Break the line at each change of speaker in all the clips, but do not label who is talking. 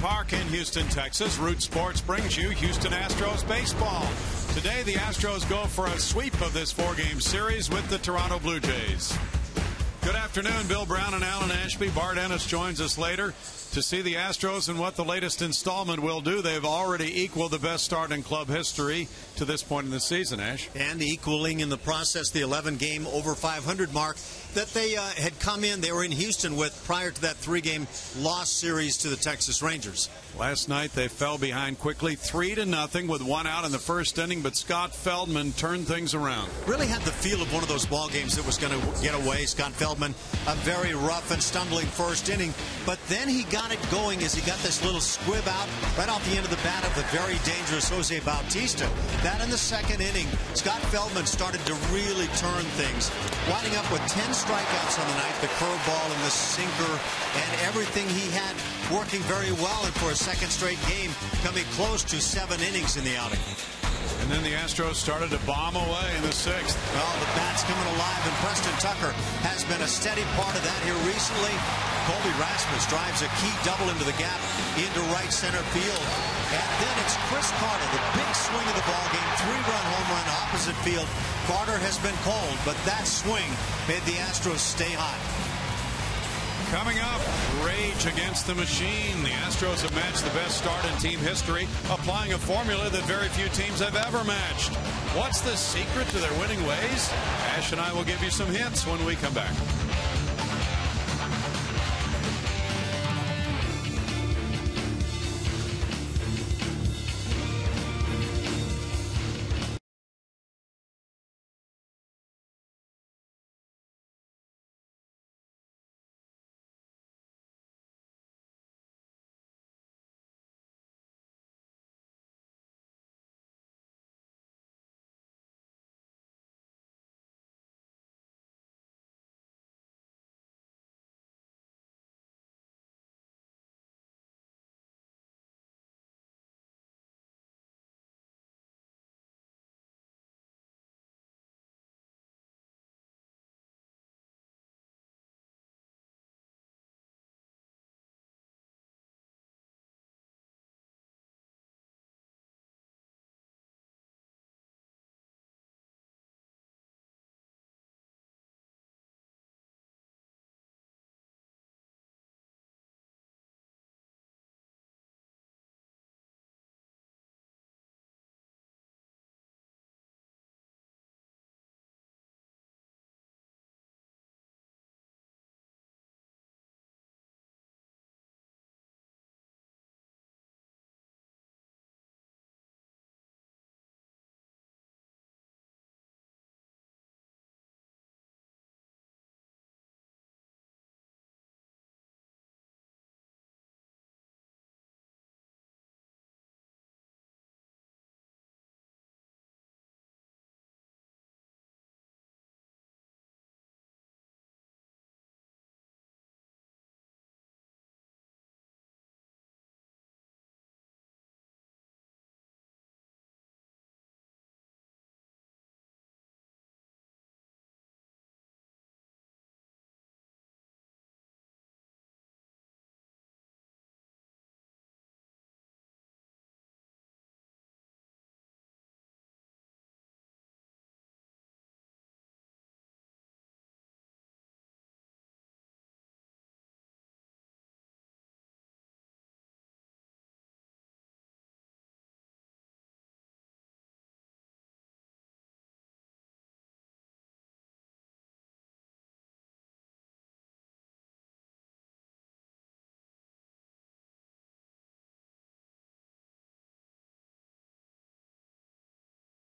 Park in Houston, Texas. Root Sports brings you Houston Astros baseball. Today, the Astros go for a sweep of this four-game series with the Toronto Blue Jays. Good afternoon. Bill Brown and Alan Ashby. Bart Ennis joins us later to see the Astros and what the latest installment will do. They've already equaled the best start in club history to this point in the season, Ash.
And equaling in the process the 11-game over 500 mark that they had come in. They were in Houston with prior to that 3-game loss series to the Texas Rangers.
Last night they fell behind quickly 3-0 with one out in the first inning, but Scott Feldman turned things around.
Really had the feel of one of those ball games that was going to get away. Scott Feldman, a very rough and stumbling first inning, but then he got it going as he got this little squib out right off the end of the bat of the very dangerous Jose Bautista. That in the second inning, Scott Feldman started to really turn things, winding up with 10 strikeouts on the night, the curveball and the sinker and everything he had working very well, and for a second straight game coming close to 7 innings in the outing.
And then the Astros started to bomb away in the 6th.
Well, the bat's coming alive, and Preston Tucker has been a steady part of that here recently. Colby Rasmus drives a key double into the gap into right center field. And then it's Chris Carter, the big swing of the ballgame, 3-run home run opposite field. Carter has been cold, but that swing made the Astros stay hot.
Coming up, rage against the machine. The Astros have matched the best start in team history, applying a formula that very few teams have ever matched. What's the secret to their winning ways? Ash and I will give you some hints when we come back.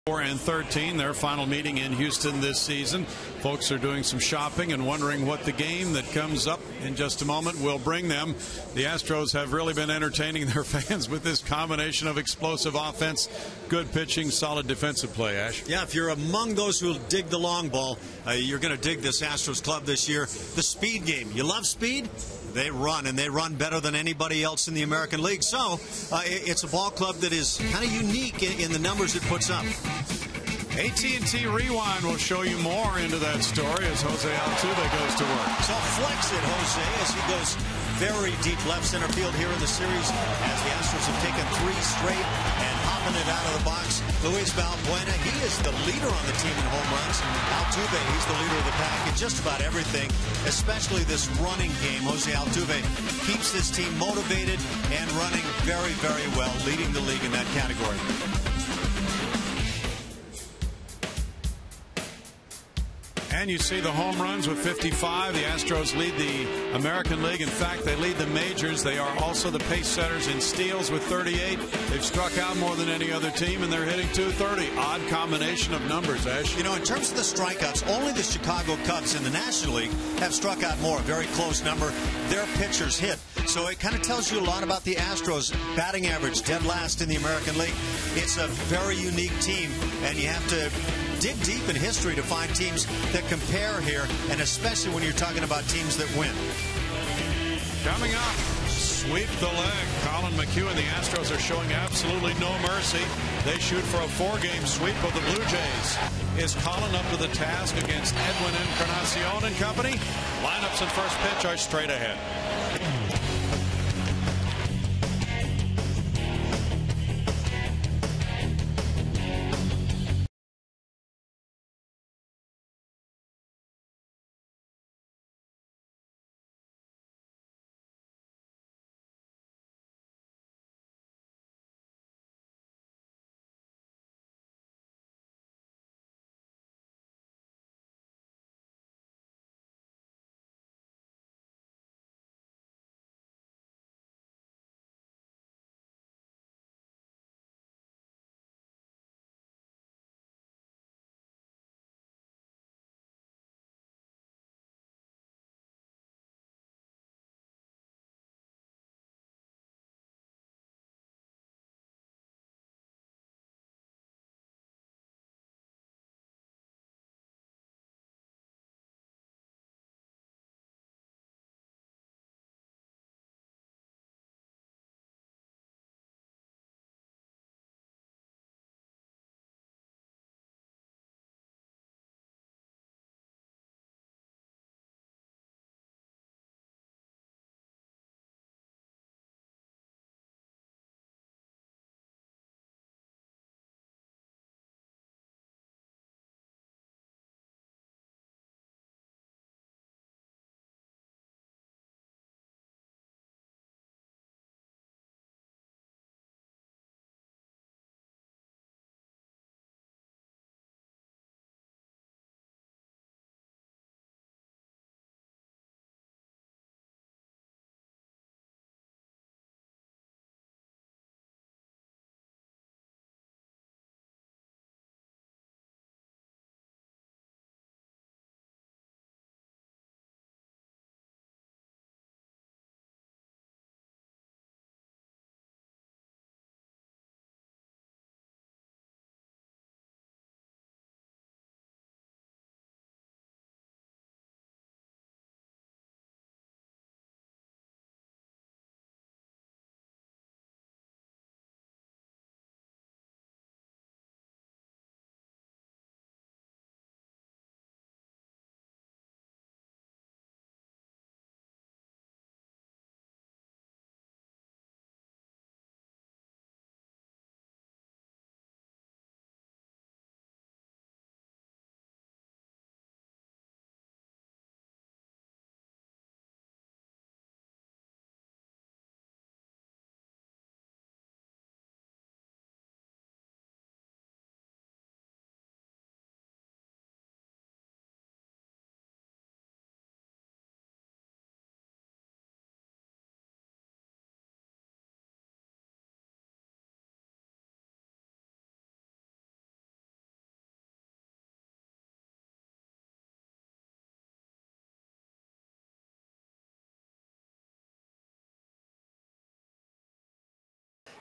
And 13, their final meeting in Houston this season. Folks are doing some shopping and wondering what the game that comes up in just a moment will bring them. The Astros have really been entertaining their fans with this combination of explosive offense, good pitching, solid defensive play, Ash.
Yeah, if you're among those who dig the long ball, you're going to dig this Astros club this year. The speed game. You love speed? They run, and they run better than anybody else in the American League. So it's a ball club that is kind of unique in the numbers it puts up.
AT&T Rewind will show you more into that story as Jose Altuve goes to work.
So flex it, Jose, as he goes very deep left center field here in the series as the Astros have taken 3 straight and hopping it out of the box. Luis Valbuena, he is the leader on the team in home runs. Altuve, he's the leader of the pack in just about everything, especially this running game. Jose Altuve keeps his team motivated and running very, very well, leading the league in that category.
And you see the home runs with 55. The Astros lead the American League. In fact, they lead the majors. They are also the pace setters in steals with 38. They've struck out more than any other team, and they're hitting .230. Odd combination of numbers, Ash.
You know, in terms of the strikeouts, only the Chicago Cubs in the National League have struck out more. A very close number. Their pitchers hit. So it kind of tells you a lot about the Astros. Batting average, dead last in the American League. It's a very unique team, and you have to dig deep in history to find teams that compare here, and especially when you're talking about teams that win.
Coming up, sweep the leg. Colin McHugh and the Astros are showing absolutely no mercy. They shoot for a 4-game sweep of the Blue Jays. Is Colin up to the task against Edwin Encarnacion and company? Lineups and first pitch are straight ahead.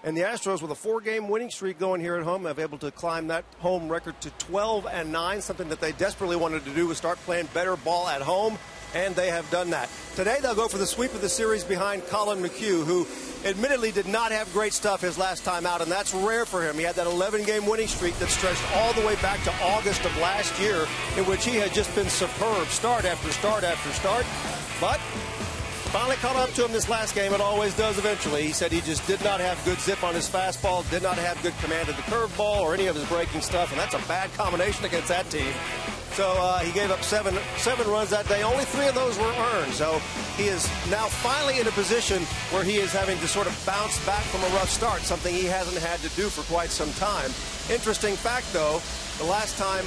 And the Astros, with a 4-game winning streak going here at home, have able to climb that home record to 12-9, something that they desperately wanted to do was start playing better ball at home, and they have done that. Today they'll go for the sweep of the series behind Colin McHugh, who admittedly did not have great stuff his last time out, and that's rare for him. He had that 11-game winning streak that stretched all the way back to August of last year, in which he had just been superb, start after start after start. But Finally caught up to him this last game. It always does eventually. He said he just did not have good zip on his fastball, did not have good command of the curveball or any of his breaking stuff, and that's a bad combination against that team. So he gave up seven runs that day. Only 3 of those were earned. So he is now finally in a position where he is having to sort of bounce back from a rough start, something he hasn't had to do for quite some time. Interesting fact, though, the last time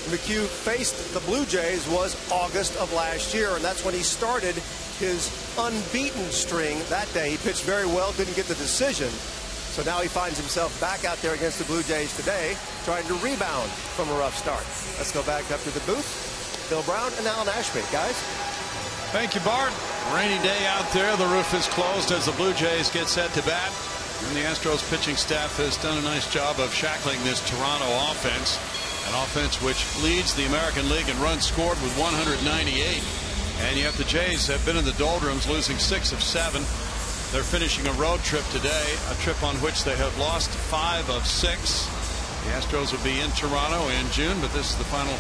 McHugh faced the Blue Jays was August of last year, and that's when he started his unbeaten string that day. He pitched very well, didn't get the decision. So now he finds himself back out there against the Blue Jays today, trying to rebound from a rough start. Let's go back up to the booth. Bill Brown and Alan Ashby, guys.
Thank you, Bart. Rainy day out there. The roof is closed as the Blue Jays get set to bat. And the Astros pitching staff has done a nice job of shackling this Toronto offense. An offense which leads the American League in runs scored with 198. And yet the Jays have been in the doldrums, losing 6 of 7. They're finishing a road trip today, a trip on which they have lost 5 of 6. The Astros will be in Toronto in June, but this is the final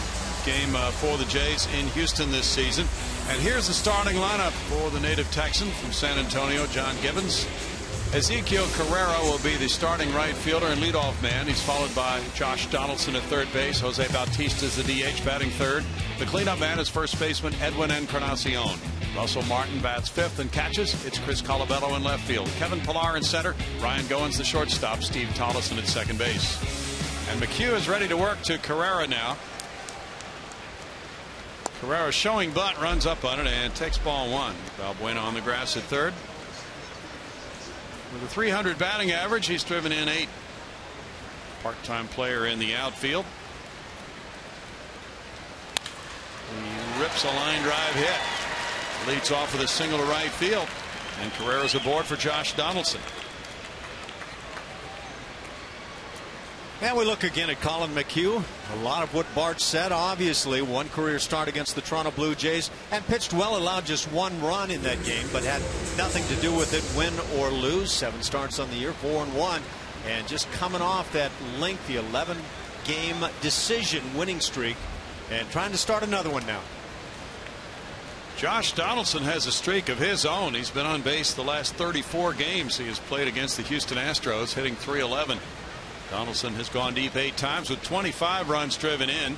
game for the Jays in Houston this season. And here's the starting lineup for the native Texan from San Antonio, John Gibbons. Ezequiel Carrera will be the starting right fielder and leadoff man. He's followed by Josh Donaldson at third base. Jose Bautista is the DH batting third. The cleanup man is first baseman Edwin Encarnacion. Russell Martin bats fifth and catches. It's Chris Colabello in left field. Kevin Pillar in center. Ryan Goins the shortstop. Steve Tollefson at second base. And McHugh is ready to work to Carrera now. Carrera showing bunt, runs up on it and takes ball 1. Balbuena on the grass at third. With a .300 batting average, he's driven in 8. Part-time player in the outfield. He rips a line drive hit. Leads off with a single to right field. And Carrera's aboard for Josh Donaldson.
And we look again at Colin McHugh. A lot of what Bart said. Obviously, one career start against the Toronto Blue Jays and pitched well, allowed just 1 run in that game, but had nothing to do with it, win or lose. 7 starts on the year, 4-1, and just coming off that lengthy 11-game decision winning streak and trying to start another one now.
Josh Donaldson has a streak of his own. He's been on base the last 34 games he has played against the Houston Astros, hitting .311. Donaldson has gone deep 8 times with 25 runs driven in.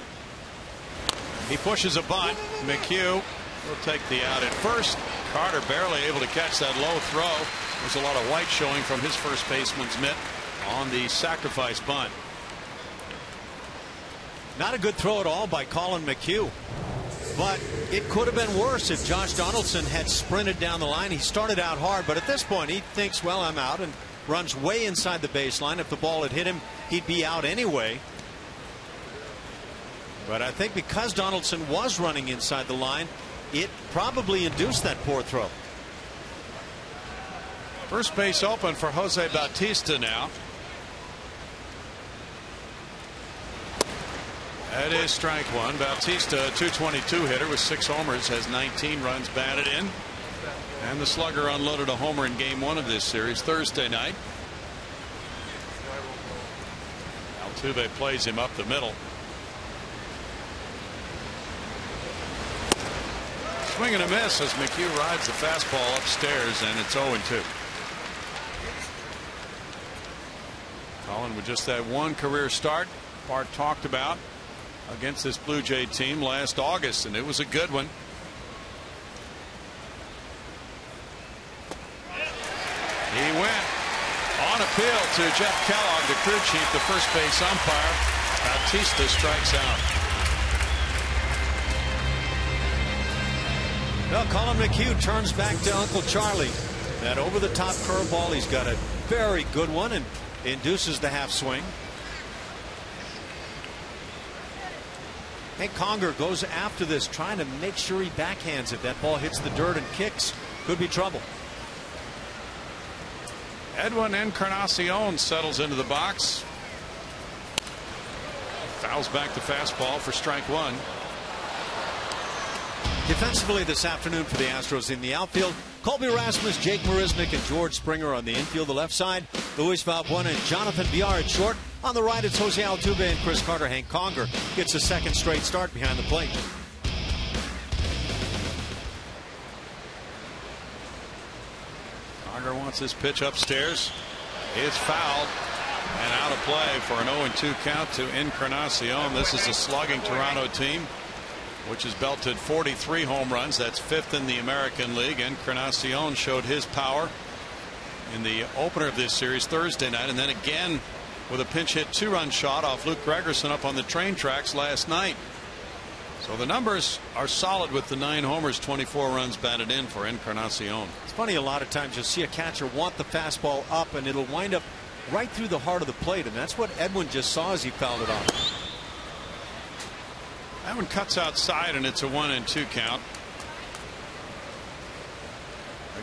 He pushes a bunt. McHugh will take the out at first. Carter barely able to catch that low throw. There's a lot of white showing from his first baseman's mitt on the sacrifice bunt.
Not a good throw at all by Colin McHugh. But it could have been worse if Josh Donaldson had sprinted down the line. He started out hard, but at this point he thinks, well, I'm out, and runs way inside the baseline. If the ball had hit him, he'd be out anyway. But I think because Donaldson was running inside the line, it probably induced that poor throw.
First base open for Jose Bautista now. That is strike 1. Bautista, a .222 hitter with 6 homers, has 19 runs batted in. And the slugger unloaded a homer in game 1 of this series Thursday night. Altuve plays him up the middle. Swing and a miss as McHugh rides the fastball upstairs, and it's 0-2. Colin with just that 1 career start Bart talked about against this Blue Jay team last August, and it was a good one. He went on appeal to Jeff Kellogg, the crew chief, the first base umpire. Bautista strikes out.
Well, Colin McHugh turns back to Uncle Charlie. That over-the-top curveball, he's got a very good one and induces the half swing. Hank Conger goes after this, trying to make sure he backhands it. That ball hits the dirt and kicks. Could be trouble.
Edwin Encarnacion settles into the box. Fouls back the fastball for strike 1.
Defensively this afternoon for the Astros in the outfield, Colby Rasmus, Jake Marisnick, and George Springer on the infield. The left side, Luis Valbuena and Jonathan Villar at short. On the right, it's Jose Altuve and Chris Carter. Hank Conger gets a second straight start behind the plate.
Counts his pitch upstairs. It's fouled and out of play for an 0-2 count to Encarnacion. This is a slugging Toronto team which has belted 43 home runs. That's 5th in the American League. Encarnacion showed his power in the opener of this series Thursday night, and then again with a pinch hit 2-run shot off Luke Gregerson up on the train tracks last night. So the numbers are solid with the 9 homers, 24 runs batted in for Encarnacion.
It's funny, a lot of times you'll see a catcher want the fastball up and it'll wind up right through the heart of the plate, and that's what Edwin just saw as he fouled it off.
That one cuts outside and it's a 1-2 count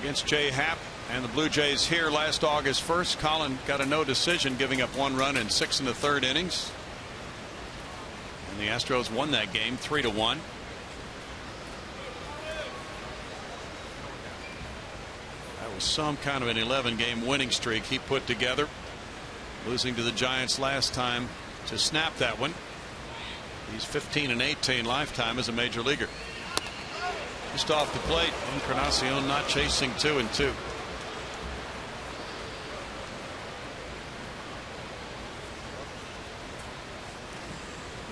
against Jay Happ and the Blue Jays here last August 1st. Colin got a no decision, giving up 1 run in 6 1/3 innings. And the Astros won that game 3-1. That was some kind of an 11-game winning streak he put together, losing to the Giants last time to snap that one. He's 15-18 lifetime as a major leaguer. Just off the plate, Encarnacion not chasing 2-2.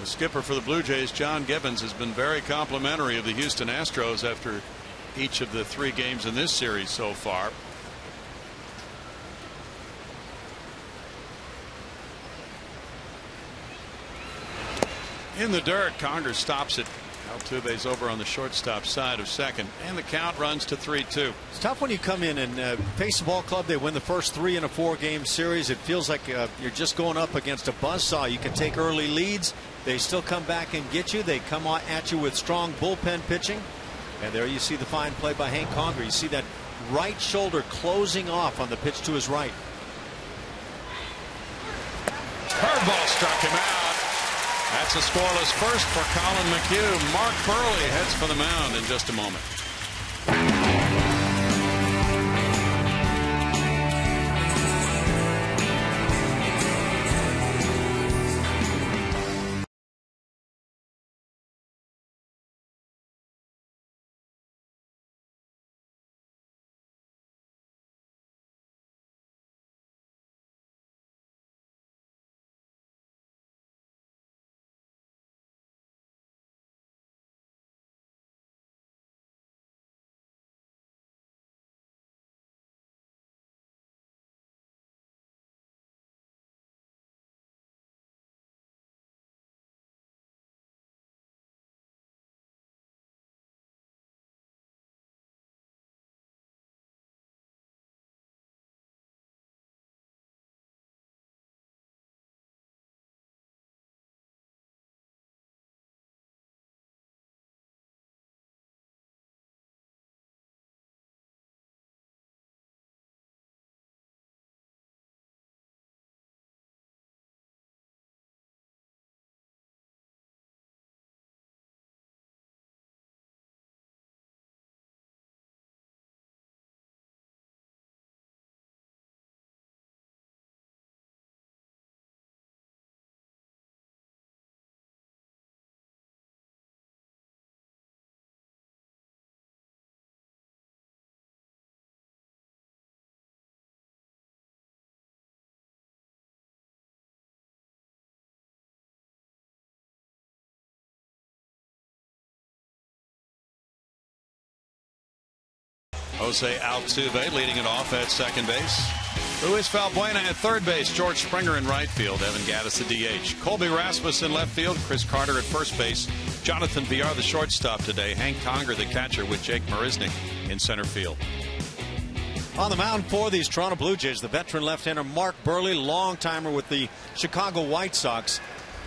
The skipper for the Blue Jays, John Gibbons, has been very complimentary of the Houston Astros after each of the 3 games in this series so far. In the dirt, Conger stops it. Altuve's over on the shortstop side of second, and the count runs to 3-2.
It's tough when you come in and face the ball club. They win the first 3 in a 4-game series. It feels like you're just going up against a buzzsaw. You can take early leads. They still come back and get you. They come at you with strong bullpen pitching. And there you see the fine play by Hank Conger. You see that right shoulder closing off on the pitch to his right.
Curveball struck him out. That's a scoreless first for Colin McHugh. Mark Burley heads for the mound in just a moment. Jose Altuve leading it off at second base. Luis Valbuena at third base. George Springer in right field. Evan Gattis at DH. Colby Rasmus in left field. Chris Carter at first base. Jonathan Villar the shortstop today. Hank Conger the catcher with Jake Marisnick in center field.
On the mound for these Toronto Blue Jays, the veteran left-hander Mark Burley, long-timer with the Chicago White Sox.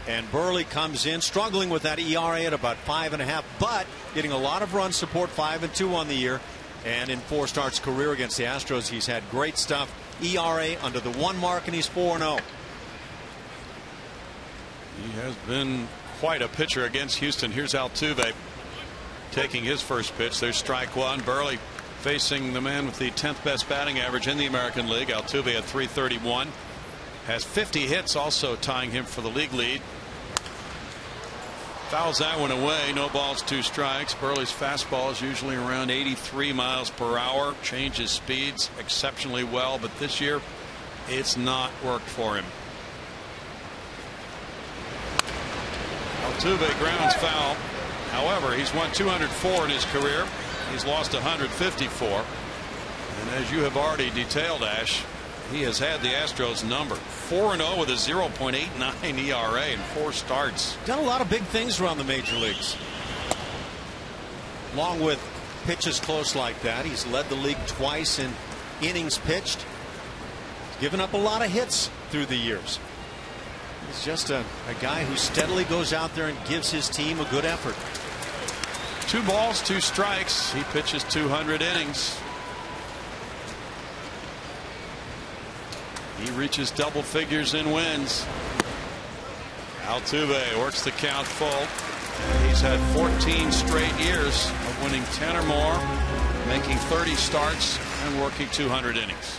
And Burley comes in struggling with that ERA at about 5.5, but getting a lot of run support, 5-2 on the year. And in 4 starts career against the Astros, he's had great stuff. ERA under the 1 mark, and he's 4-0.
He has been quite a pitcher against Houston. Here's Altuve taking his first pitch. There's strike 1. Burley facing the man with the 10th best batting average in the American League. Altuve at .331. Has 50 hits, also tying him for the league lead. Fouls that one away. No balls, 2 strikes. Burley's fastball is usually around 83 miles per hour. Changes speeds exceptionally well, but this year it's not worked for him. Altuve grounds foul. However, he's won 204 in his career. He's lost 154. And as you have already detailed, Ash, he has had the Astros number. 4-0 with a 0.89 ERA in 4 starts.
Done a lot of big things around the major leagues. Along with pitches close like that, he's led the league twice in innings pitched. He's given up a lot of hits through the years. He's just a guy who steadily goes out there and gives his team a good effort.
2 balls, 2 strikes. He pitches 200 innings. He reaches double figures in wins. Altuve works the count full. He's had 14 straight years of winning 10 or more, making 30 starts and working 200 innings.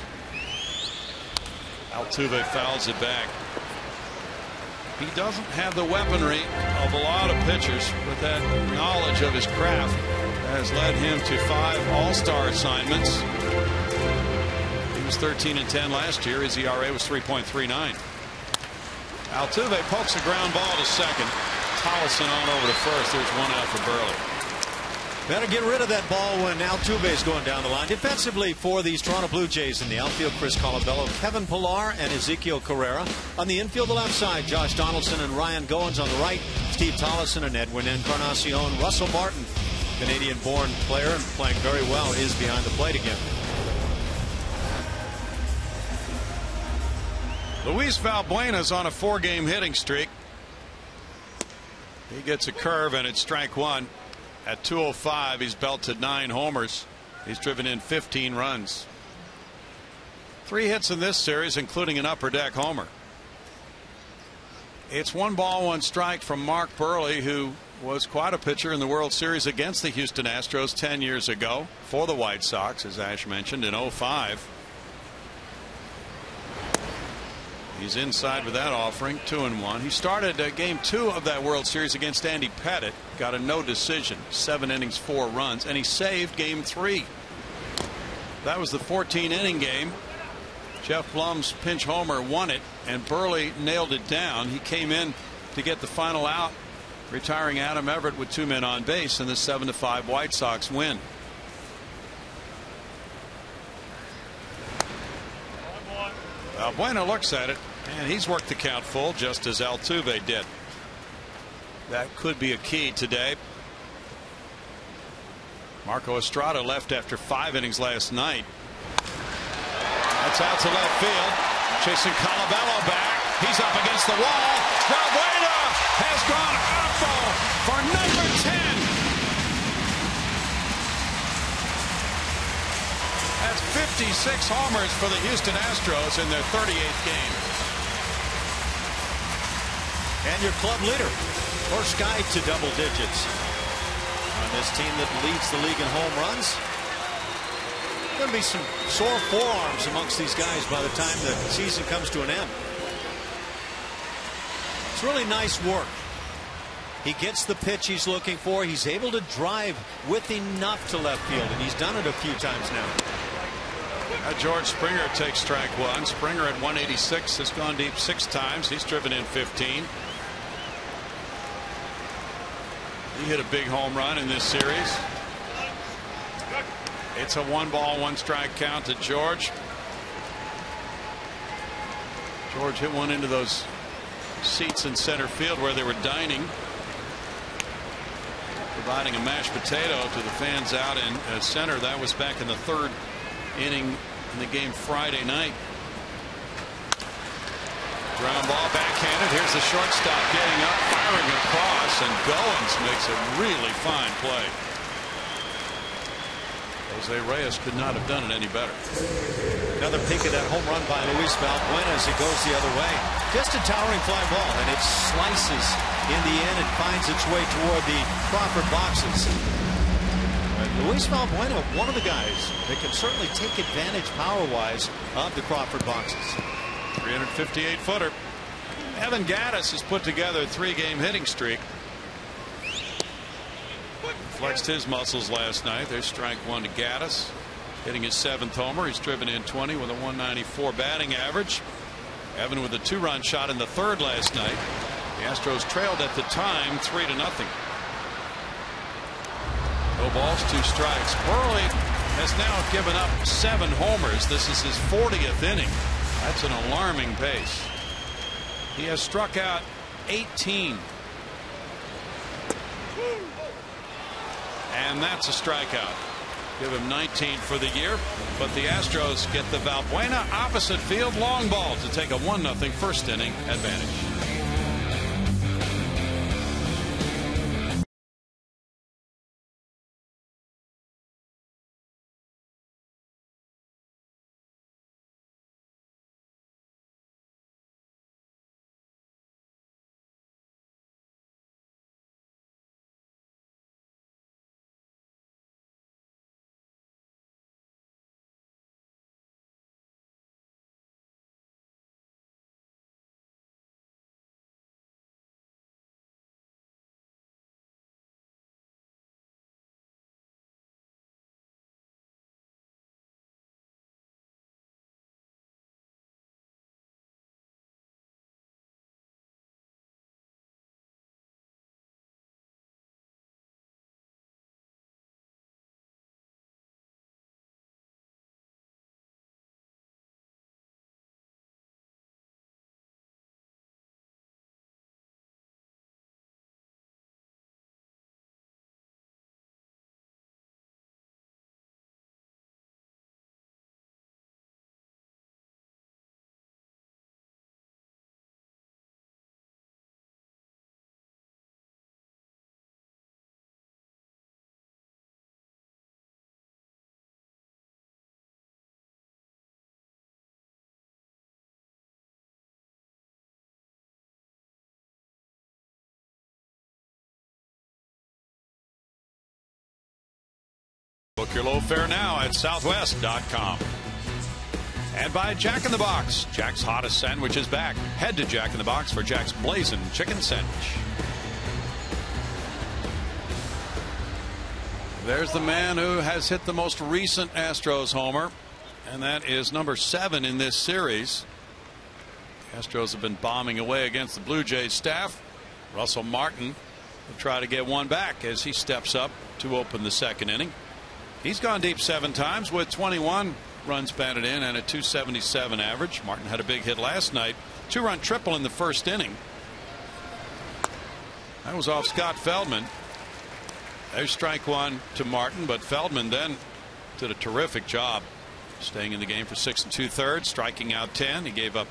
Altuve fouls it back. He doesn't have the weaponry of a lot of pitchers, but that knowledge of his craft has led him to 5 all-star assignments. He was 13-10 last year. His ERA was 3.39. Altuve pokes a ground ball to second. Tollison on over to first. There's 1 out for Burley.
Better get rid of that ball when Altuve is going down the line. Defensively for these Toronto Blue Jays in the outfield, Chris Colabello, Kevin Pillar, and Ezekiel Carrera. On the infield, the left side, Josh Donaldson and Ryan Goins. On the right, Steve Tollison and Edwin Encarnacion. Russell Martin, Canadian-born player and playing very well, is behind the plate again.
Luis Valbuena's on a 4-game hitting streak. He gets a curve and it's strike 1. At 205, he's belted 9 homers. He's driven in 15 runs. 3 hits in this series, including an upper deck homer. It's 1 ball, 1 strike from Mark Buehrle, who was quite a pitcher in the World Series against the Houston Astros 10 years ago for the White Sox, as Ash mentioned, in 05. He's inside with that offering, 2-1. He started game 2 of that World Series against Andy Pettit, got a no decision, 7 innings, 4 runs, and he saved game 3. That was the 14-inning game. Jeff Blum's pinch homer won it, and Buehrle nailed it down. He came in to get the final out, retiring Adam Everett with 2 men on base, and the 7-5 White Sox win. Valbuena looks at it, and he's worked the count full, just as Altuve did. That could be a key today. Marco Estrada left after 5 innings last night. That's out to left field. Chasing Colabello back. He's up against the wall. Valbuena has gone oppo for number 10. That's 56 homers for the Houston Astros in their 38th game.
And your club leader, first guy to double digits on this team that leads the league in home runs. Going to be some sore forearms amongst these guys by the time the season comes to an end. It's really nice work. He gets the pitch he's looking for. He's able to drive with enough to left field, and he's done it a few times now.
George Springer takes strike 1. Springer at 186 has gone deep 6 times. He's driven in 15. He hit a big home run in this series. It's a 1 ball, 1 strike count to George. George hit one into those seats in center field where they were dining, providing a mashed potato to the fans out in center. That was back in the 3rd inning in the game Friday night. Ground ball backhanded. Here's the shortstop getting up, firing across, and Goins makes a really fine play. Jose Reyes could not have done it any better.
Another peek at that home run by Luis Valbuena as it goes the other way. Just a towering fly ball, and it slices in the end. It finds its way toward the Crawford boxes. Luis Valbuena, one of the guys that can certainly take advantage power-wise of the Crawford boxes.
358-footer. Evan Gattis has put together a 3-game hitting streak. Flexed his muscles last night. There's strike one to Gaddis, hitting his 7th homer. He's driven in 20 with a 194 batting average. Evan with a 2-run shot in the 3rd last night. The Astros trailed at the time 3-0. No balls, 2 strikes. Burley has now given up 7 homers. This is his 40th inning. That's an alarming pace. He has struck out 18. And that's a strikeout. Give him 19 for the year. But the Astros get the Valbuena opposite field long ball to take a 1-0 first inning advantage. Book your low fare now at southwest.com. And by Jack in the Box. Jack's hottest sandwich is back. Head to Jack in the Box for Jack's Blazing Chicken Sandwich. There's the man who has hit the most recent Astros homer, and that is number 7 in this series. The Astros have been bombing away against the Blue Jays staff. Russell Martin will try to get one back as he steps up to open the 2nd inning. He's gone deep 7 times with 21 runs batted in and a 277 average. Martin had a big hit last night. 2-run triple in the 1st inning. That was off Scott Feldman. There's strike one to Martin, but Feldman then did a terrific job staying in the game for 6 2/3, striking out 10. He gave up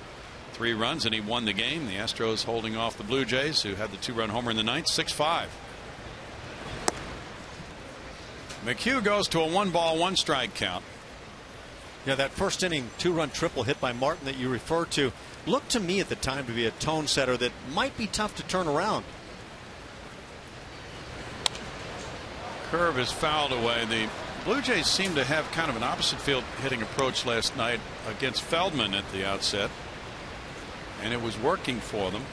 3 runs and he won the game. The Astros holding off the Blue Jays, who had the 2-run homer in the 9th, 6-5. McHugh goes to a 1-ball, 1-strike count.
Yeah, that 1st inning 2-run triple hit by Martin that you referred to looked to me at the time to be a tone setter that might be tough to turn around.
Curve is fouled away. The Blue Jays seem to have kind of an opposite field hitting approach last night against Feldman at the outset, and it was working for them.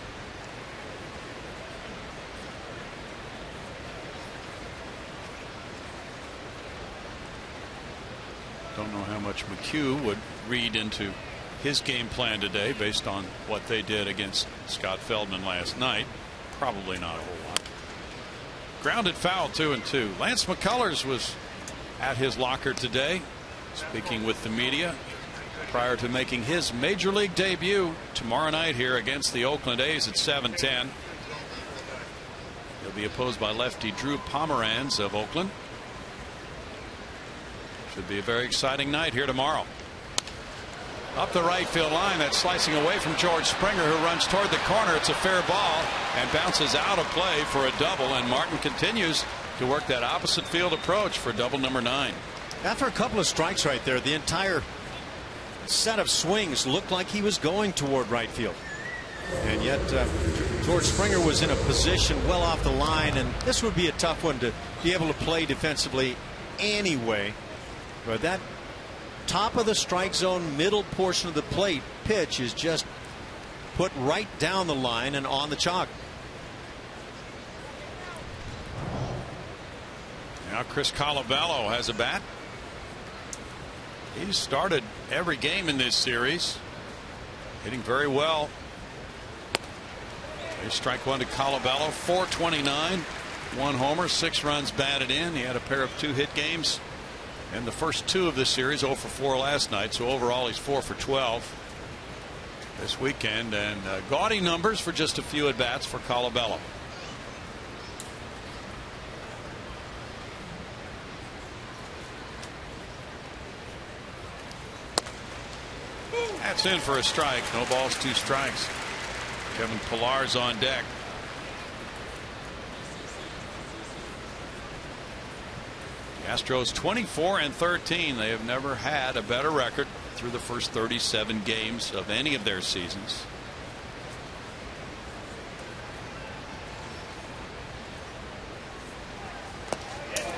Don't know how much McHugh would read into his game plan today based on what they did against Scott Feldman last night. Probably not a whole lot. Grounded foul, 2-2. Lance McCullers was at his locker today speaking with the media prior to making his major league debut tomorrow night here against the Oakland A's at 7:10. He'll be opposed by lefty Drew Pomeranz of Oakland. Should be a very exciting night here tomorrow. Up the right field line, that's slicing away from George Springer, who runs toward the corner. It's a fair ball and bounces out of play for a double, and Martin continues to work that opposite field approach for double number 9.
After a couple of strikes right there, the entire set of swings looked like he was going toward right field, and yet George Springer was in a position well off the line, and this would be a tough one to be able to play defensively anyway. But that top of the strike zone, middle portion of the plate pitch is just put right down the line and on the chalk.
Now Chris Colabello has a bat. He's started every game in this series, hitting very well. They strike one to Colabello. 429, 1 homer, 6 runs batted in. He had a pair of 2-hit games in the first 2 of this series. 0 for 4 last night. So overall he's 4 for 12 this weekend, and gaudy numbers for just a few at bats for Colabello. That's in for a strike. No balls, 2 strikes. Kevin Pillar's on deck. The Astros 24-13. They have never had a better record through the first 37 games of any of their seasons.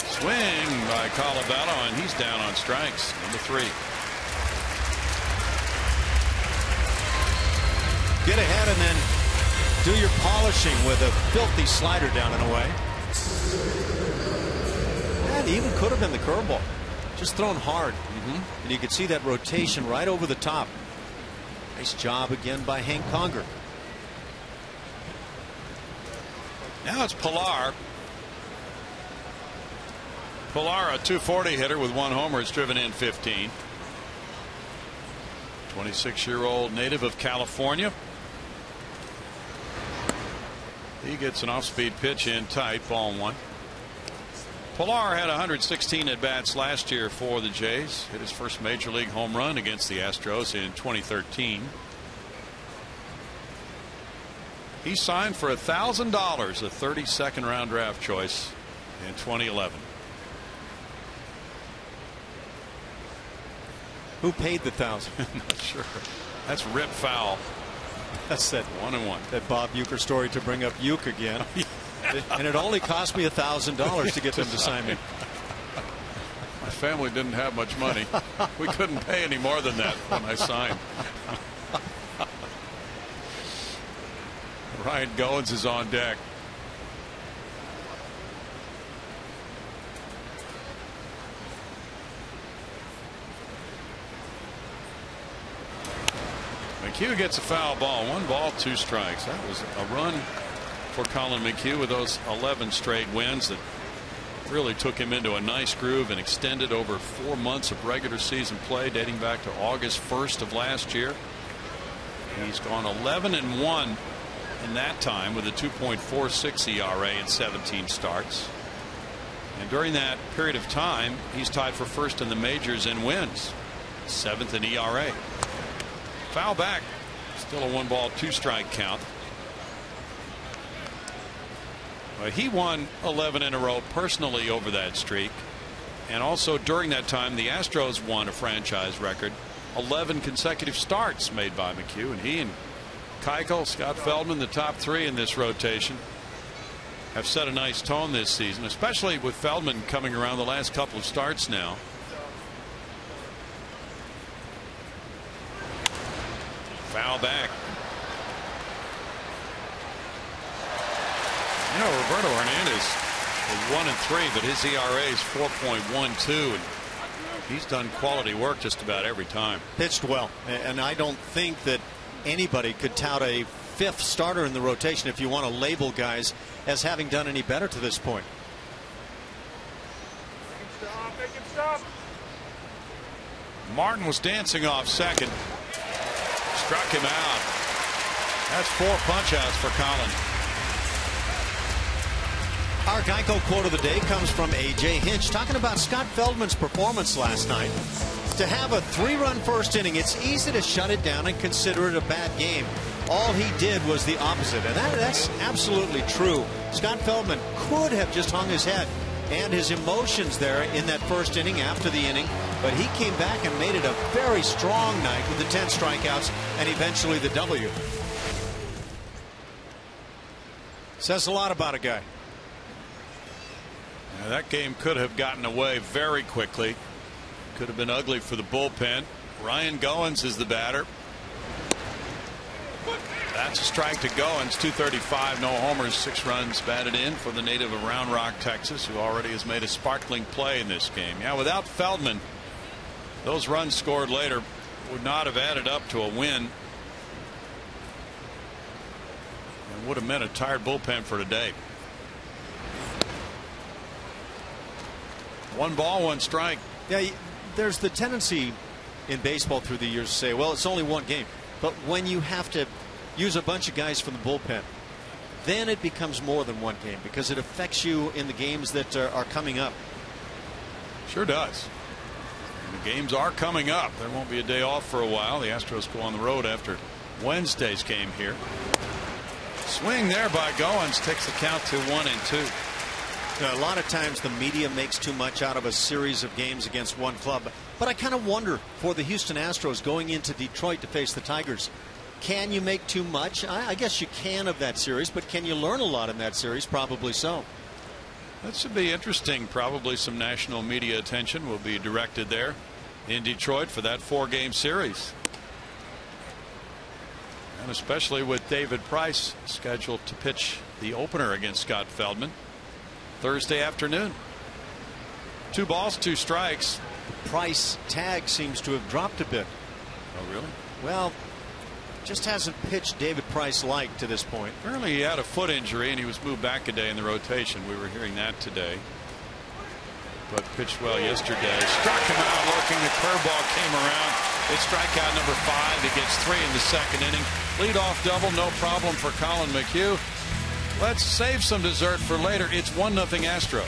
Swing by Colabello, and he's down on strikes. Number 3.
Get ahead and then do your polishing with a filthy slider down and away. And even could have been the curveball. Just thrown hard. And you could see that rotation right over the top. Nice job again by Hank Conger.
Now it's Pillar. Pillar, a .240 hitter with 1 homer, has driven in 15. 26-year-old native of California. He gets an off-speed pitch in tight, ball 1. Pillar had 116 at bats last year for the Jays. Hit his first major league home run against the Astros in 2013. He signed for $1,000, a 32nd round draft choice in 2011.
Who paid the $1,000?
Not sure. That's Rip Fowl.
That's that
1-1.
That Bob Uecker story to bring up Ueck again. And it only cost me $1,000 to get them to sign me.
My family didn't have much money. We couldn't pay any more than that when I signed. Ryan Goins is on deck. McHugh gets a foul ball. 1 ball, 2 strikes. That was a run for Colin McHugh with those 11 straight wins that really took him into a nice groove and extended over 4 months of regular season play dating back to August 1st of last year. He's gone 11-1 in that time with a 2.46 ERA in 17 starts. And during that period of time, he's tied for first in the majors in wins, 7th in ERA. Foul back. Still a 1 ball, 2 strike count. He won 11 in a row personally over that streak. And also during that time, the Astros won a franchise record. 11 consecutive starts made by McHugh. And he and Keuchel, Scott Feldman, the top 3 in this rotation, have set a nice tone this season, especially with Feldman coming around the last couple of starts now. Foul back. You know, Roberto Hernandez is 1-3, but his ERA is 4.12, and he's done quality work just about every time.
Pitched well, and I don't think that anybody could tout a 5th starter in the rotation, if you want to label guys as having done any better to this point.
Make him stop.
Martin was dancing off second. Struck him out. That's 4 punch-outs for Colin.
Our Geico quote of the day comes from A.J. Hinch, talking about Scott Feldman's performance last night. To have a 3-run first inning, it's easy to shut it down and consider it a bad game. All he did was the opposite, and that's absolutely true. Scott Feldman could have just hung his head and his emotions there in that first inning after the inning, but he came back and made it a very strong night with the 10 strikeouts and eventually the W. Says a lot about a guy.
Now, that game could have gotten away very quickly. Could have been ugly for the bullpen. Ryan Goins is the batter. That's a strike to Goins. 235, no homers, 6 runs batted in for the native of Round Rock, Texas, who already has made a sparkling play in this game. Yeah, without Feldman, those runs scored later would not have added up to a win. And would have meant a tired bullpen for today. 1 ball, 1 strike.
Yeah, there's the tendency in baseball through the years to say, well, it's only 1 game. But when you have to use a bunch of guys from the bullpen, then it becomes more than 1 game because it affects you in the games that are coming up.
Sure does. And the games are coming up. There won't be a day off for a while. The Astros go on the road after Wednesday's game here. Swing there by Goins takes the count to 1-2.
A lot of times the media makes too much out of a series of games against one club. But I kind of wonder for the Houston Astros going into Detroit to face the Tigers. Can you make too much? I guess you can of that series, but can you learn a lot in that series? Probably so.
That should be interesting. Probably some national media attention will be directed there in Detroit for that 4-game series. And especially with David Price scheduled to pitch the opener against Scott Feldman Thursday afternoon. 2 balls, 2 strikes.
The Price tag seems to have dropped a bit.
Oh, really?
Well, just hasn't pitched David Price like to this point.
Apparently he had a foot injury and he was moved back a day in the rotation. We were hearing that today. But pitched well yesterday. Struck him out looking. The curveball came around. It's strikeout number 5. He gets 3 in the 2nd inning. Leadoff double, no problem for Colin McHugh. Let's save some dessert for later. It's 1-0 Astros.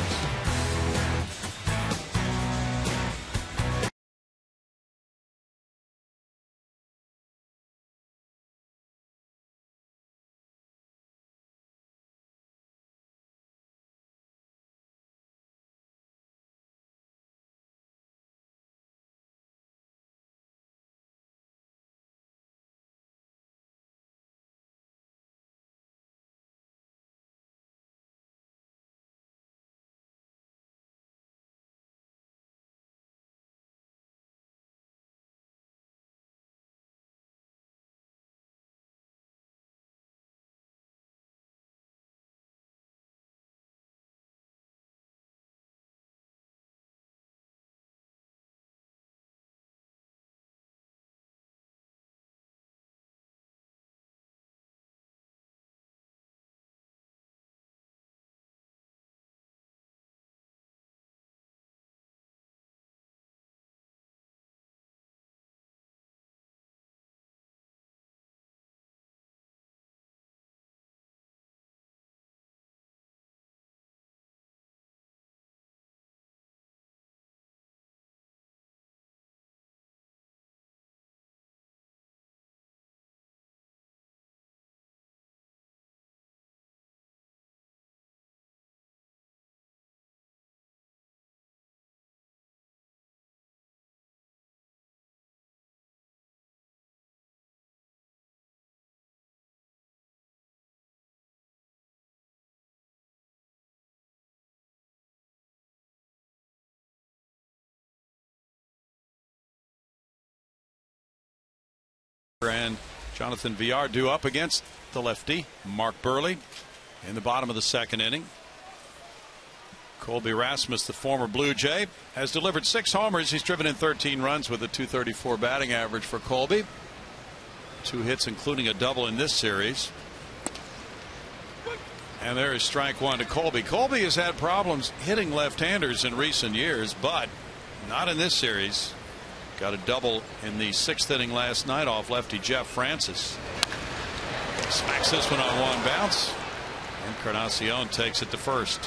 And Jonathan Villar due up against the lefty Mark Burley in the bottom of the 2nd inning. Colby Rasmus, the former Blue Jay, has delivered 6 homers. He's driven in 13 runs with a .234 batting average for Colby. 2 hits, including a double in this series. And there is strike 1 to Colby. Colby has had problems hitting left-handers in recent years, but not in this series. Got a double in the 6th inning last night off lefty Jeff Francis. Smacks this one on 1 bounce. Encarnacion takes it to first.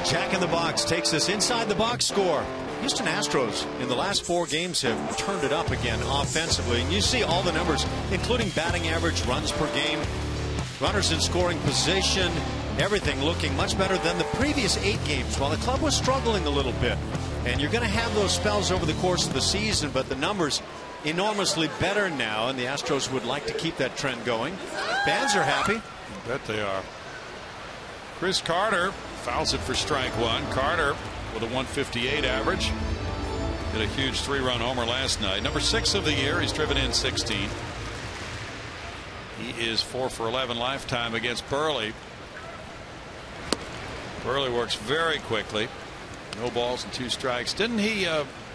Jack in the Box takes this inside the box score. Houston Astros in the last 4 games have turned it up again offensively. And you see all the numbers, including batting average, runs per game, runners in scoring position, everything looking much better than the previous 8 games while the club was struggling a little bit. And you're going to have those spells over the course of the season, but the numbers enormously better now, and the Astros would like to keep that trend going. Fans are happy.
I bet they are. Chris Carter fouls it for strike 1. Carter with a 158 average. Hit a huge 3-run homer last night. Number 6 of the year. He's driven in 16. He is 4 for 11 lifetime against Burley. Burley works very quickly. No balls and 2 strikes. Didn't he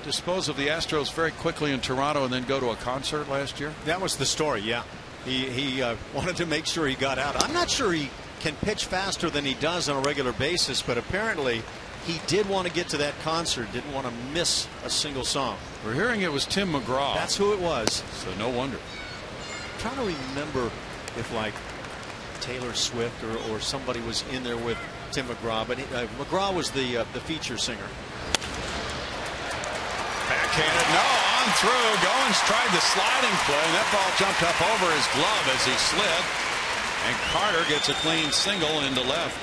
dispose of the Astros very quickly in Toronto and then go to a concert last year?
That was the story, yeah. He wanted to make sure he got out. I'm not sure he can pitch faster than he does on a regular basis, but apparently he did want to get to that concert, didn't want to miss a single song.
We're hearing it was Tim McGraw.
That's who it was.
So no wonder.
I'm trying to remember if like Taylor Swift or somebody was in there with Tim McGraw, but McGraw was the feature singer.
Backhanded, no, on through. Goins tried the sliding play, and that ball jumped up over his glove as he slid. And Carter gets a clean single into left.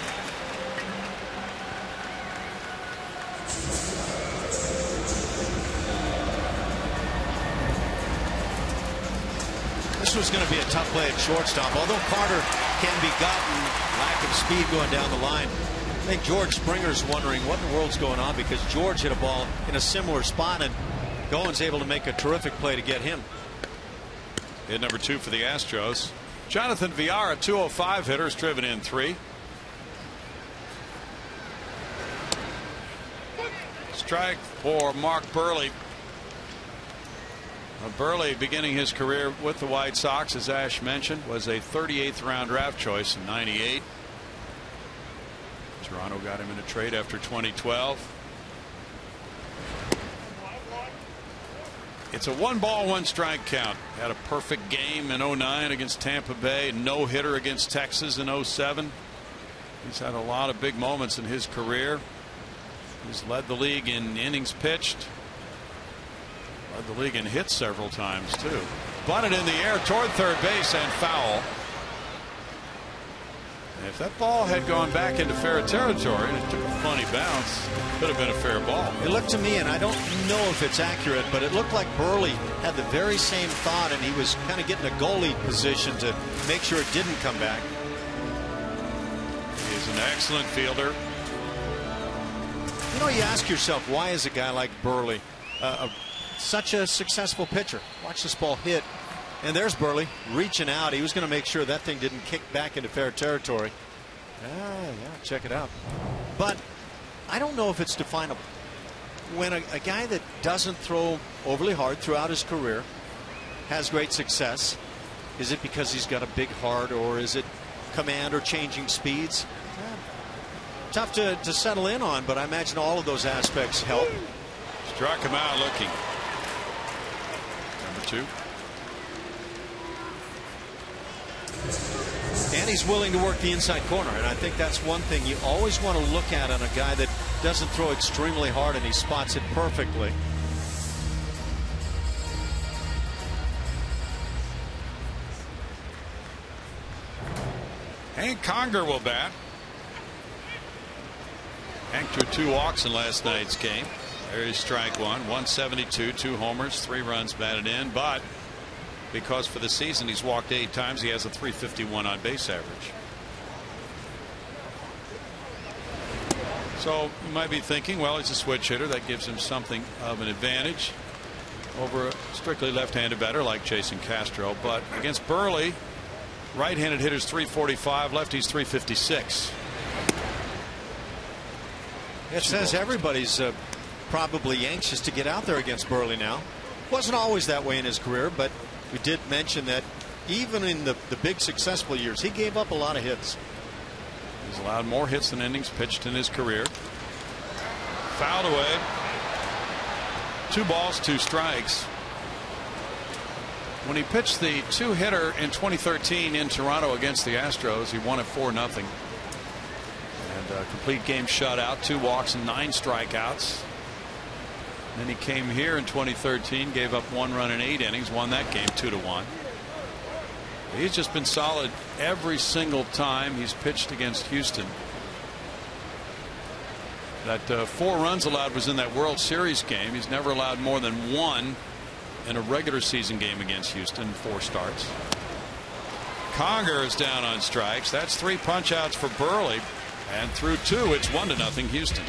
This was going to be a tough play at shortstop. Although Carter can be gotten, lack of speed going down the line. I think George Springer's wondering what in the world's going on, because George hit a ball in a similar spot and Goins able to make a terrific play to get him.
Hit number 2 for the Astros. Jonathan Villar, 205 hitter, has driven in 3. Strike for Mark Burley. Burley, beginning his career with the White Sox, as Ash mentioned, was a 38th round draft choice in '98. Toronto got him in a trade after 2012. It's a 1-ball, 1-strike count. Had a perfect game in '09 against Tampa Bay. No hitter against Texas in '07. He's had a lot of big moments in his career. He's led the league in innings pitched. Led the league in hits several times too. Bunted in the air toward third base and foul. And if that ball had gone back into fair territory and it took a funny bounce, it could have been a fair ball.
It looked to me, and I don't know if it's accurate, but it looked like Burley had the very same thought, and he was kind of getting a goalie position to make sure it didn't come back.
He's an excellent fielder.
You know, you ask yourself, why is a guy like Burley such a successful pitcher? Watch this ball hit, and there's Burley reaching out. He was going to make sure that thing didn't kick back into fair territory. Yeah, check it out. But I don't know if it's definable. When a guy that doesn't throw overly hard throughout his career has great success, is it because he's got a big heart, or is it command or changing speeds? Tough to settle in on, but I imagine all of those aspects help.
Struck him out looking. Number 2.
And he's willing to work the inside corner, and I think that's one thing you always want to look at on a guy that doesn't throw extremely hard, and he spots it perfectly.
Hank Conger will bat. Hank drew 2 walks in last night's game. There's strike 1. 172, 2 homers, 3 runs batted in, but because for the season he's walked 8 times, he has a .351 on base average. So you might be thinking, well, he's a switch hitter. That gives him something of an advantage over a strictly left-handed batter like Jason Castro. But against Burley, right-handed hitters .345, lefties .356.
It says everybody's probably anxious to get out there against Burley now. Wasn't always that way in his career, but we did mention that even in the big successful years, he gave up a lot of hits.
He's allowed more hits than innings pitched in his career. Fouled away. 2 balls, 2 strikes. When he pitched the 2-hitter in 2013 in Toronto against the Astros, he won it 4-0. And a complete game shutout, 2 walks and 9 strikeouts. Then he came here in 2013, gave up 1 run in 8 innings, won that game 2-1. He's just been solid every single time he's pitched against Houston. That 4 runs allowed was in that World Series game. He's never allowed more than 1 in a regular season game against Houston in 4 starts. Conger is down on strikes. That's 3 punch outs for Burley, and through 2 it's 1-0 Houston.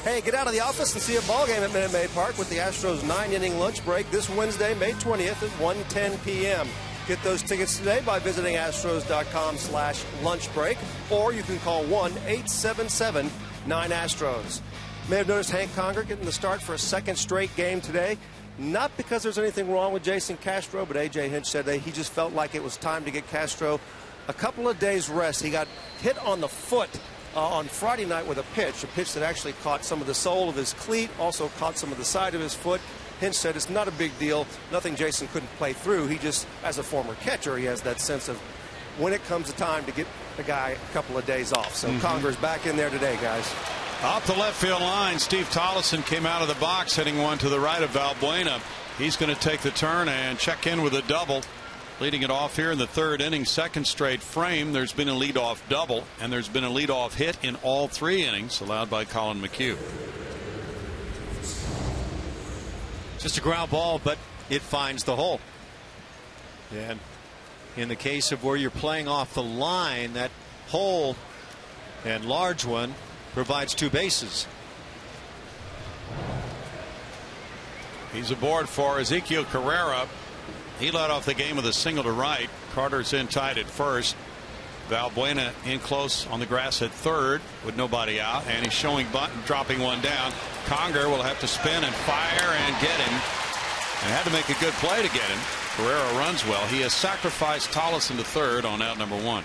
Hey, get out of the office and see a ball game at Minute Maid Park with the Astros 9-inning lunch break this Wednesday, May 20th at 1:10 p.m. Get those tickets today by visiting astros.com/lunchbreak, or you can call 1-877-9-ASTROS. May have noticed Hank Conger getting the start for a second straight game today. Not because there's anything wrong with Jason Castro, but A.J. Hinch said that he just felt like it was time to get Castro a couple of days rest. He got hit on the foot on Friday night with a pitch that actually caught some of the sole of his cleat, also caught some of the side of his foot. Hinch said it's not a big deal, nothing Jason couldn't play through. He just, as a former catcher, he has that sense of when it comes to time to get the guy a couple of days off. So Conger's back in there today, guys.
Off the left field line, Steve Tollefson came out of the box, hitting one to the right of Valbuena. He's going to take the turn and check in with a double. Leading it off here in the third inning, second straight frame. There's been a leadoff double, and there's been a leadoff hit in all 3 innings, allowed by Colin McHugh.
Just a ground ball, but it finds the hole. And in the case of where you're playing off the line, that hole and large one provides 2 bases.
He's aboard for Ezequiel Carrera. He led off the game with a single to right. Carter's in tied at first. Valbuena in close on the grass at third with nobody out, and he's showing bunt and dropping one down. Conger will have to spin and fire and get him, and had to make a good play to get him. Carrera runs well. He has sacrificed Tollefson to third on out number 1.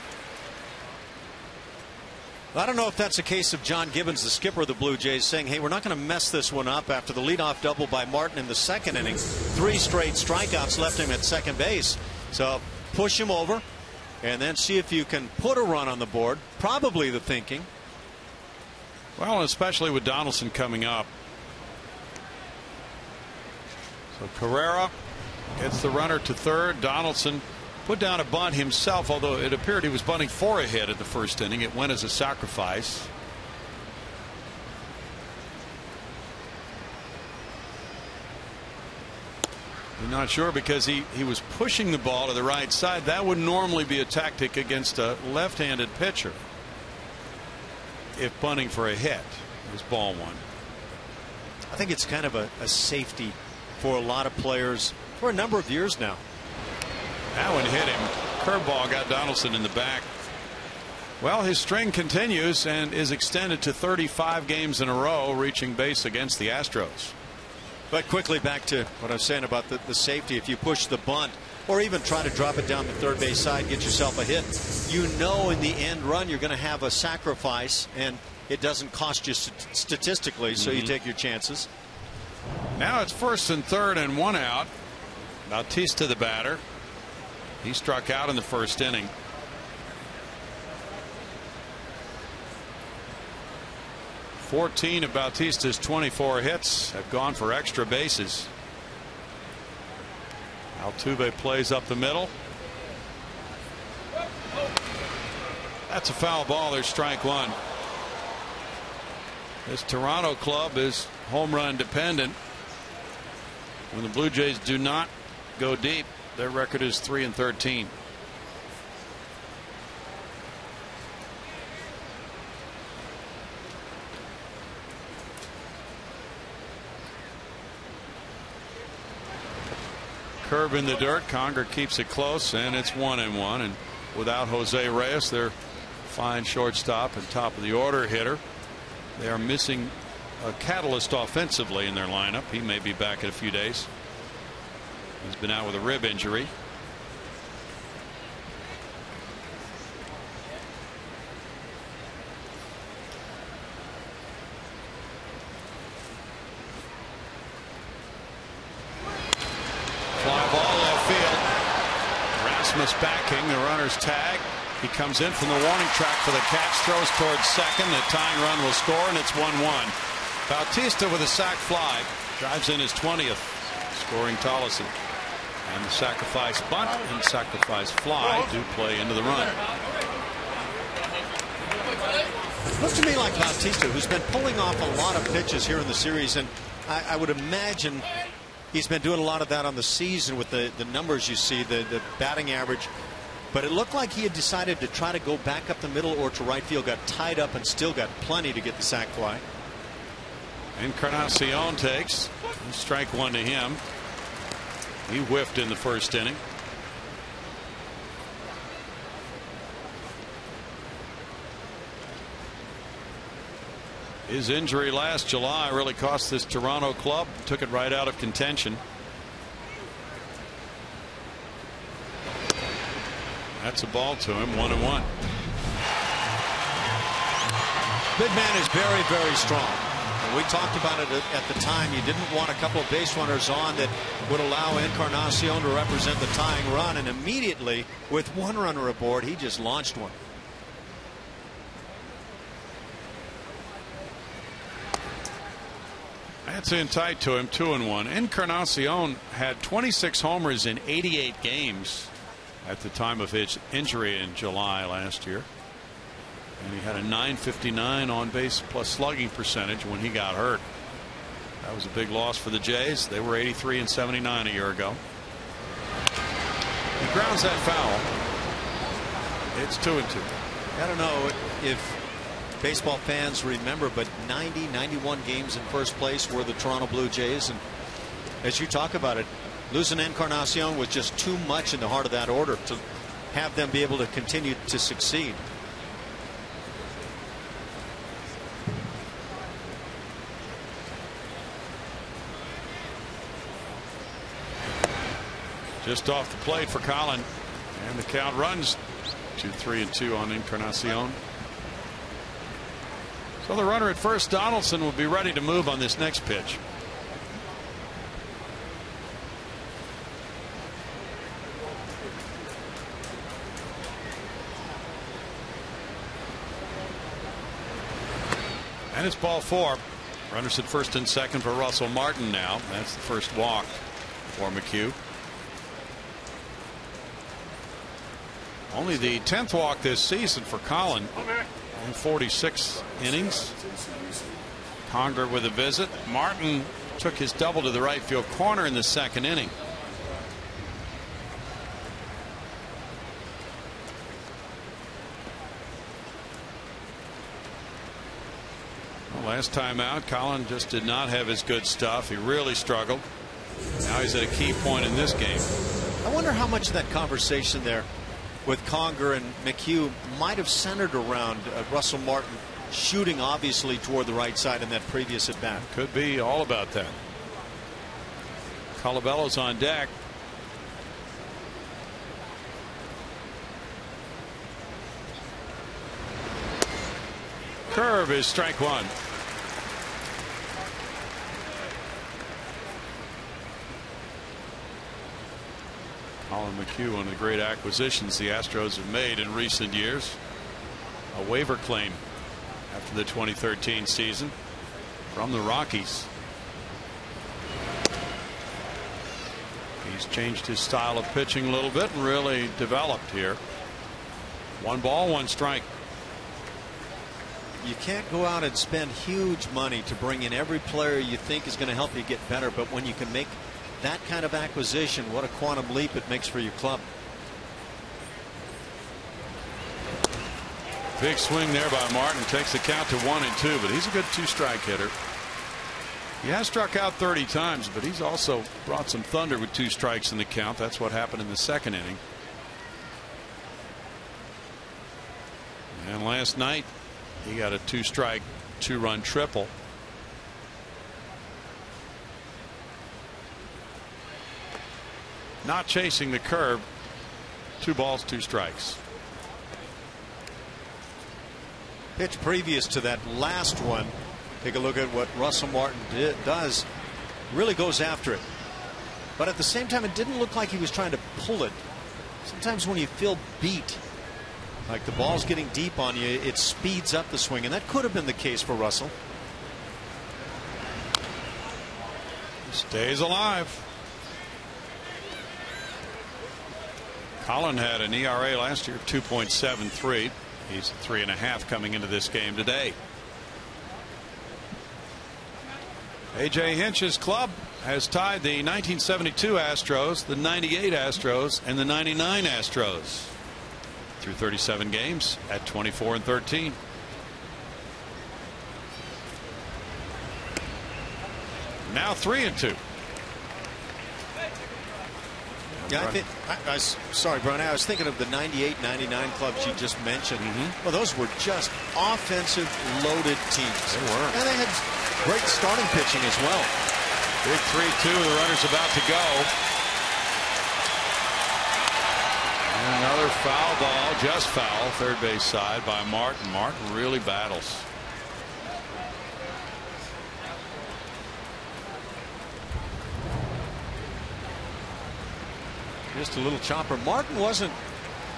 I don't know if that's a case of John Gibbons, the skipper of the Blue Jays, saying, hey, we're not going to mess this one up after the leadoff double by Martin in the second inning. 3 straight strikeouts left him at second base. So push him over and then see if you can put a run on the board. Probably the thinking.
Well, especially with Donaldson coming up. So Carrera gets the runner to third. Donaldson put down a bunt himself, although it appeared he was bunting for a hit at the first inning. It went as a sacrifice. I'm not sure, because he was pushing the ball to the right side. That would normally be a tactic against a left-handed pitcher if bunting for a hit. It was ball 1.
I think it's kind of a safety for a lot of players for a number of years now.
That one hit him. Curveball got Donaldson in the back. Well, his string continues and is extended to 35 games in a row, reaching base against the Astros.
But quickly back to what I was saying about the safety. If you push the bunt or even try to drop it down the third base side, get yourself a hit, you know in the end run you're going to have a sacrifice, and it doesn't cost you statistically, so you take your chances.
Now it's first and third and 1 out. Bautista the batter. He struck out in the first inning. Fourteen of Bautista's 24 hits have gone for extra bases. Altuve plays up the middle. That's a foul ball. There's strike 1. This Toronto club is home run dependent. When the Blue Jays do not go deep, their record is 3-13. Curve in the dirt. Conger keeps it close, and it's 1-1. And without Jose Reyes, their fine shortstop and top of the order hitter, they are missing a catalyst offensively in their lineup. He may be back in a few days. He's been out with a rib injury. Fly ball left field. Rasmus backing. The runner's tag. He comes in from the warning track for the catch. Throws towards second. The tying run will score, and it's 1-1. Bautista with a sac fly. Drives in his 20th. Scoring Tollefson. And the sacrifice bunt and sacrifice fly do play into the run.
Looks to me like Bautista, who's been pulling off a lot of pitches here in the series, and I would imagine he's been doing a lot of that on the season with the numbers you see, the batting average. But it looked like he had decided to try to go back up the middle or to right field, got tied up and still got plenty to get the sac fly.
Encarnacion takes strike one to him. He whiffed in the first inning. His injury last July really cost this Toronto club. Took it right out of contention. That's a ball to him. 1-1.
Big man is very, very strong. And we talked about it at the time. You didn't want a couple of base runners on that would allow Encarnacion to represent the tying run. And immediately, with one runner aboard, he just launched one.
That's in tight to him. 2-1. Encarnacion had 26 homers in 88 games at the time of his injury in July last year. And he had a .959 on base plus slugging percentage when he got hurt. That was a big loss for the Jays. They were 83 and 79 a year ago. He grounds that foul. It's 2-2.
I don't know if baseball fans remember, but 91 games in first place were the Toronto Blue Jays. And as you talk about it, losing Encarnacion was just too much in the heart of that order to have them be able to continue to succeed.
Just off the plate for Colin, and the count runs to 3-2 on Encarnacion. So the runner at first, Donaldson, will be ready to move on this next pitch. And it's ball 4. Runners at first and second for Russell Martin now. That's the first walk for McHugh. Only the 10th walk this season for Colin in 46 innings. Conger with a visit. Martin took his double to the right field corner in the second inning. Well, last time out, Colin just did not have his good stuff. He really struggled. Now he's at a key point in this game.
I wonder how much of that conversation there with Conger and McHugh might have centered around Russell Martin shooting obviously toward the right side in that previous at bat.
Could be all about that. Colabello's on deck. Curve is strike one. Colin McHugh, one of the great acquisitions the Astros have made in recent years. A waiver claim after the 2013 season from the Rockies. He's changed his style of pitching a little bit and really developed here. 1 ball, 1 strike.
You can't go out and spend huge money to bring in every player you think is going to help you get better, but when you can make that kind of acquisition, what a quantum leap it makes for your club.
Big swing there by Martin. Takes the count to 1-2, but he's a good 2-strike hitter. He has struck out 30 times, but he's also brought some thunder with 2 strikes in the count. That's what happened in the second inning. And last night he got a 2-strike 2-run triple. Not chasing the curve. 2 balls, 2 strikes.
Pitch previous to that last one. Take a look at what Russell Martin does. Really goes after it. But at the same time, it didn't look like he was trying to pull it. Sometimes when you feel beat, like the ball's getting deep on you, it speeds up the swing. And that could have been the case for Russell.
Stays alive. Colin had an ERA last year of 2.73. He's at 3.5 coming into this game today. A.J. Hinch's club has tied the 1972 Astros, the 98 Astros, and the 99 Astros through 37 games at 24-13. Now 3-2.
Yeah, sorry, Brian. I was thinking of the 98, 99 clubs you just mentioned. Well, those were just offensive loaded teams.
They were.
And they had great starting pitching as well.
Big 3-2. The runner's about to go. And another foul ball, just foul, third base side by Martin. Martin really battles.
Just a little chopper. Martin wasn't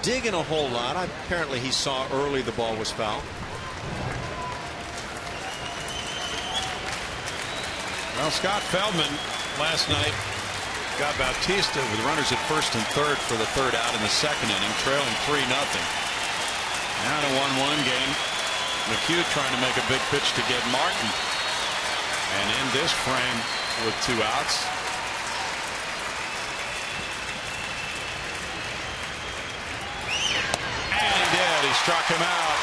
digging a whole lot. Apparently he saw early the ball was foul.
Well, Scott Feldman last night got Bautista with runners at first and third for the third out in the second inning, trailing 3-0. Now in a 1-1 game, McHugh trying to make a big pitch to get Martin. And in this frame with 2 outs. And he did. He struck him out.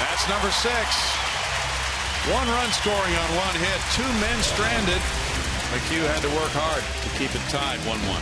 That's number 6. 1 run scoring on 1 hit. 2 men stranded. McHugh had to work hard to keep it tied 1-1.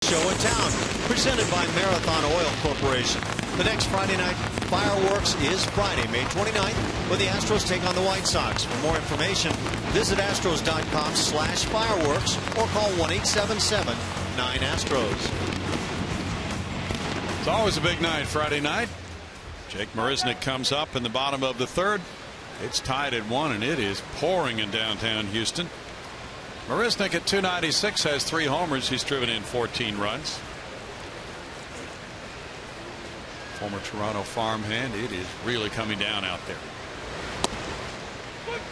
Show in town, presented by Marathon Oil Corporation. The next Friday night fireworks is Friday, May 29th, when the Astros take on the White Sox. For more information, visit Astros.com/fireworks or call 1-877-9-ASTROS.
It's always a big night Friday night. Jake Marisnick comes up in the bottom of the third. It's tied at 1, and it is pouring in downtown Houston. Marisnick at 296 has 3 homers. He's driven in 14 runs. Former Toronto farmhand. It is really coming down out there.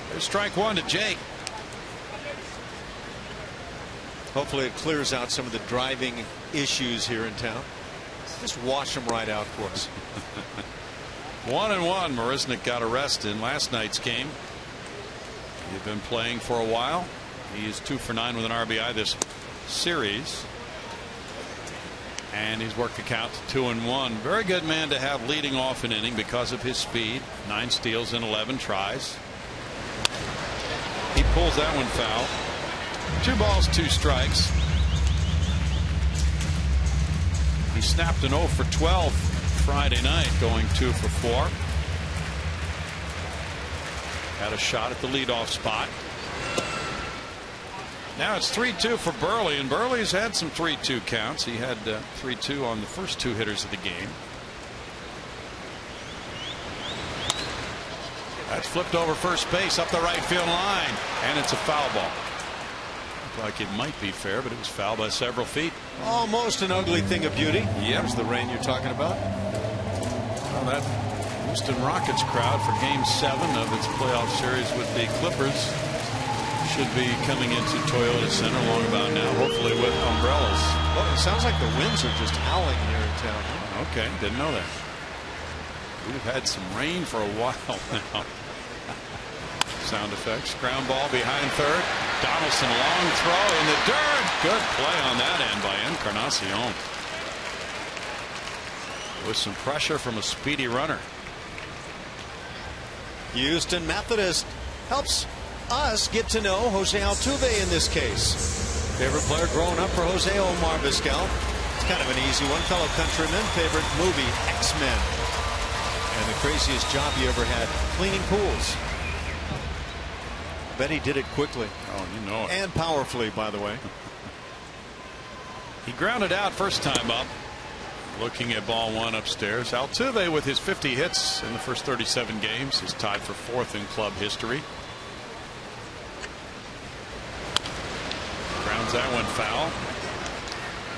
There's strike 1 to Jake.
Hopefully it clears out some of the driving issues here in town. Just wash them right out for us.
1-1. Marisnick got a rest in last night's game. He's been playing for a while. He is 2 for 9 with an RBI this series. And he's worked the count to 2-1. Very good man to have leading off an inning because of his speed. 9 steals in 11 tries. He pulls that one foul. 2 balls, 2 strikes. He snapped an 0 for 12 Friday night, going 2 for 4. Had a shot at the leadoff spot. Now it's 3-2 for Burley, and Burley's had some 3-2 counts. He had 3-2 on the first 2 hitters of the game. That's flipped over first base up the right field line, and it's a foul ball. Looked like it might be fair, but it was foul by several feet.
Almost an ugly thing of beauty.
Yep.
There's the rain you're talking about.
Well, that Houston Rockets crowd for Game 7 of its playoff series with the Clippers should be coming into Toyota Center long about now, hopefully with umbrellas.
Well, it sounds like the winds are just howling here in town.
Okay, didn't know that. We've had some rain for a while now. Sound effects. Ground ball behind third. Donaldson, long throw in the dirt. Good play on that end by Encarnacion. With some pressure from a speedy runner.
Houston Methodist helps us get to know Jose Altuve in this case. Favorite player growing up for Jose Omar Vizquel. It's kind of an easy one. Fellow countrymen. Favorite movie, X-Men. And the craziest job you ever had, cleaning pools. Bet he did it quickly.
Oh, you know it.
And powerfully, by the way.
He grounded out first time up. Looking at ball one upstairs. Altuve with his 50 hits in the first 37 games is tied for fourth in club history. Grounds that one foul.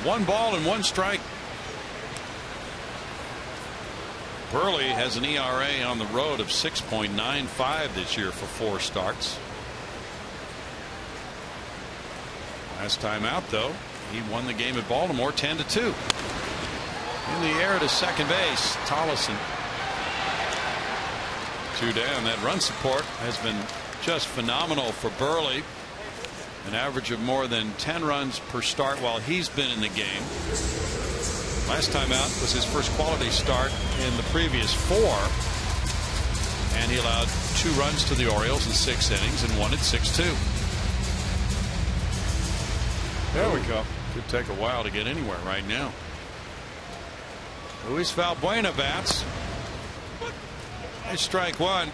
1 ball and 1 strike. Burley has an ERA on the road of 6.95 this year for 4 starts. Last time out, though, he won the game at Baltimore 10-2. In the air to second base, Tollison. 2 down. That run support has been just phenomenal for Burley. An average of more than 10 runs per start while he's been in the game. Last time out was his first quality start in the previous 4. And he allowed 2 runs to the Orioles in 6 innings and won it 6-2. There we go. Could take a while to get anywhere right now. Luis Valbuena bats. Nice strike 1.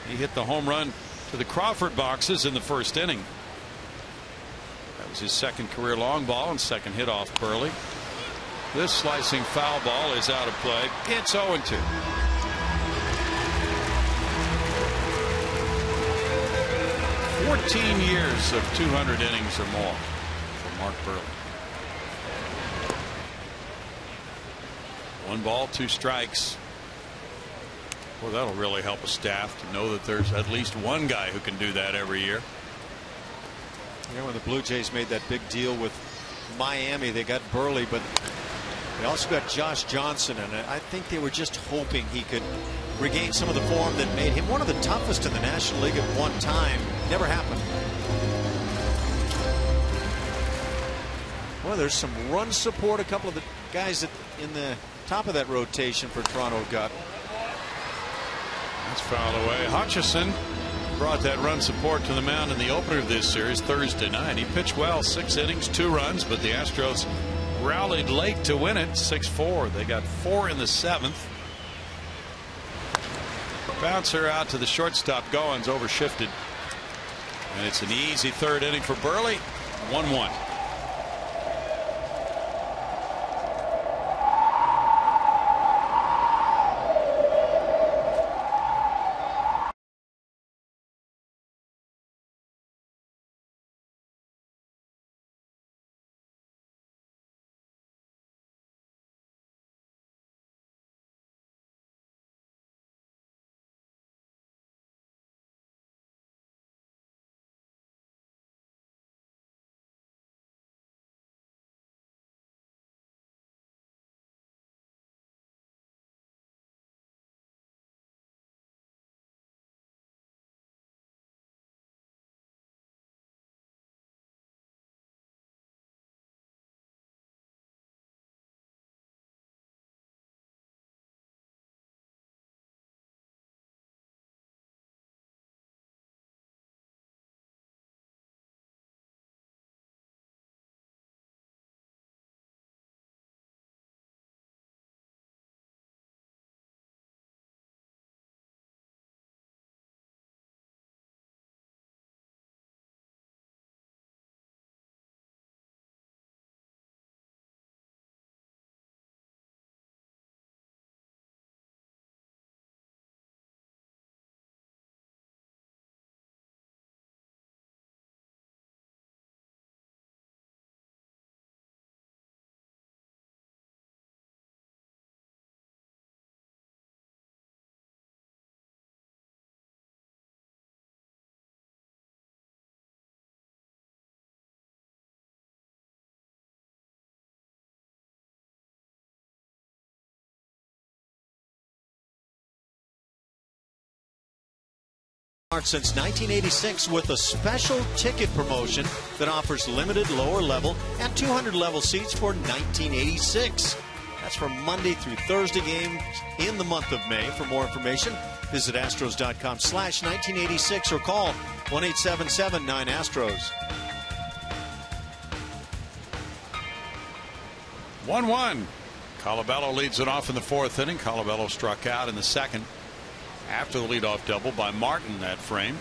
He hit the home run to the Crawford boxes in the first inning. That was his second career long ball and second hit off Burley. This slicing foul ball is out of play. It's 0-2. "14 years of 200 innings or more for Mark Burley." 1 ball, 2 strikes. Well, that'll really help a staff to know that there's at least one guy who can do that every year.
You know, when the Blue Jays made that big deal with Miami, they got Burley, but they also got Josh Johnson, and I think they were just hoping he could regain some of the form that made him one of the toughest in the National League at one time. Never happened. Well, there's some run support. A couple of the guys in the top of that rotation for Toronto got.
That's fouled away. Hutchison brought that run support to the mound in the opener of this series Thursday night. He pitched well, 6 innings, 2 runs, but the Astros rallied late to win it 6-4. They got 4 in the 7th. Bouncer out to the shortstop. Goins overshifted. And it's an easy 3rd inning for Burley. 1-1.
Since 1986 with a special ticket promotion that offers limited lower level and 200 level seats for $19.86. That's for Monday through Thursday games in the month of May. For more information, visit astros.com/1986 or call 1-877-9-ASTROS.
1-1. Colabello leads it off in the fourth inning. Colabello struck out in the second after the leadoff double by Martin that frame.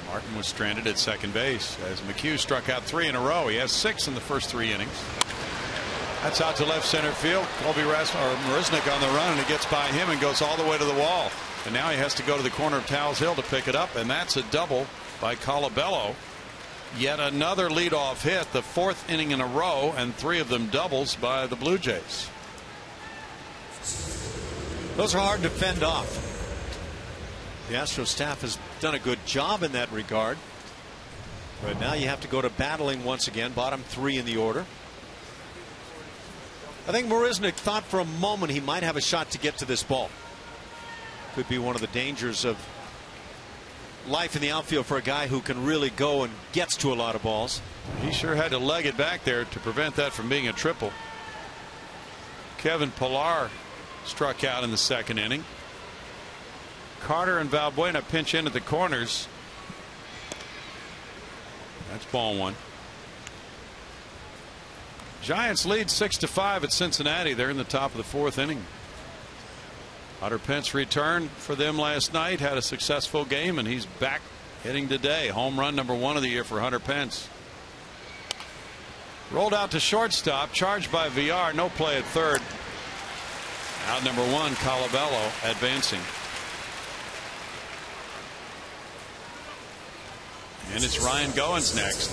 Martin was stranded at second base as McHugh struck out 3 in a row. He has 6 in the first 3 innings. That's out to left center field. Colby Marisnick on the run, and it gets by him and goes all the way to the wall. And now he has to go to the corner of Towles Hill to pick it up, and that's a double by Colabello. Yet another leadoff hit, the 4th inning in a row, and 3 of them doubles by the Blue Jays.
Those are hard to fend off. The Astros staff has done a good job in that regard. But now you have to go to battling once again. Bottom 3 in the order. I think Marisnick thought for a moment he might have a shot to get to this ball. Could be one of the dangers of life in the outfield for a guy who can really go and gets to a lot of balls.
He sure had to leg it back there to prevent that from being a triple. Kevin Pillar struck out in the second inning. Carter and Valbuena pinch in at the corners. That's ball 1. Giants lead 6-5 at Cincinnati. They're in the top of the 4th inning. Hunter Pence returned for them last night, had a successful game, and he's back hitting today. Home run number 1 of the year for Hunter Pence. Rolled out to shortstop, charged by Villar, no play at third. Out number 1, Colabello advancing. And it's Ryan Goins next.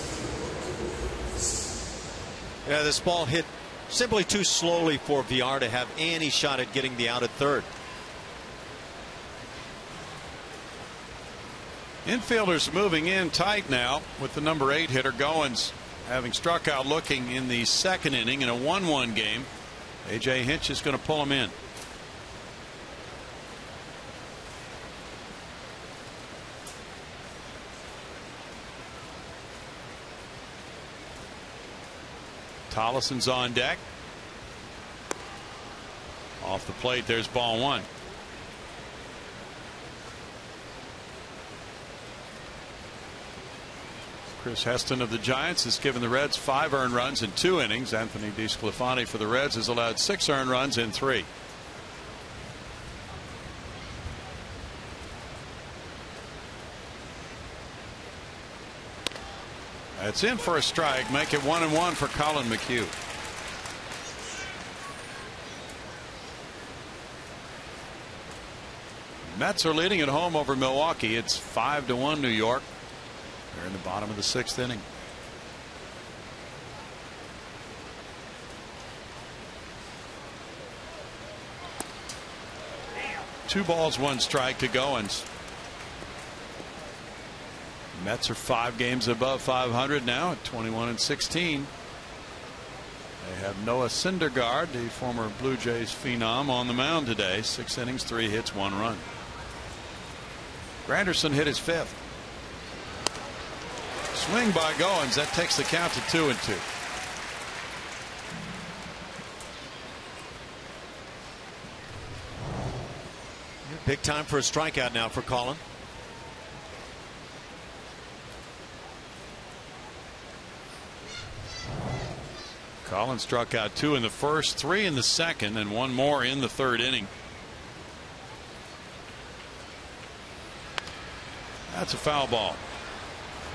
Yeah, this ball hit simply too slowly for Villar to have any shot at getting the out at third.
Infielders moving in tight now with the number 8 hitter Goins having struck out looking in the second inning in a 1-1 game. A.J. Hinch is going to pull him in. Tollison's on deck. Off the plate, there's ball 1. Chris Heston of the Giants has given the Reds 5 earned runs in 2 innings. Anthony DeSclafani for the Reds has allowed 6 earned runs in 3. That's in for a strike. Make it 1-1 for Colin McHugh. Mets are leading at home over Milwaukee. It's 5-1 New York. They're in the bottom of the 6th inning. Two balls, 1 strike to Goins. Mets are 5 games above 500 now at 21-16. They have Noah Syndergaard, the former Blue Jays phenom, on the mound today. 6 innings, 3 hits, 1 run. Granderson hit his 5th. Swing by Goins. That takes the count to 2-2.
Big time for a strikeout now for Colin.
Colin struck out 2 in the first, 3 in the second, and 1 more in the 3rd inning. That's a foul ball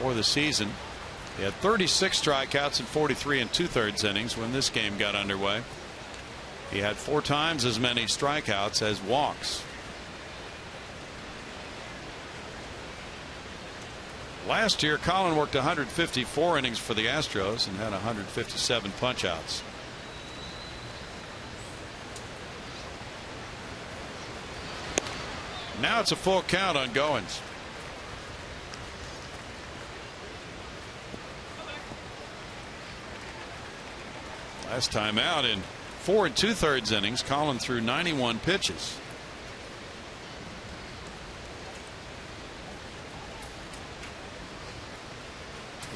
for the season. He had 36 strikeouts in 43 2/3 innings when this game got underway. He had 4 times as many strikeouts as walks. Last year, Colin worked 154 innings for the Astros and had 157 punchouts. Now it's a full count on Goins. Last time out in 4 2/3 innings, Colin threw 91 pitches.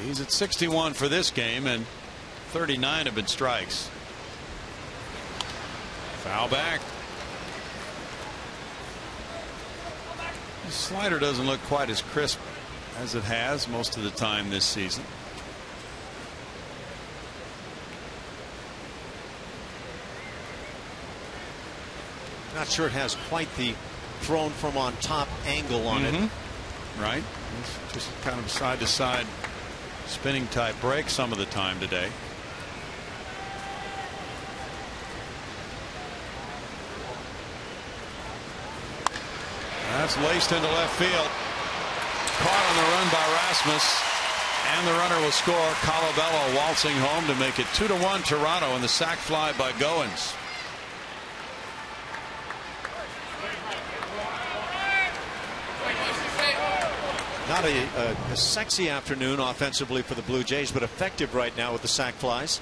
He's at 61 for this game, and 39 have been strikes. Foul back. The slider doesn't look quite as crisp as it has most of the time this season.
Not sure it has quite the thrown from on top angle on it.
Right. It's just kind of side to side spinning type break some of the time today. That's laced into left field. Caught on the run by Rasmus, and the runner will score. Colabello waltzing home to make it 2-1 Toronto, and the sac fly by Goins.
Not a sexy afternoon offensively for the Blue Jays, but effective right now with the sac flies.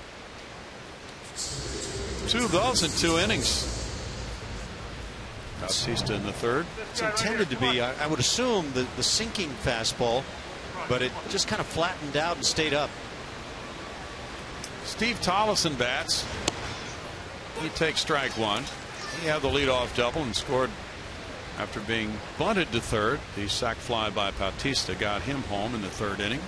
2 goals in 2 innings. Bautista in the third.
It's intended to be, I would assume, the sinking fastball, but it just kind of flattened out and stayed up.
Steve Tollefson bats. He takes strike 1. He had the leadoff double and scored after being bunted to third. The sac fly by Bautista got him home in the 3rd inning.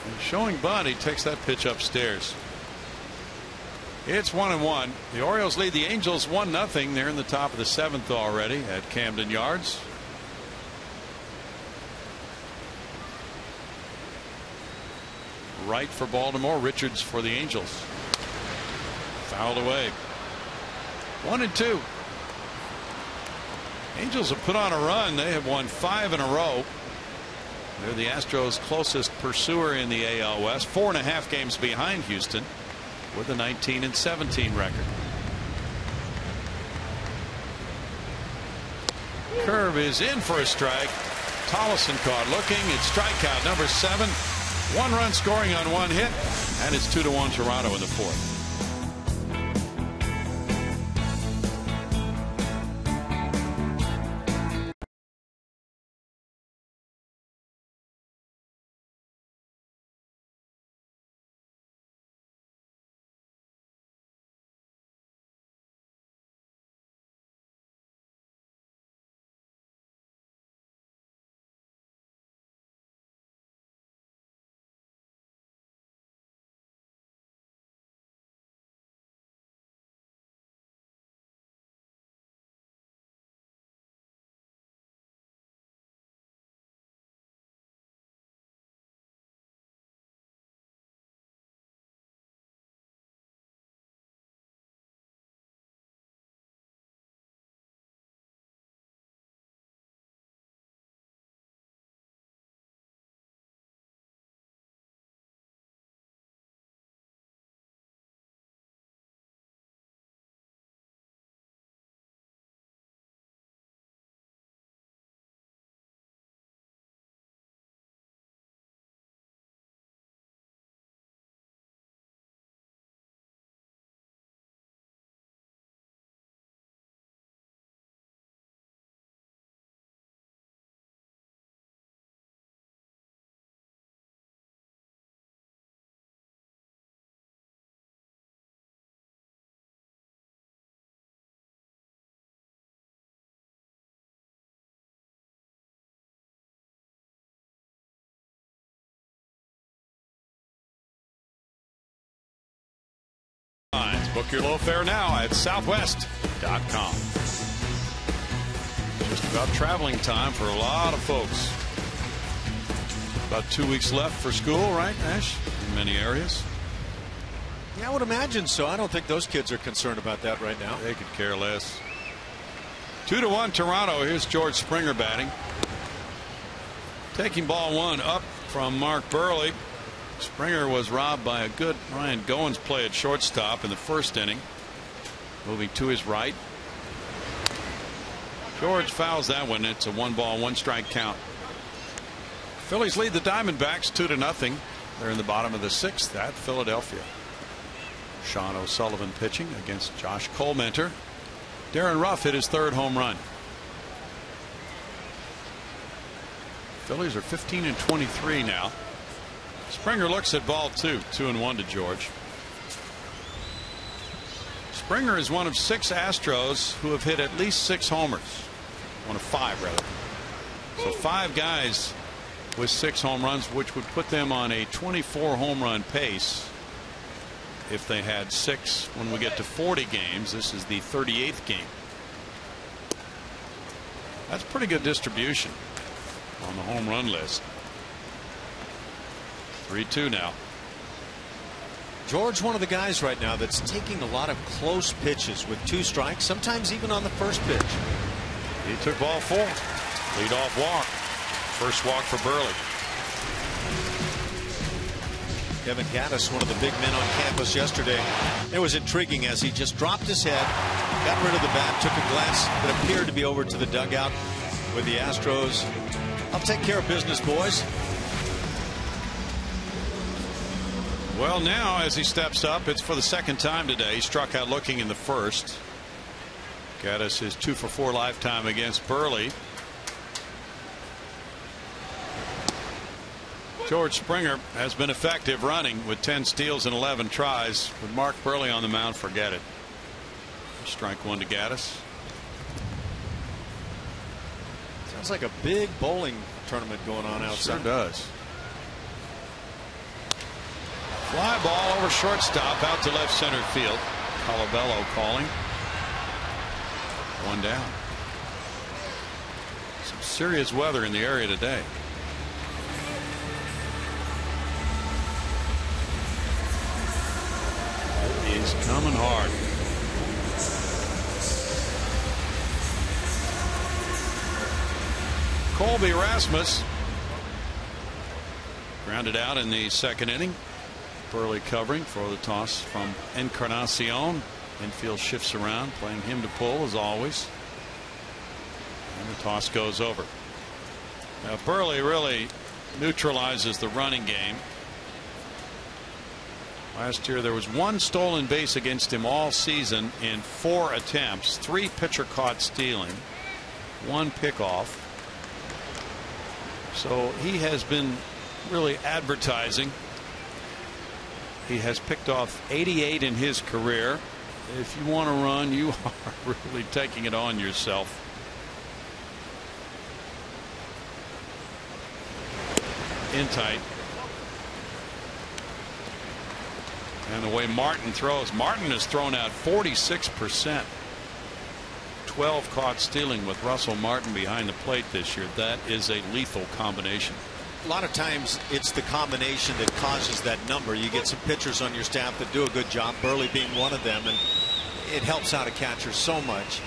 And showing bunt, he takes that pitch upstairs. It's 1-1. The Orioles lead the Angels 1-0. They're in the top of the 7th already at Camden Yards. Right for Baltimore, Richards for the Angels. Fouled away. 1-2. Angels have put on a run. They have won 5 in a row. They're the Astros' closest pursuer in the AL West. 4.5 games behind Houston with a 19-17 record. Curve is in for a strike. Tollefson caught looking. It's strikeout number 7. 1 run scoring on 1 hit, and it's 2-1 Toronto in the 4th. Book your low fare now at southwest.com. Just about traveling time for a lot of folks. About 2 weeks left for school, right, Ash? In many areas.
Yeah, I would imagine so. I don't think those kids are concerned about that right now.
They could care less. 2-1 Toronto. Here's George Springer batting. Taking ball 1 up from Mark Burley. Springer was robbed by a good Ryan Goins play at shortstop in the 1st inning. Moving to his right. George fouls that one. It's a 1-ball, 1-strike count. Phillies lead the Diamondbacks 2-0. They're in the bottom of the 6th at Philadelphia. Sean O'Sullivan pitching against Josh Colmenter. Darren Ruff hit his 3rd home run. Phillies are 15-23 now. Springer looks at ball 2, 2-1 to George. Springer is one of 6 Astros who have hit at least 6 homers. One of 5 rather. So 5 guys with 6 home runs, which would put them on a 24 home run pace. If they had 6 when we get to 40 games, this is the 38th game. That's pretty good distribution on the home run list. 3-2 now.
George, one of the guys right now that's taking a lot of close pitches with 2 strikes, sometimes even on the first pitch.
He took ball 4. Leadoff walk. First walk for Burley.
Kevin Gaddis, one of the big men on campus yesterday. It was intriguing as he just dropped his head, got rid of the bat, took a glance that appeared to be over to the dugout with the Astros. I'll take care of business, boys.
Well, now as he steps up, it's for the 2nd time today. He struck out looking in the first. Gaddis is 2 for 4 lifetime against Burley. George Springer has been effective running with 10 steals and 11 tries. With Mark Burley on the mound, forget it. Strike 1 to Gaddis.
Sounds like a big bowling tournament going on outside.
Sure does. Fly ball over shortstop out to left center field. Colabello calling. 1 down. Some serious weather in the area today. He's coming hard. Colby Rasmus grounded out in the 2nd inning. Burley covering for the toss from Encarnacion. Infield shifts around, playing him to pull as always. And the toss goes over. Now Burley really neutralizes the running game. Last year there was 1 stolen base against him all season in 4 attempts. 3 pitcher caught stealing, 1 pickoff. So he has been really advertising. He has picked off 88 in his career. If you want to run, you are really taking it on yourself. In tight. And the way Martin throws, Martin has thrown out 46%. 12 caught stealing with Russell Martin behind the plate this year. That is a lethal combination.
A lot of times it's the combination that causes that number. You get some pitchers on your staff that do a good job, Burley being one of them, and it helps out a catcher so much.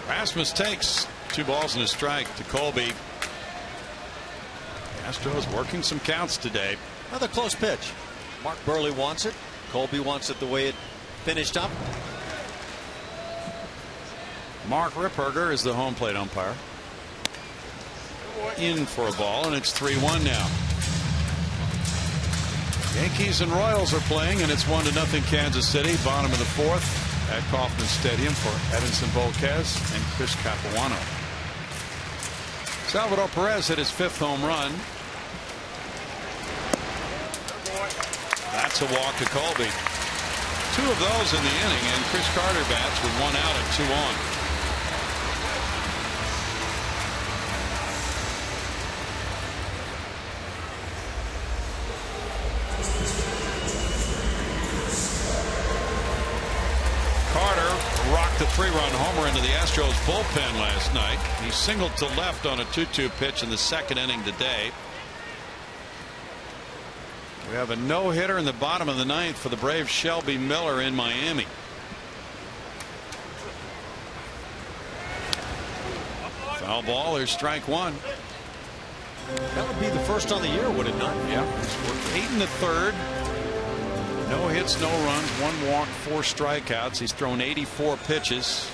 Rasmus takes 2 balls and a strike to Colby. Astros working some counts today.
Another close pitch. Mark Burley wants it. Colby wants it the way it finished up.
Mark Ripperger is the home plate umpire. In for a ball, and it's 3-1 now. Yankees and Royals are playing, and it's 1-0 Kansas City. Bottom of the 4th at Kauffman Stadium for Edinson Volquez and Chris Capuano. Salvador Perez hit his 5th home run. That's a walk to Colby. 2 of those in the inning, and Chris Carter bats with 1 out and 2 on. Carter rocked the 3-run homer into the Astros bullpen last night. He singled to left on a 2-2 pitch in the 2nd inning today. We have a no-hitter in the bottom of the 9th for the Braves. Shelby Miller in Miami. Foul ball. There's strike 1.
That would be the first on the year, would it not?
Yeah. We're 8 in the 3rd. No hits, no runs, 1 walk, 4 strikeouts. He's thrown 84 pitches.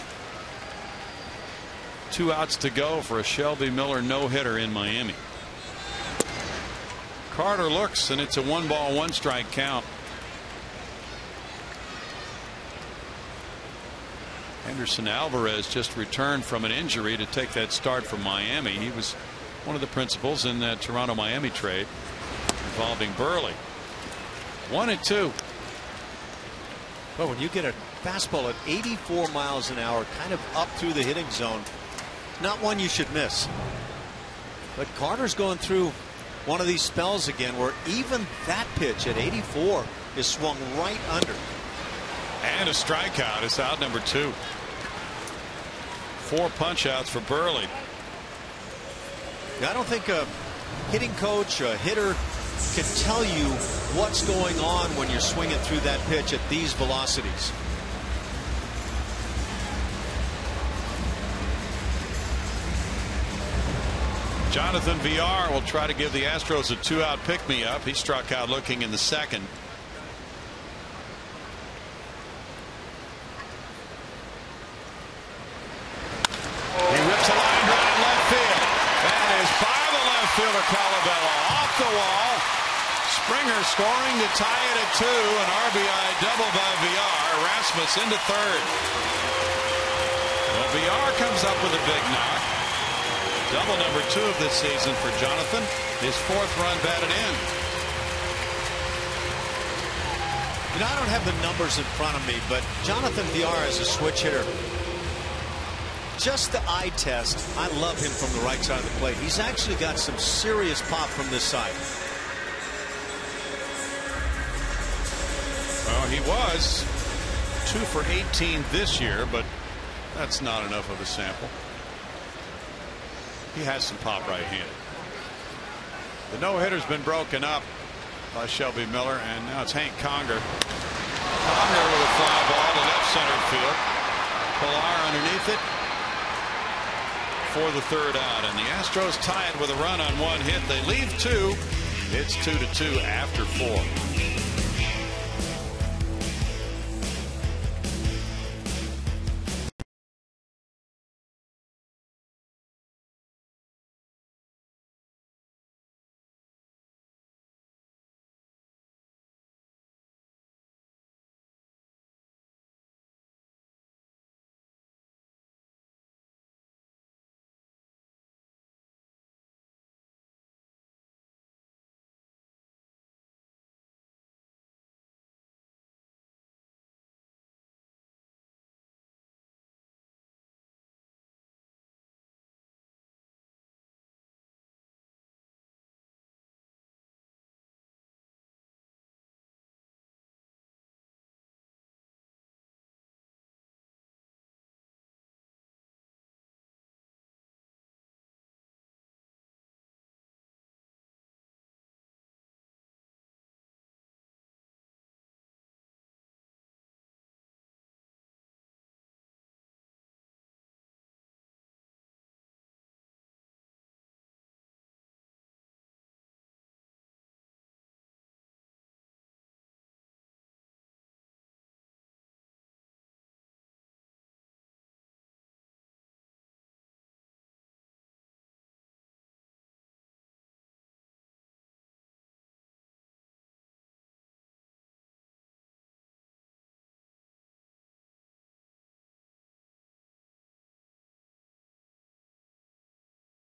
2 outs to go for a Shelby Miller no-hitter in Miami. Carter looks, and it's a 1-ball 1-strike count. Henderson Alvarez just returned from an injury to take that start from Miami. He was one of the principals in that Toronto Miami trade involving Burley. 1-2.
Well, when you get a fastball at 84 miles an hour, kind of up through the hitting zone, not one you should miss. But Carter's going through one of these spells again where even that pitch at 84 is swung right under.
And a strikeout. It's out number 2. 4 punch outs for Burley.
I don't think a hitting coach, a hitter, can tell you what's going on when you're swinging through that pitch at these velocities.
Jonathan VR will try to give the Astros a 2-out pick-me-up. He struck out looking in the second. He rips a line drive left field. That is by the left fielder Colabella off the wall. Springer scoring to tie it at 2. An RBI double by VR. Rasmus into third. Well, VR comes up with a big knock. Double number 2 of this season for Jonathan. His 4th run batted in.
You know, I don't have the numbers in front of me, but Jonathan VR is a switch hitter. Just the eye test, I love him from the right side of the plate. He's actually got some serious pop from this side.
Well, he was 2 for 18 this year, but that's not enough of a sample. He has some pop right-handed. The no-hitter's been broken up by Shelby Miller, and now it's Hank Conger. Conger with a fly ball to left center field. Pilar underneath it for the 3rd out, and the Astros tie it with a run on 1 hit. They leave 2. It's 2-2 after 4.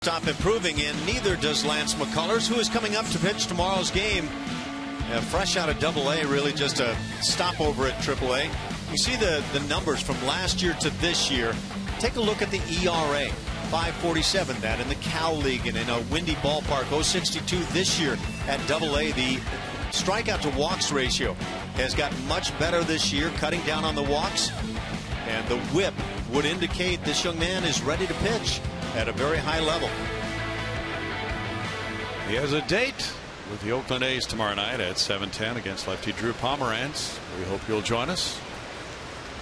Stop improving, and neither does Lance McCullers, who is coming up to pitch tomorrow's game. Fresh out of Double-A, really just a stopover at Triple-A. You see the numbers from last year to this year. Take a look at the ERA. 5.47, that in the Cal League and in a windy ballpark. 0.62 this year at Double-A. The strikeout to walks ratio has gotten much better this year, cutting down on the walks. And the whip would indicate this young man is ready to pitch at a very high level.
He has a date with the Oakland A's tomorrow night at 7:10 against lefty Drew Pomeranz. We hope you'll join us.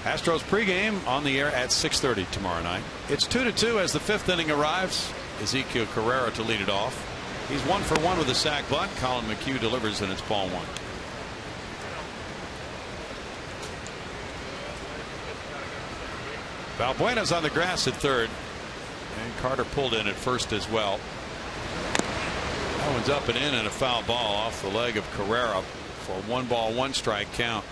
Astros pregame on the air at 6:30 tomorrow night. It's 2-2 as the 5th inning arrives. Ezekiel Carrera to lead it off. He's 1 for 1 with a sac bunt. Colin McHugh delivers, and it's ball 1. Valbuena's on the grass at 3rd, and Carter pulled in at 1st as well. That one's up and in, and a foul ball off the leg of Carrera for a 1-ball-1-strike count.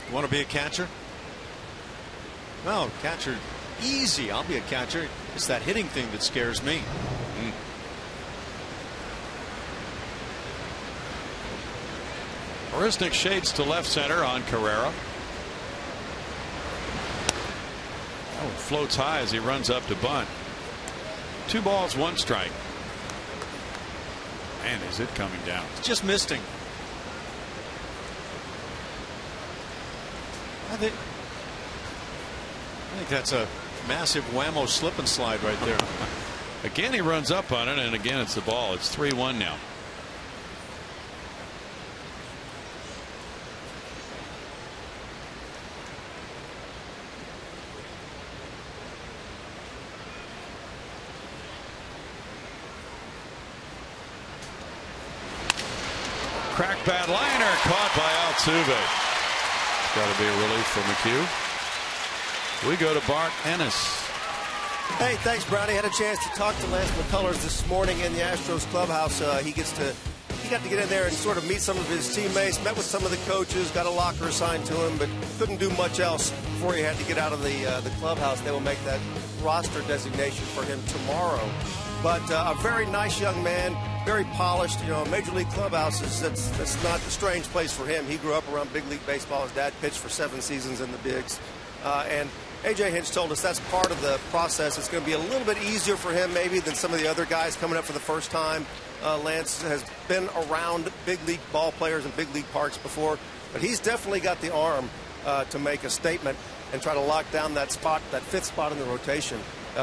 You want to be a catcher? No, catcher, easy. I'll be a catcher. It's that hitting thing that scares me.
Marisnick shades to left center on Carrera. Oh, floats high as he runs up to bunt. 2 balls, 1 strike. Man, is it coming down?
It's just misting. I think that's a massive whammo slip and slide right there.
Again, he runs up on it, and again, it's the ball. It's 3-1 now. Crack bad liner caught by Altuve. It's got to be a relief for McHugh. We go to Bart Ennis.
Hey, thanks, Brownie. Had a chance to talk to Lance McCullers this morning in the Astros clubhouse. He got to get in there and sort of meet some of his teammates, met with some of the coaches, got a locker assigned to him, but couldn't do much else before he had to get out of the clubhouse. They will make that roster designation for him tomorrow. But a very nice young man, very polished. You know, Major League clubhouses, that's not a strange place for him. He grew up around big league baseball. His dad pitched for 7 seasons in the bigs. And A.J. Hinch told us that's part of the process. It's going to be a little bit easier for him maybe than some of the other guys coming up for the first time. Lance has been around big league ball players and big league parks before, but he's definitely got the arm to make a statement and try to lock down that spot, that 5th spot in the rotation.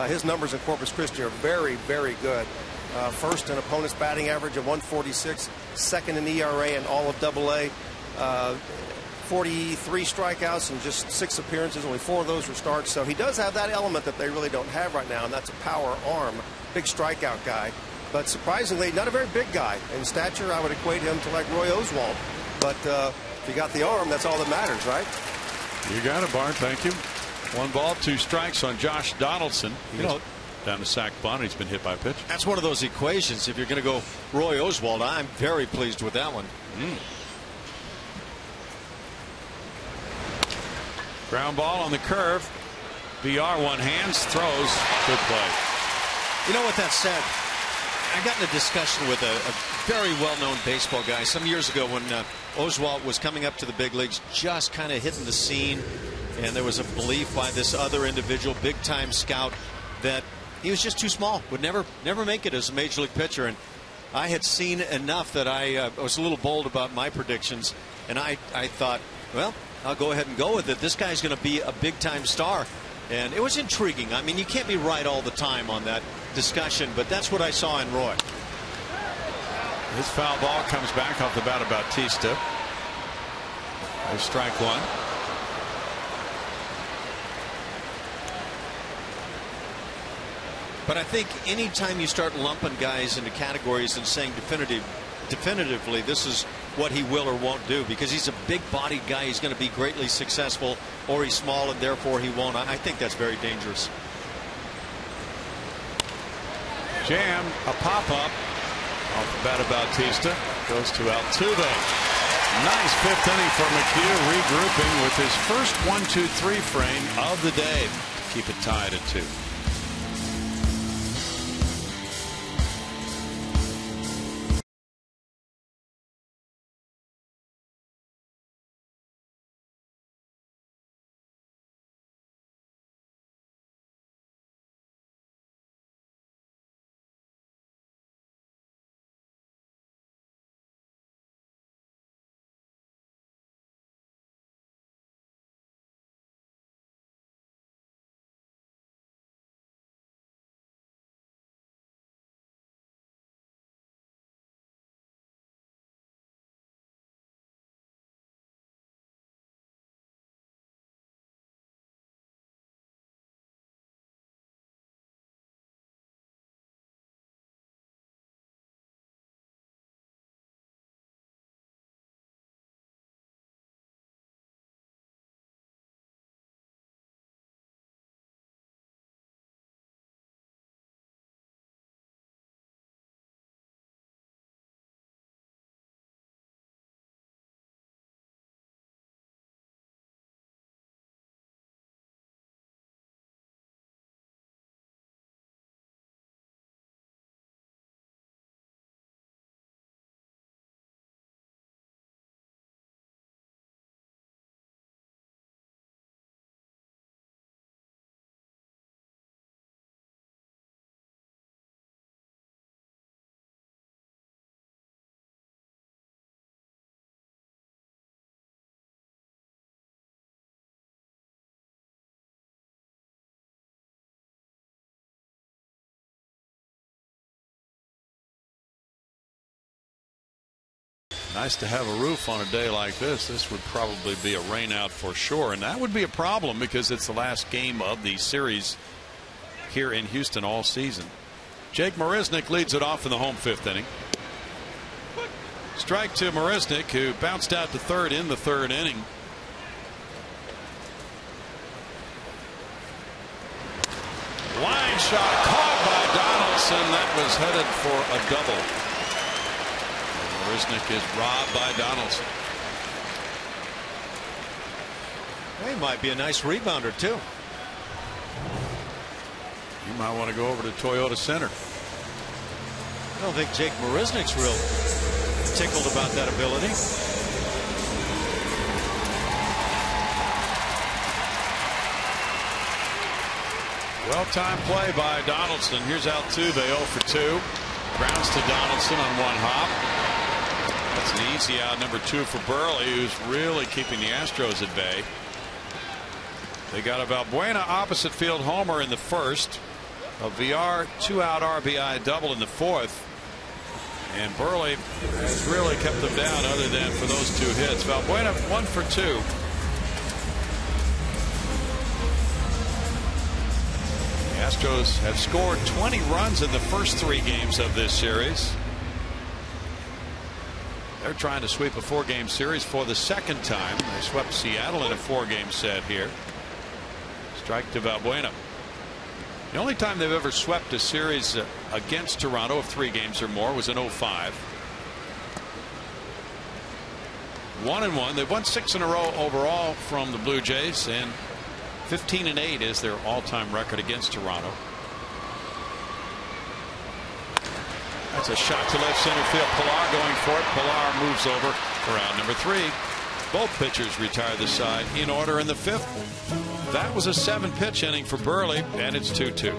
His numbers in Corpus Christi are very, very good. First in opponent's batting average of 146, second in ERA and all of AA. 43 strikeouts and just 6 appearances. Only 4 of those were starts. So he does have that element that they really don't have right now, and that's a power arm. Big strikeout guy. But surprisingly, not a very big guy. In stature, I would equate him to like Roy Oswalt. But if you got the arm, that's all that matters, right?
You got it, Bart. Thank you. 1 ball, 2 strikes on Josh Donaldson. Down to sack bunt. He's been hit by a pitch.
That's one of those equations. If you're going to go Roy Oswalt, I'm very pleased with that one.
Ground ball on the curve. VR one-hands, throws. Good play.
You know what that said? I got in a discussion with a very well-known baseball guy some years ago when Oswalt was coming up to the big leagues, just kind of hitting the scene. And there was a belief by this other individual, big-time scout, that he was just too small, would never make it as a major league pitcher. And I had seen enough that I was a little bold about my predictions. And I thought, well, I'll go ahead and go with it. This guy's going to be a big-time star. And it was intriguing. I mean, you can't be right all the time on that discussion, but that's what I saw in Roy.
His foul ball comes back off the bat of Bautista. There's strike 1.
But I think anytime you start lumping guys into categories and saying definitively this is what he will or won't do, because he's a big-bodied guy, he's going to be greatly successful, or he's small and therefore he won't. I think that's very dangerous.
Jam, a pop-up off the bat of Bautista, goes to Altuve. Nice 5th inning for McHugh, regrouping with his first 1-2-3 frame of the day to keep it tied at 2. Nice to have a roof on a day like this. This would probably be a rain out for sure, and that would be a problem because it's the last game of the series here in Houston all season. Jake Marisnick leads it off in the home 5th inning. Strike to Marisnick, who bounced out to third in the 3rd inning. Line shot caught by Donaldson. That was headed for a double. Marisnick is robbed by Donaldson.
He might be a nice rebounder too.
You might want to go over to Toyota Center.
I don't think Jake Marisnick's real tickled about that ability.
Well-timed play by Donaldson. Here's Altuve, 0 for 2. Grounds to Donaldson on 1 hop. That's an easy out, number 2 for Burley, who's really keeping the Astros at bay. They got a Valbuena opposite field homer in the 1st. A VR 2-out RBI double in the 4th. And Burley has really kept them down other than for those 2 hits. Valbuena 1 for 2. The Astros have scored 20 runs in the first 3 games of this series. They're trying to sweep a 4-game series for the 2nd time. They swept Seattle in a 4-game set here. Strike to Valbuena. The only time they've ever swept a series against Toronto of 3 games or more was in 05. 1-1. They've won 6 in a row overall from the Blue Jays, and 15-8 is their all-time record against Toronto. That's a shot to left center field. Pilar going for it. Pilar moves over for out number 3. Both pitchers retire the side in order in the 5th. That was a 7-pitch inning for Burley, and it's 2-2.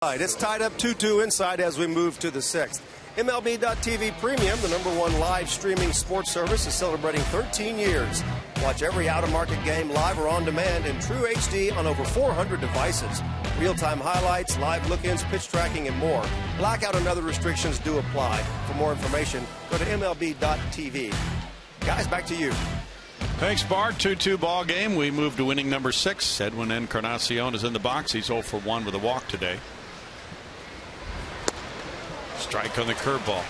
It's tied up 2-2 inside as we move to the 6th. MLB.TV Premium, the #1 live streaming sports service, is celebrating 13 years. Watch every out-of-market game live or on demand in true HD on over 400 devices. Real-time highlights, live look-ins, pitch tracking, and more. Blackout and other restrictions do apply. For more information, go to MLB.TV. Guys, back to you.
Thanks, Bart. 2-2 ball game. We move to winning number 6. Edwin Encarnacion is in the box. He's 0 for 1 with a walk today. Strike on the curveball.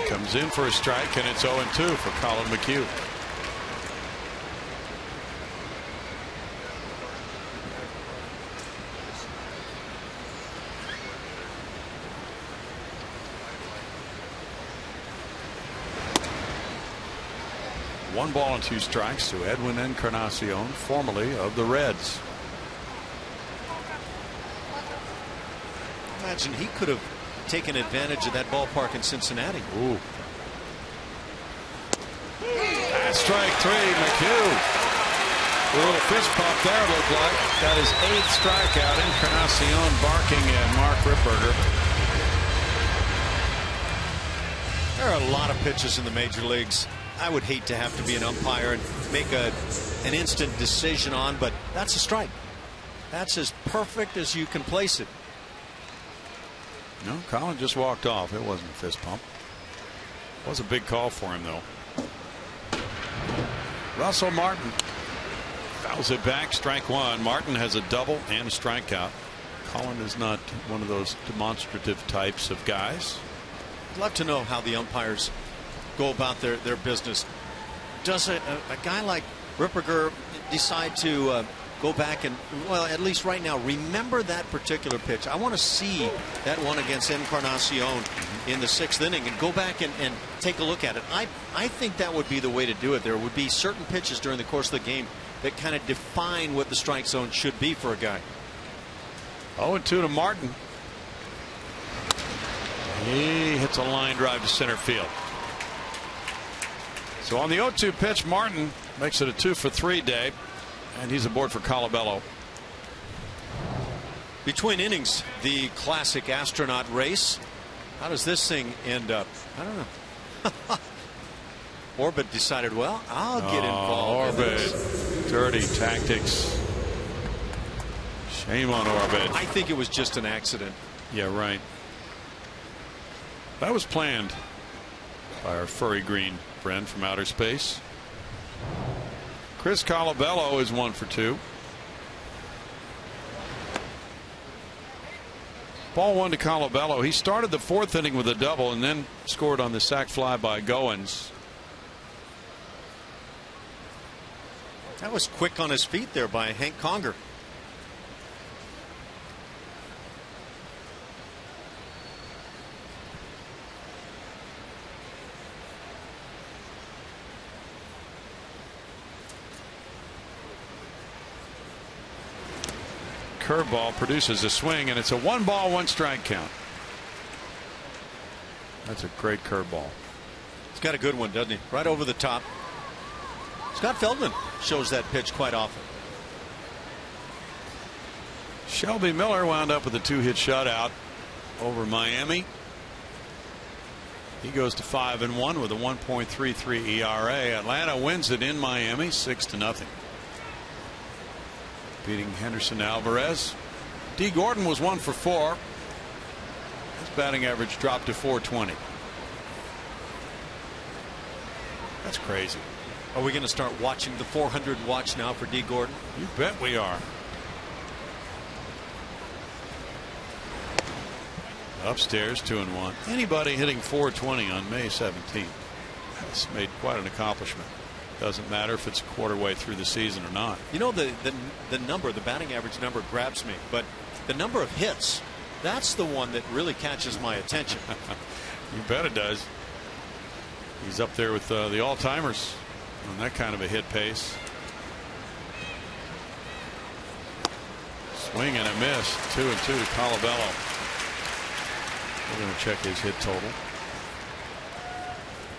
Comes in for a strike, and it's 0-2 for Colin McHugh. 1 ball and 2 strikes to Edwin Encarnacion, formerly of the Reds.
Imagine he could have taken advantage of that ballpark in Cincinnati.
Ooh. That's strike 3, McHugh. A little fist pump there, looked like. Got his 8th strikeout. Encarnacion barking at Mark Ripperger.
There are a lot of pitches in the major leagues I would hate to have to be an umpire and make an instant decision on, but that's a strike. That's as perfect as you can place it.
No, Colin just walked off. It wasn't a fist pump. It was a big call for him, though. Russell Martin fouls it back, strike 1. Martin has a double and a strikeout. Colin is not one of those demonstrative types of guys.
I'd love to know how the umpires go about their business. Does a guy like Ripperger decide to go back and, well, at least right now, remember that particular pitch? I want to see that one against Encarnacion in the 6th inning and go back and take a look at it. I think that would be the way to do it. There would be certain pitches during the course of the game that kind of define what the strike zone should be for a guy.
0-2 to Martin. He hits a line drive to center field. So on the 0-2 pitch, Martin makes it a 2-for-3 day, and he's aboard for Colabello.
Between innings, the classic astronaut race. How does this thing end up? I don't know. Orbit decided, well, I'll get involved.
Orbit. Dirty tactics. Shame on Orbit.
I think it was just an accident.
Yeah, right. That was planned by our furry green friend from outer space. Chris Colabello is 1-for-2. Ball 1 to Colabello. He started the 4th inning with a double and then scored on the sac fly by Goins.
That was quick on his feet there by Hank Conger.
Curveball produces a swing, and it's a 1 ball, 1 strike count. That's a great curveball.
He's got a good one, doesn't he? Right over the top. Scott Feldman shows that pitch quite often.
Shelby Miller wound up with a 2-hit shutout over Miami. He goes to 5-1 with a 1.33 ERA. Atlanta wins it in Miami 6-0. Beating Henderson Alvarez. D. Gordon was 1-for-4. His batting average dropped to .420. That's crazy.
Are we going to start watching the 400 watch now for D. Gordon?
You bet we are. Upstairs 2-1. Anybody hitting .420 on May 17th has made quite an accomplishment. Doesn't matter if it's a quarter way through the season or not.
You know, the number, the batting average number grabs me, but the number of hits, that's the one that really catches my attention.
You bet it does. He's up there with the all-timers on that kind of a hit pace. Swing and a miss. 2-2 to Colabello. We're going to check his hit total.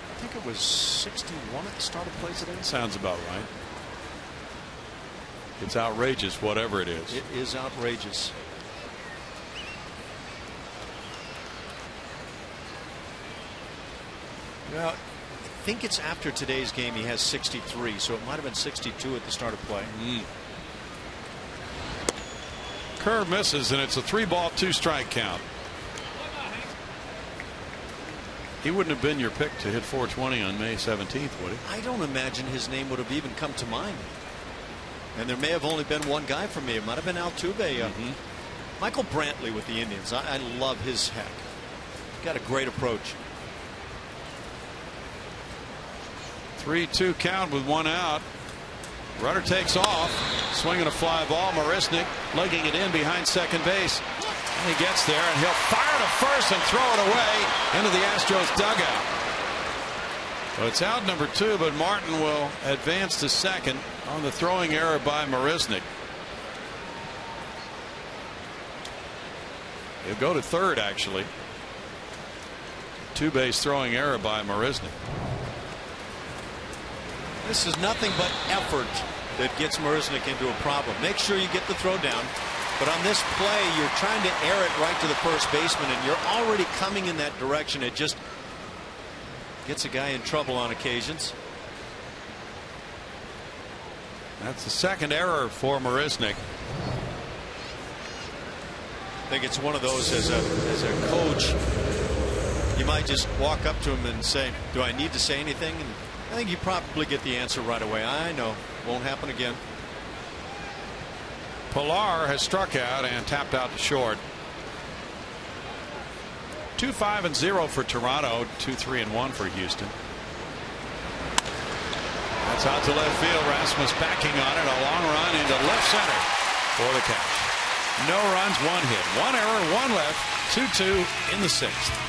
I think it was 61 at the start of play today.
Sounds about right. It's outrageous, whatever it is.
It is outrageous. Well, I think it's after today's game he has 63, so it might have been 62 at the start of play.
Curve misses, and it's a 3-ball, 2-strike count. He wouldn't have been your pick to hit .420 on May 17th, would he?
I don't imagine his name would have even come to mind. And there may have only been one guy for me. It might have been Altuve. Michael Brantley with the Indians. I love his hack. Got a great approach.
3-2 count with 1 out. Runner takes off. Swinging a fly ball. Marisnik legging it in behind second base. And he gets there, and he'll fire to first and throw it away into the Astros dugout. Well, it's out number 2, but Martin will advance to second on the throwing error by Marisnick. He'll go to third, actually. 2-base throwing error by Marisnick.
This is nothing but effort that gets Marisnick into a problem. Make sure you get the throw down. But on this play, you're trying to air it right to the first baseman, and you're already coming in that direction. It just gets a guy in trouble on occasions.
That's the second error for Marisnick.
I think it's one of those as a coach, you might just walk up to him and say, do I need to say anything? And I think you probably get the answer right away. I know, won't happen again.
Pilar has struck out and tapped out to short. 2-5-0 for Toronto. 2-3-1 for Houston. That's out to left field. Rasmus backing on it. A long run into left center for the catch. No runs, 1 hit, 1 error, 1 left. 2-2 in the 6th.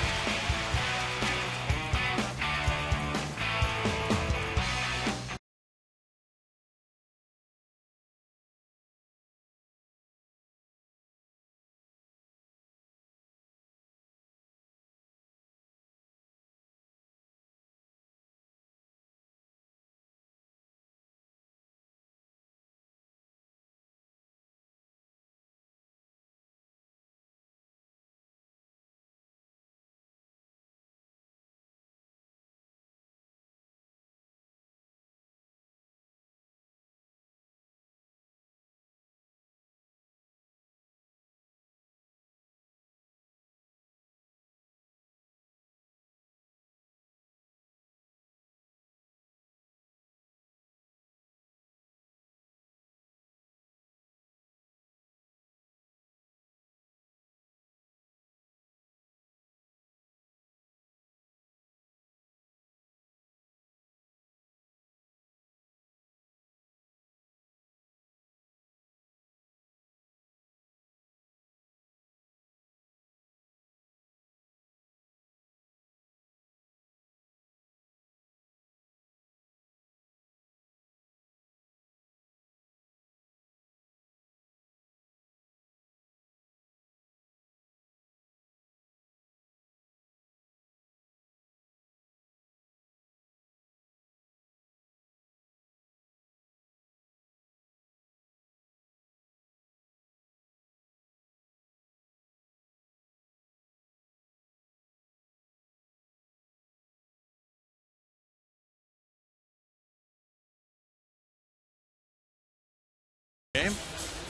Game.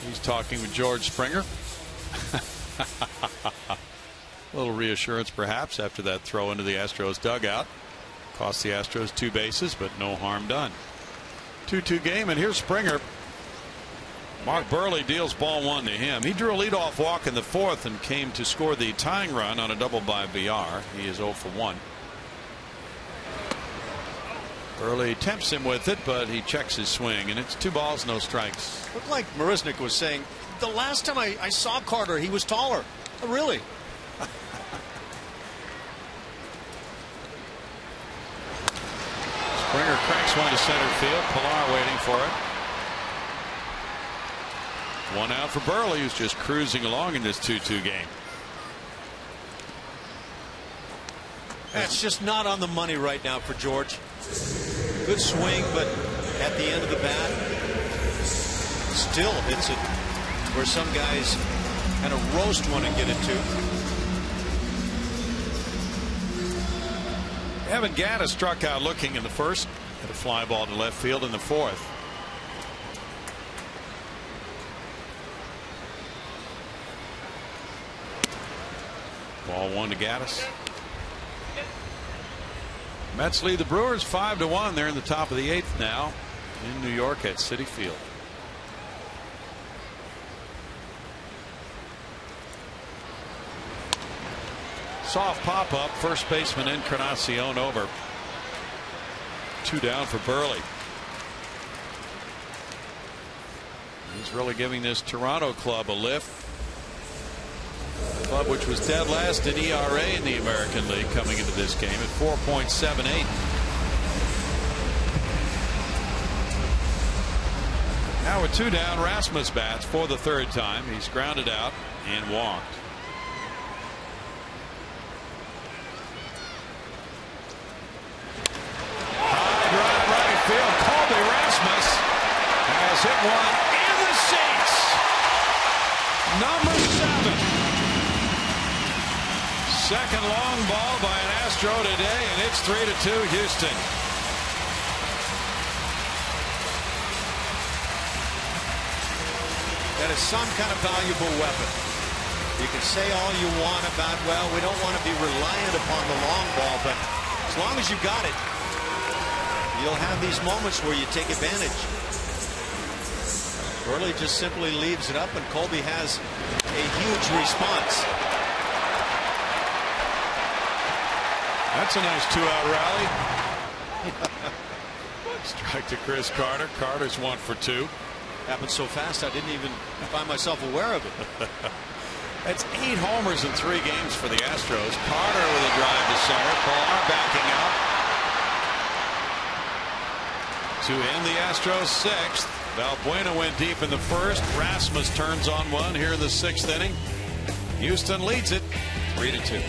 He's talking with George Springer. A little reassurance perhaps after that throw into the Astros dugout. Cost the Astros 2 bases, but no harm done. 2-2 game, and here's Springer. Mark Burley deals ball 1 to him. He drew a leadoff walk in the 4th and came to score the tying run on a double by BR. He is 0 for 1. Burley tempts him with it, but he checks his swing, and it's 2 balls, no strikes.
Looked like Marisnick was saying, the last time I saw Carter, he was taller. Oh, really?
Springer cracks one to center field. Pilar waiting for it. 1 out for Burley, who's just cruising along in this 2-2 game.
That's just not on the money right now for George. Good swing, but at the end of the bat, still hits it where some guys kind of roast one and get it to.
Evan Gattis struck out looking in the 1st. Hit a fly ball to left field in the 4th. Ball 1 to Gattis. Mets lead the Brewers 5-1. They're in the top of the 8th now in New York at Citi Field. Soft pop up, first baseman Encarnacion over. 2 down for Burley. He's really giving this Toronto club a lift. The club which was dead last in ERA in the American League coming into this game at 4.78. Now with 2 down, Rasmus bats for the 3rd time. He's grounded out and walked. High drive right field. Colby Rasmus has hit one in the seats. Number 7. Second long ball by an Astro today, and it's 3-2 Houston.
That is some kind of valuable weapon. You can say all you want about, well, we don't want to be reliant upon the long ball, but as long as you got it, you'll have these moments where you take advantage. Burley just simply leaves it up, and Colby has a huge response.
That's a nice 2-out rally. Strike to Chris Carter. Carter's 1 for 2.
Happened so fast I didn't even find myself aware of it.
That's 8 homers in 3 games for the Astros. Carter with a drive to center. Pilar backing out to end the Astros 6th. Valbuena went deep in the 1st. Rasmus turns on one here in the 6th inning. Houston leads it 3-2.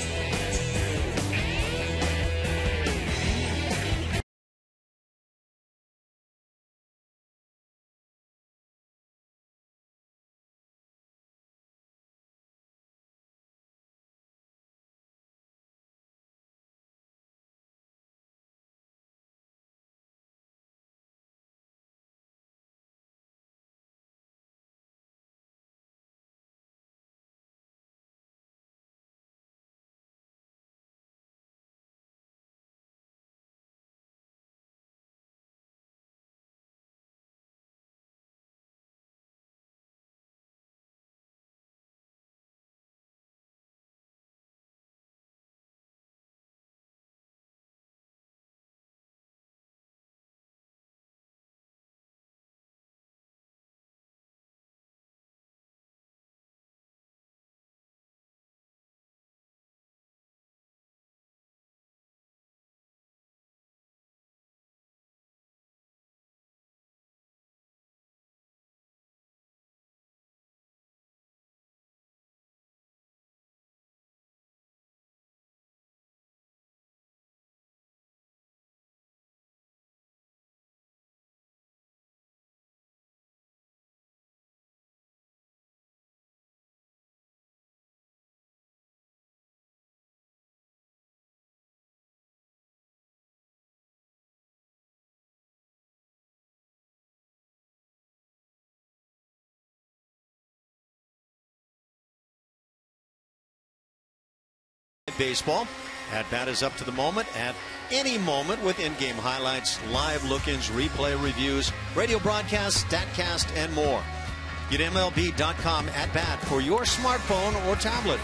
Baseball. At bat is up to the moment. At any moment with in-game highlights, live look-ins, replay reviews, radio broadcasts, statcast, and more. Get MLB.com at bat for your smartphone or tablet.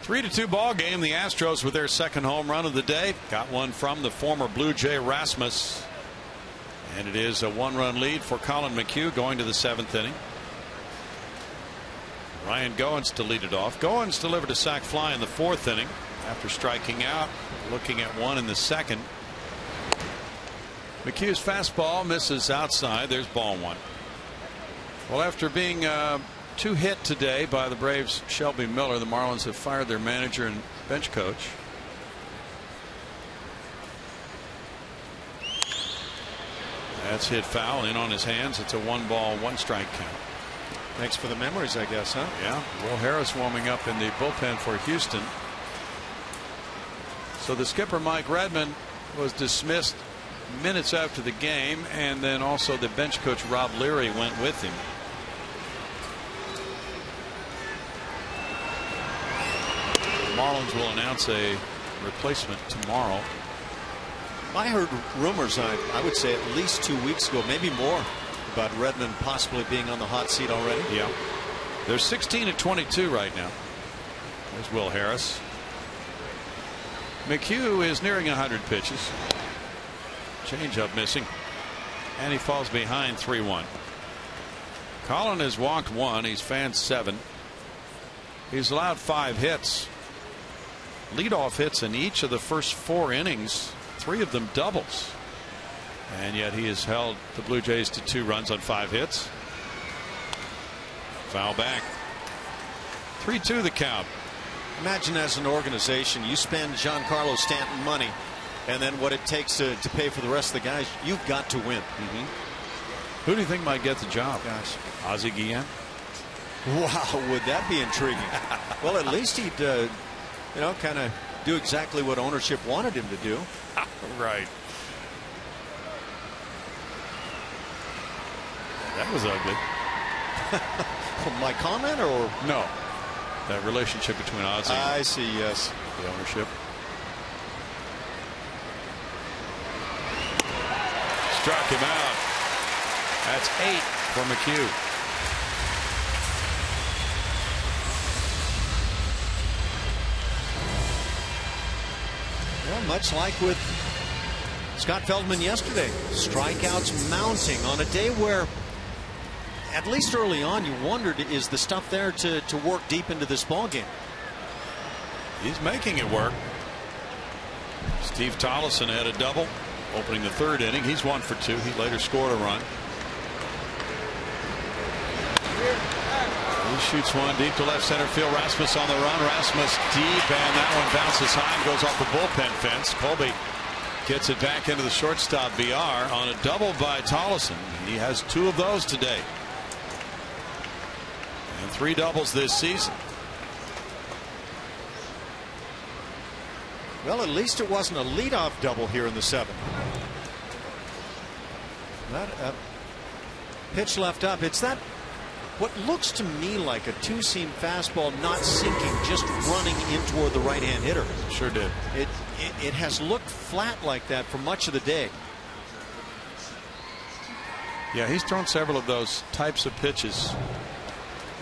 3-2 ball game. The Astros with their 2nd home run of the day. Got one from the former Blue Jay Rasmus. And it is a 1-run lead for Colin McHugh going to the 7th inning. Ryan Goins to lead it off. Goins delivered a sac fly in the 4th inning after striking out, looking at one in the 2nd. McHugh's fastball misses outside. There's ball 1. Well, after being 2 hit today by the Braves' Shelby Miller, the Marlins have fired their manager and bench coach. That's hit foul in on his hands. It's a 1-ball, 1-strike count.
Thanks for the memories, I guess, huh?
Yeah. Will Harris warming up in the bullpen for Houston. So the skipper, Mike Redmond, was dismissed minutes after the game, and then also the bench coach, Rob Leary, went with him. The Marlins will announce a replacement tomorrow.
I heard rumors, I would say at least 2 weeks ago, maybe more, about Redmond possibly being on the hot seat already.
Yeah. They're 16-22 right now. There's Will Harris. McHugh is nearing 100 pitches. Changeup missing. And he falls behind 3-1. Colin has walked 1. He's fanned 7. He's allowed 5 hits. Leadoff hits in each of the first 4 innings. 3 of them doubles. And yet he has held the Blue Jays to 2 runs on 5 hits. Foul back. 3-2 the count.
Imagine as an organization you spend Giancarlo Stanton money, and then what it takes to pay for the rest of the guys. You've got to win.
Who do you think might get the job?
Gosh,
Ozzie Guillen?
wow, would that be intriguing? Well, at least he'd kind of do exactly what ownership wanted him to do.
Right. That was ugly.
My comment, or
no? That relationship between Ozzie and
I see, yes,
the ownership. Struck him out. That's 8 for McHugh.
Well, much like with Scott Feldman yesterday, strikeouts mounting on a day where, at least early on, you wondered, is the stuff there to work deep into this ball game?
He's making it work. Steve Tollefson had a double opening the 3rd inning. He's 1 for 2. He later scored a run. He shoots one deep to left center field. Rasmus on the run. Rasmus deep, and that one bounces high and goes off the bullpen fence. Colby gets it back into the shortstop BR on a double by Tollefson. He has 2 of those today. And 3 doubles this season.
Well, at least it wasn't a leadoff double here in the 7th. That pitch left up. It's that what looks to me like a 2-seam fastball not sinking, just running in toward the right-hand hitter.
Sure did.
It has looked flat like that for much of the day.
Yeah, he's thrown several of those types of pitches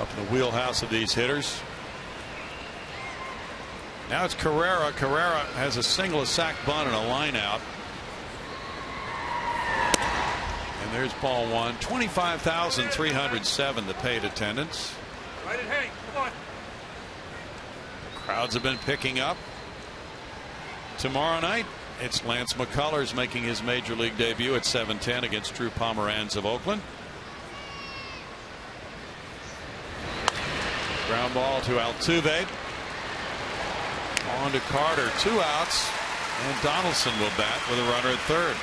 up in the wheelhouse of these hitters. Now it's Carrera. Carrera has a single, a sac bunt, and a line out. And there's ball 1. 25,307 the paid attendance.
Right at Hank. Come on.
Crowds have been picking up. Tomorrow night, it's Lance McCullers making his major league debut at 7:10 against Drew Pomeranz of Oakland. Ground ball to Altuve. On to Carter. 2 outs. And Donaldson will bat with a runner at 3rd.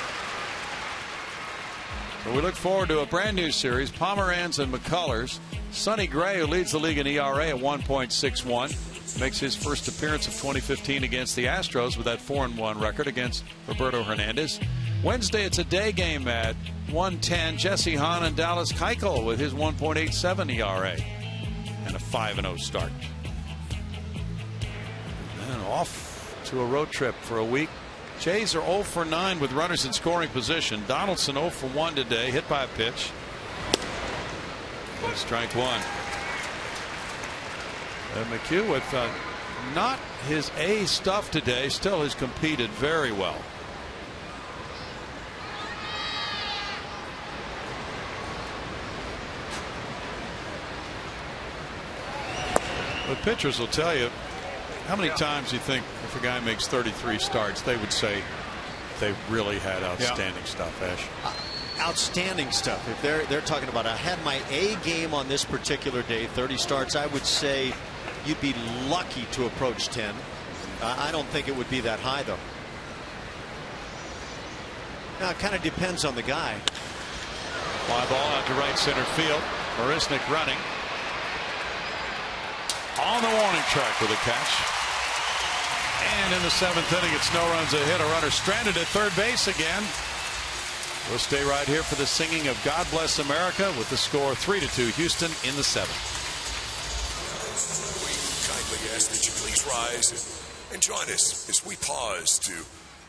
So we look forward to a brand new series. Pomeranz and McCullers. Sonny Gray, who leads the league in ERA at 1.61, makes his first appearance of 2015 against the Astros with that 4-1 record against Roberto Hernandez. Wednesday, it's a day game at 1:10. Jesse Hahn and Dallas Keuchel with his 1.87 ERA and a 5-0 start. And off to a road trip for a week. Jays are 0 for 9 with runners in scoring position. Donaldson 0 for 1 today, hit by a pitch. And strike 1. And McHugh with not his A stuff today, still has competed very well. The pitchers will tell you how many times you think if a guy makes 33 starts, they would say they really had outstanding stuff, Ash.
Outstanding stuff. If they're talking about, I had my A game on this particular day, 30 starts, I would say you'd be lucky to approach 10. I don't think it would be that high, though. Now, it kind of depends on the guy.
Fly ball out to right center field. Marisnik running. On the warning track with a catch. And in the 7th inning, it's no runs a hit. A runner stranded at 3rd base again. We'll stay right here for the singing of God Bless America with the score 3-2 Houston in the 7th.
We kindly ask that you please rise and join us as we pause to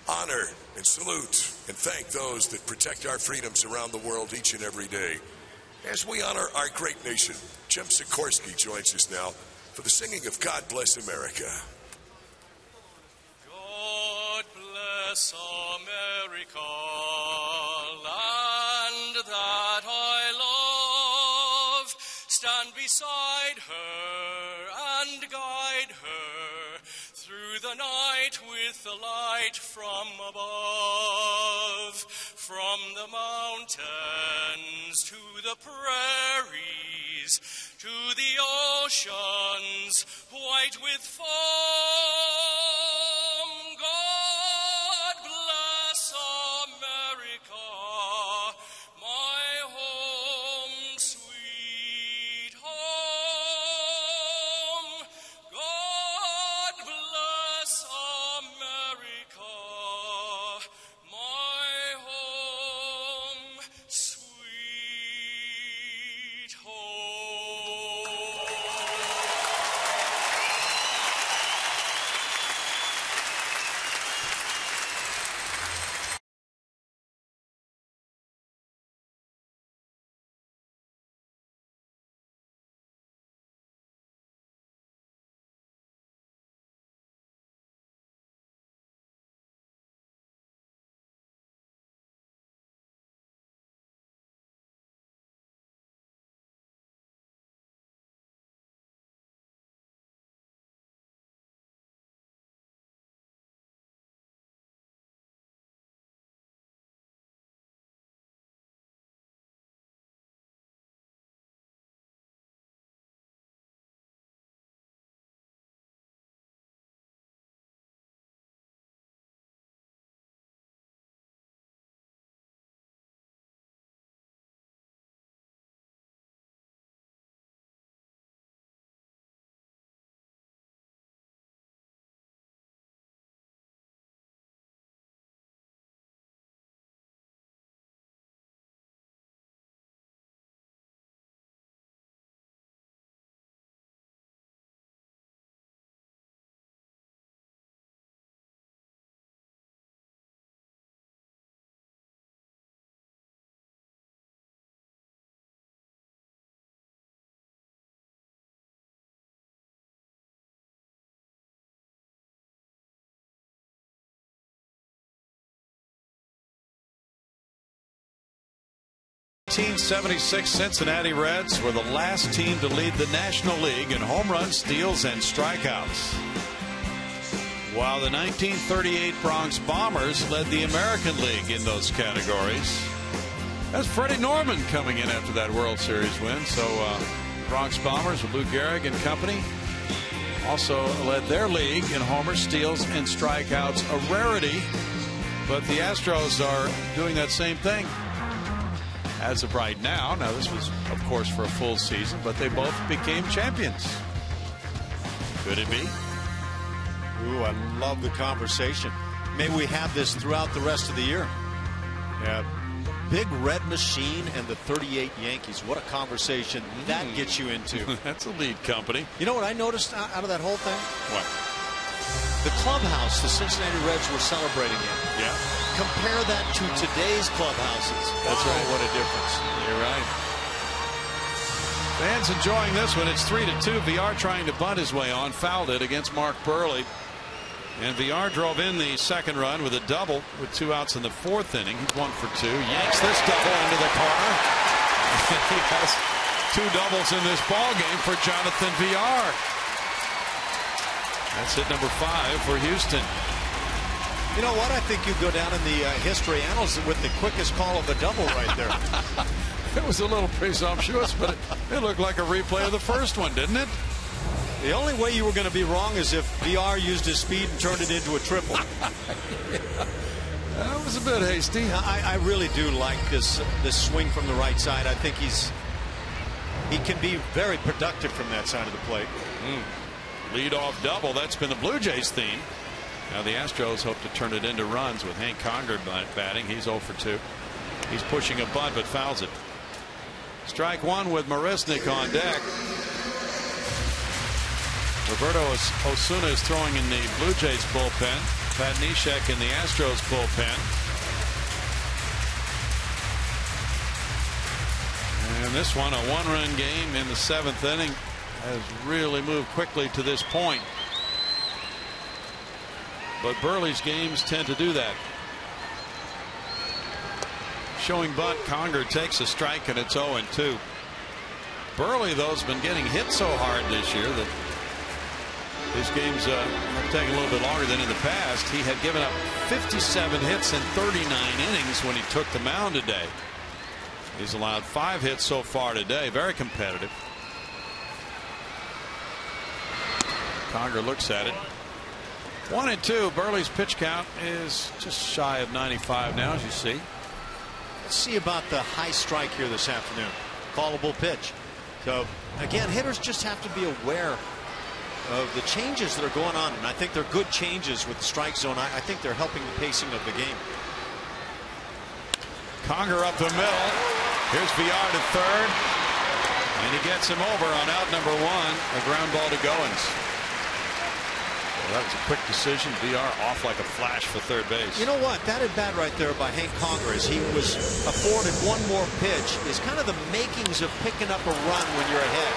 honor and salute and thank those that protect our freedoms around the world each and every day. As we honor our great nation, Jim Sikorsky joins us now for the singing of God Bless America.
God bless America, land that I love. Stand beside her and guide her through the night with the light from above. from the mountains to the prairies, to the oceans white with foam. God bless America, my home, sweet home. God bless America, my home, sweet home.
The 1976 Cincinnati Reds were the last team to lead the National League in home runs, steals, and strikeouts, while the 1938 Bronx Bombers led the American League in those categories. That's Freddie Norman coming in after that World Series win. So Bronx Bombers with Lou Gehrig and company also led their league in homers, steals, and strikeouts, a rarity. But the Astros are doing that same thing as of right now. Now, this was, of course, for a full season, but they both became champions. Could it be?
Ooh, I love the conversation. Maybe we have this throughout the rest of the year. Yeah. Big Red Machine and the 38 Yankees. What a conversation that gets you into.
That's a lead company.
You know what I noticed out of that whole thing?
What?
The clubhouse the Cincinnati Reds were celebrating in.
Yeah.
Compare that to today's clubhouses.
That's right.
What a difference.
You're right. Fans enjoying this one. It's 3-2. VR trying to bunt his way on. Fouled it against Mark Burley. And VR drove in the second run with a double with 2 outs in the 4th inning. He's 1 for 2. Yanks this double into the corner. He has 2 doubles in this ball game for Jonathan VR. That's hit number 5 for Houston.
You know what? I think you go down in the history annals with the quickest call of a double right there.
It was a little presumptuous, but it looked like a replay of the first one, didn't it?
The only way you were going to be wrong is if VR used his speed and turned it into a triple.
Yeah. That was a bit hasty.
I really do like this swing from the right side. I think he can be very productive from that side of the plate.
Lead-off double. That's been the Blue Jays' theme. Now the Astros hope to turn it into runs with Hank Conger batting. He's 0 for 2. He's pushing a bunt but fouls it. Strike 1 with Marisnik on deck. Roberto Osuna is throwing in the Blue Jays bullpen. Pat Neshek in the Astros bullpen. And this one, a 1-run game in the 7th inning, has really moved quickly to this point. But Burley's games tend to do that. Showing bunt, Conger takes a strike, and it's 0-2. Burley, though, has been getting hit so hard this year that His games have taken a little bit longer than in the past. He had given up 57 hits in 39 innings when he took the mound today. He's allowed 5 hits so far today. Very competitive. Conger looks at it. 1-2. Burley's pitch count is just shy of 95 now, as you see.
Let's see about the high strike here this afternoon. Callable pitch. So again, hitters just have to be aware of the changes that are going on, and I think they're good changes with the strike zone. I think they're helping the pacing of the game.
Conger up the middle. Here's Villar to third, and he gets him over on out number 1. A ground ball to Goins. Well, that was a quick decision. Villar off like a flash for third base.
You know what? That at bat right there by Hank Conger, as he was afforded one more pitch, is kind of the makings of picking up a run when you're ahead.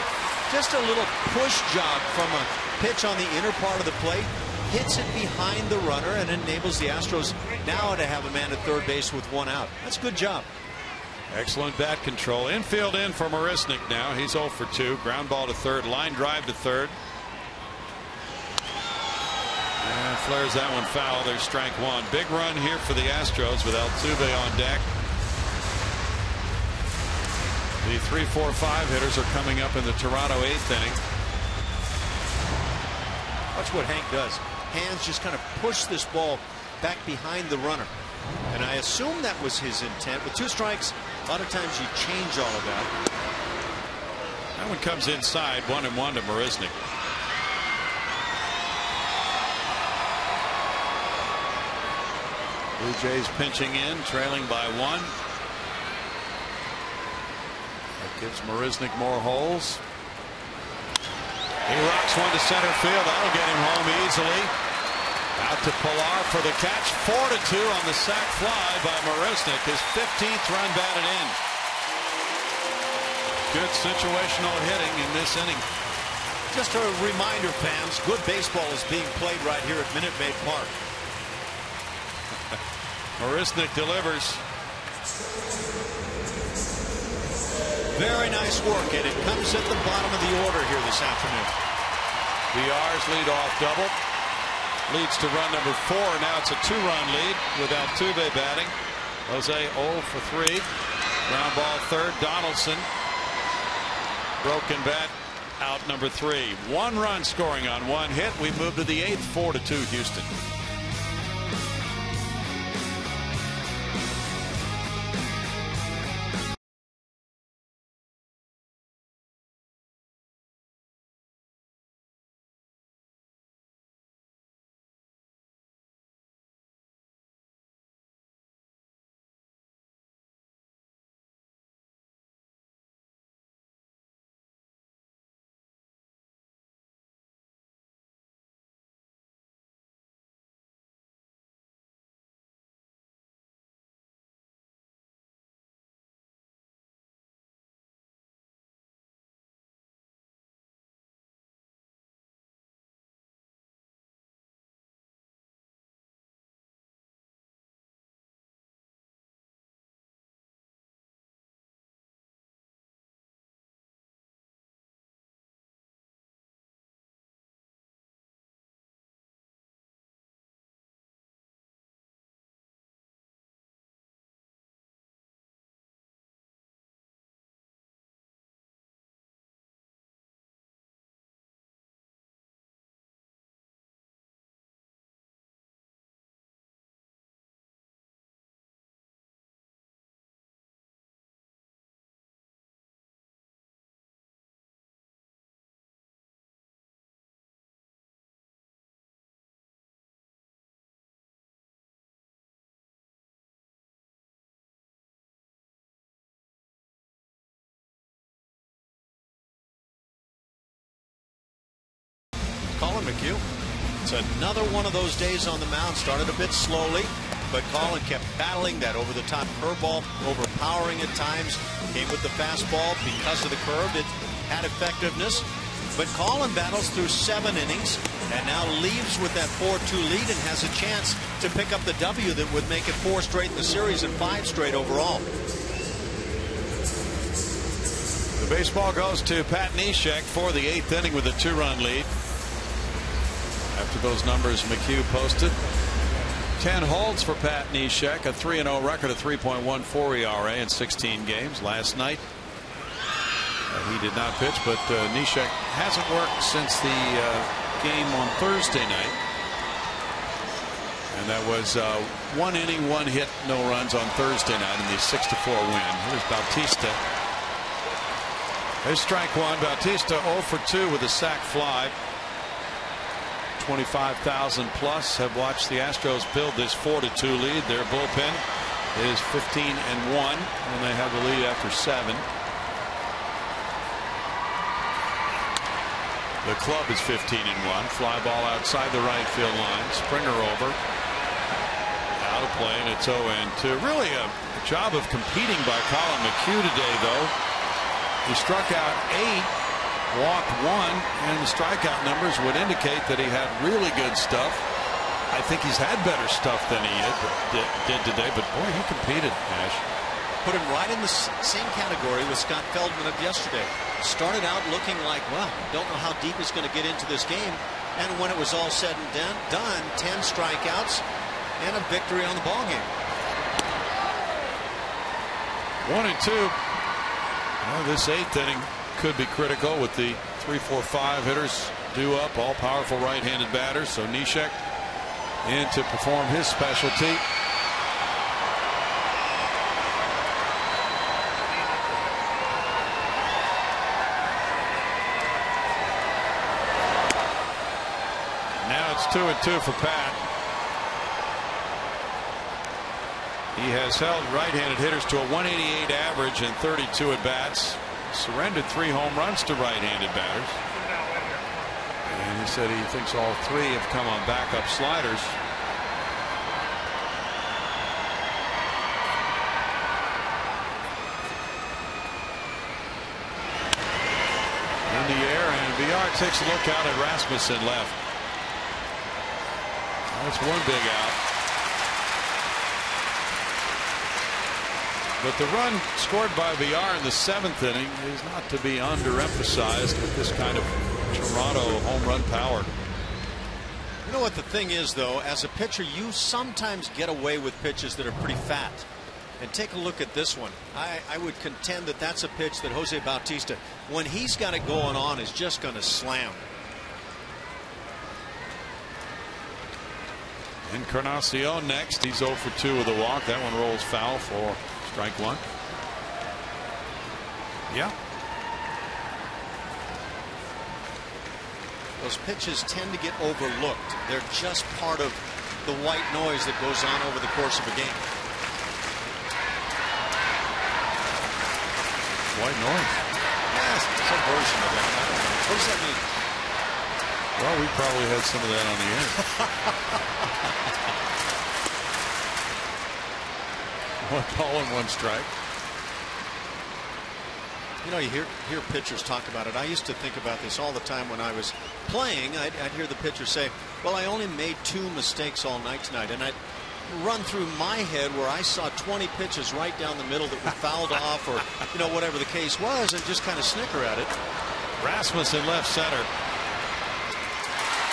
Just a little push job from a pitch on the inner part of the plate, hits it behind the runner, and enables the Astros now to have a man at third base with 1 out. That's a good job.
Excellent bat control. Infield in for Marisnik now. He's 0 for 2. Ground ball to third. Line drive to third. And flares that one foul. There's strike 1. Big run here for the Astros with Altuve on deck. The 3, 4, 5 hitters are coming up in the Toronto 8th inning.
Watch what Hank does. Hands just kind of push this ball back behind the runner. And I assume that was his intent. With 2 strikes, a lot of times you change all of that.
That one comes inside. 1-1 to Marisnik. Blue Jays pinching in, trailing by 1. That gives Marisnik more holes. He rocks one to center field. That'll get him home easily. Out to Pilar for the catch. 4-2 on the sac fly by Marisnik. His 15th run batted in. Good situational hitting in this inning.
Just a reminder, fans, good baseball is being played right here at Minute Maid Park.
Marisnik delivers.
Very nice work, and it comes at the bottom of the order here this afternoon.
Villar's leadoff double leads to run number 4. Now it's a 2-run lead with Altuve batting. Jose 0 for 3. Ground ball third. Donaldson. Broken bat. Out number 3. 1 run scoring on 1 hit. We move to the 8th. 4-2 Houston.
Colin McHugh. It's another one of those days on the mound. Started a bit slowly, but Colin kept battling that over-the-top curveball, overpowering at times. Came with the fastball because of the curve. It had effectiveness. But Colin battles through 7 innings and now leaves with that 4-2 lead and has a chance to pick up the W that would make it 4 straight in the series and 5 straight overall.
The baseball goes to Pat Neshek for the 8th inning with a 2-run lead. After those numbers McHugh posted, 10 holds for Pat Neshek, a 3-0 record, a 3.14 ERA in 16 games. Last night he did not pitch, but Neshek hasn't worked since the game on Thursday night. And that was 1 inning, 1 hit, no runs on Thursday night in the 6-4 win. Here's Bautista. There's strike one. Bautista 0 for 2 with a sac fly. 25,000 plus have watched the Astros build this 4-2 lead. Their bullpen is 15-1, and they have the lead after 7. The club is 15-1. Fly ball outside the right field line. Springer over. Out of play, and it's 0-2. Really a job of competing by Colin McHugh today, though. He struck out 8, walked 1, and the strikeout numbers would indicate that he had really good stuff. I think he's had better stuff than he did today, but boy, he competed, Ash.
Put him right in the same category with Scott Feldman of yesterday. Started out looking like, well, don't know how deep he's going to get into this game. And when it was all said and done, 10 strikeouts and a victory on the ballgame.
1-2. Well, this 8th inning could be critical with the 3, 4, 5 hitters due up, all powerful right-handed batters. So Neshek in to perform his specialty. Now it's 2-2 for Pat. He has held right-handed hitters to a 188 average in 32 at-bats. Surrendered 3 home runs to right-handed batters. And he said he thinks all 3 have come on backup sliders. In the air, and VR takes a look out at Rasmussen left. That's one big out. But the run scored by VR in the 7th inning is not to be underemphasized with this kind of Toronto home run power.
You know what the thing is, though, as a pitcher, you sometimes get away with pitches that are pretty fat. And take a look at this one. I would contend that that's a pitch that Jose Bautista, when he's got it going on, is just going to slam.
Encarnacion next. He's 0 for 2 with a walk. That one rolls foul for strike 1. Yeah.
Those pitches tend to get overlooked. They're just part of the white noise that goes on over the course of a game.
White noise?
Yes, some version of that. What does that mean?
Well, we probably had some of that on the air. 1 ball and 1 strike.
You know, you hear pitchers talk about it. I used to think about this all the time when I was playing. I'd hear the pitcher say, well, I only made 2 mistakes all night tonight. And I'd run through my head where I saw 20 pitches right down the middle that were fouled off, or, you know, whatever the case was, and just kind of snicker at it.
Rasmussen left center.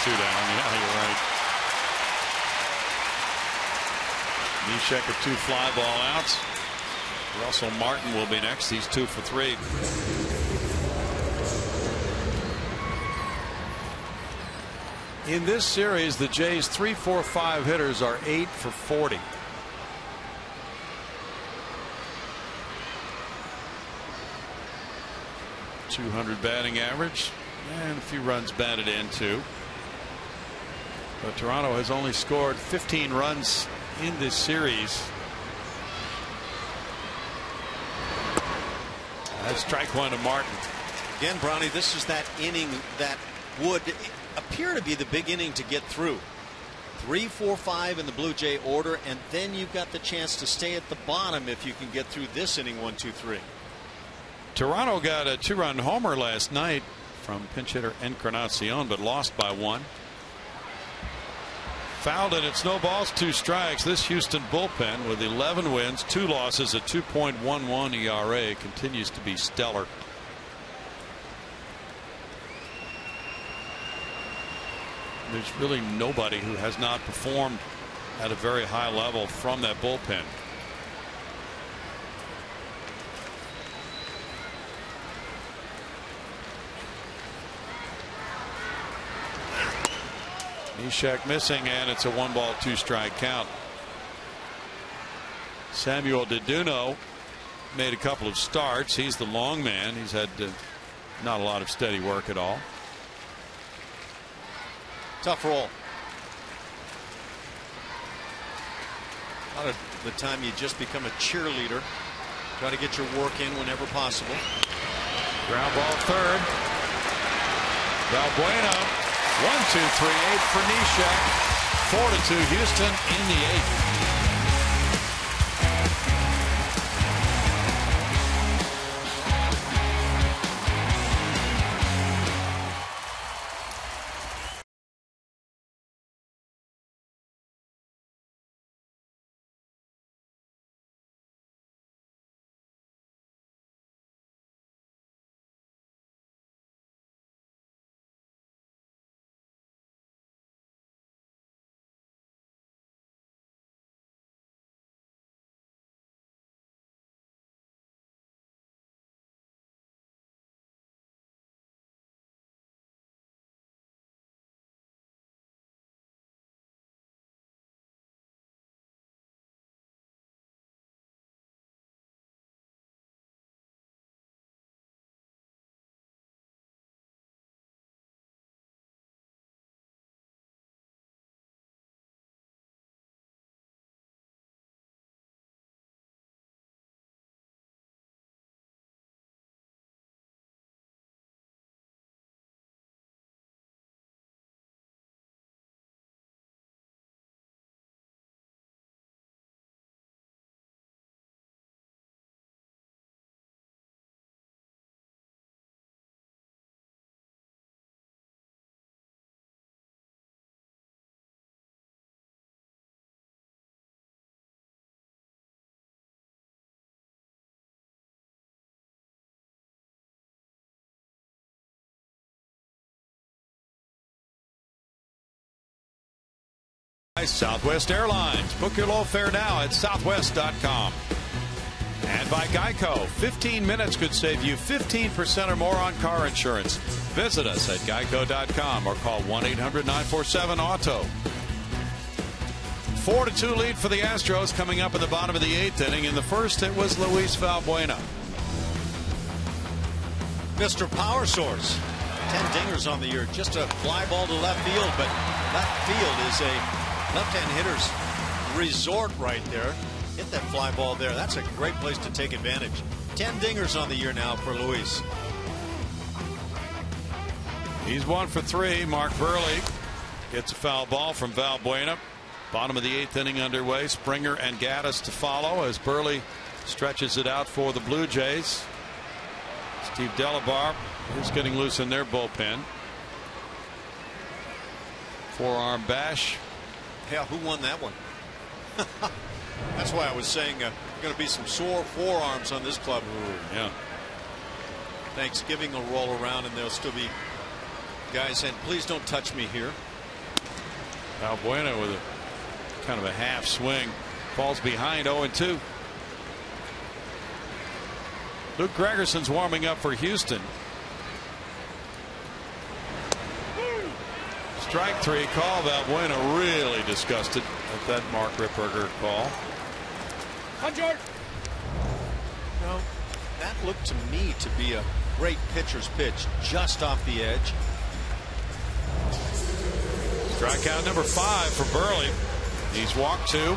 2 down. Yeah, you're right. Neshek with 2 fly ball outs. Russell Martin will be next. He's 2 for 3. In this series, the Jays' 3, 4, 5 hitters are 8 for 40. .200 batting average and a few runs batted in too. But Toronto has only scored 15 runs in this series. That's strike 1 to Martin.
Again, Brownie, this is that inning that would appear to be the big inning to get through. 3, 4, 5 in the Blue Jay order, and then you've got the chance to stay at the bottom if you can get through this inning 1, 2, 3.
Toronto got a 2-run homer last night from pinch hitter Encarnacion, but lost by 1. Fouled, and it's no balls, 2 strikes. This Houston bullpen with 11 wins, 2 losses, a 2.11 ERA continues to be stellar. there's really nobody who has not performed at a very high level from that bullpen. Neshek missing, and it's a 1-ball 2-strike count. Samuel Deduno made a couple of starts. He's the long man. He's had not a lot of steady work at all.
Tough role. A lot of the time you just become a cheerleader. Try to get your work in whenever possible.
Ground ball third. Valbuena. 1-2-3-8 for Neshek. 4-2 Houston in the 8th. Southwest Airlines. Book your low fare now at southwest.com. And by Geico, 15 minutes could save you 15% or more on car insurance. Visit us at geico.com or call 1-800-947-AUTO. 4-2 lead for the Astros coming up in the bottom of the 8th inning. In the first, it was Luis Valbuena.
Mr. Power Source. 10 dingers on the year. Just a fly ball to left field, but left field is a left-hand hitter's resort right there. Hit that fly ball there. That's a great place to take advantage. 10 dingers on the year now for Luis.
He's 1 for 3. Mark Burley gets a foul ball from Valbuena. Bottom of the 8th inning underway. Springer and Gaddis to follow as Burley stretches it out for the Blue Jays. Steve Delabar is getting loose in their bullpen. Forearm bash.
Yeah, who won that one? That's why I was saying going to be some sore forearms on this club.
Ooh, yeah.
Thanksgiving will roll around and there'll still be guys saying, please don't touch me here.
Valbuena with a kind of a half swing. Falls behind 0-2. Luke Gregerson's warming up for Houston. Strike 3 call. Valbuena really disgusted at that Mark Ripperger call.
No, that looked to me to be a great pitcher's pitch, just off the edge.
Strikeout number 5 for Burley. He's walked 2.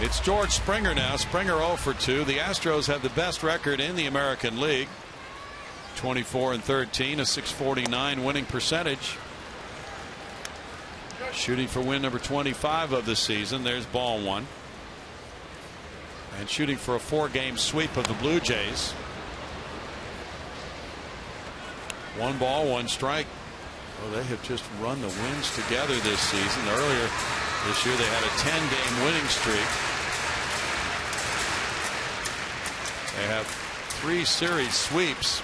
It's George Springer now. Springer 0 for 2. The Astros have the best record in the American League. 24-13, a .649 winning percentage. Shooting for win number 25 of the season. There's ball 1. And shooting for a 4-game sweep of the Blue Jays. 1 ball, 1 strike. Oh, they have just run the wins together this season. Earlier this year they had a 10-game winning streak. They have 3 series sweeps.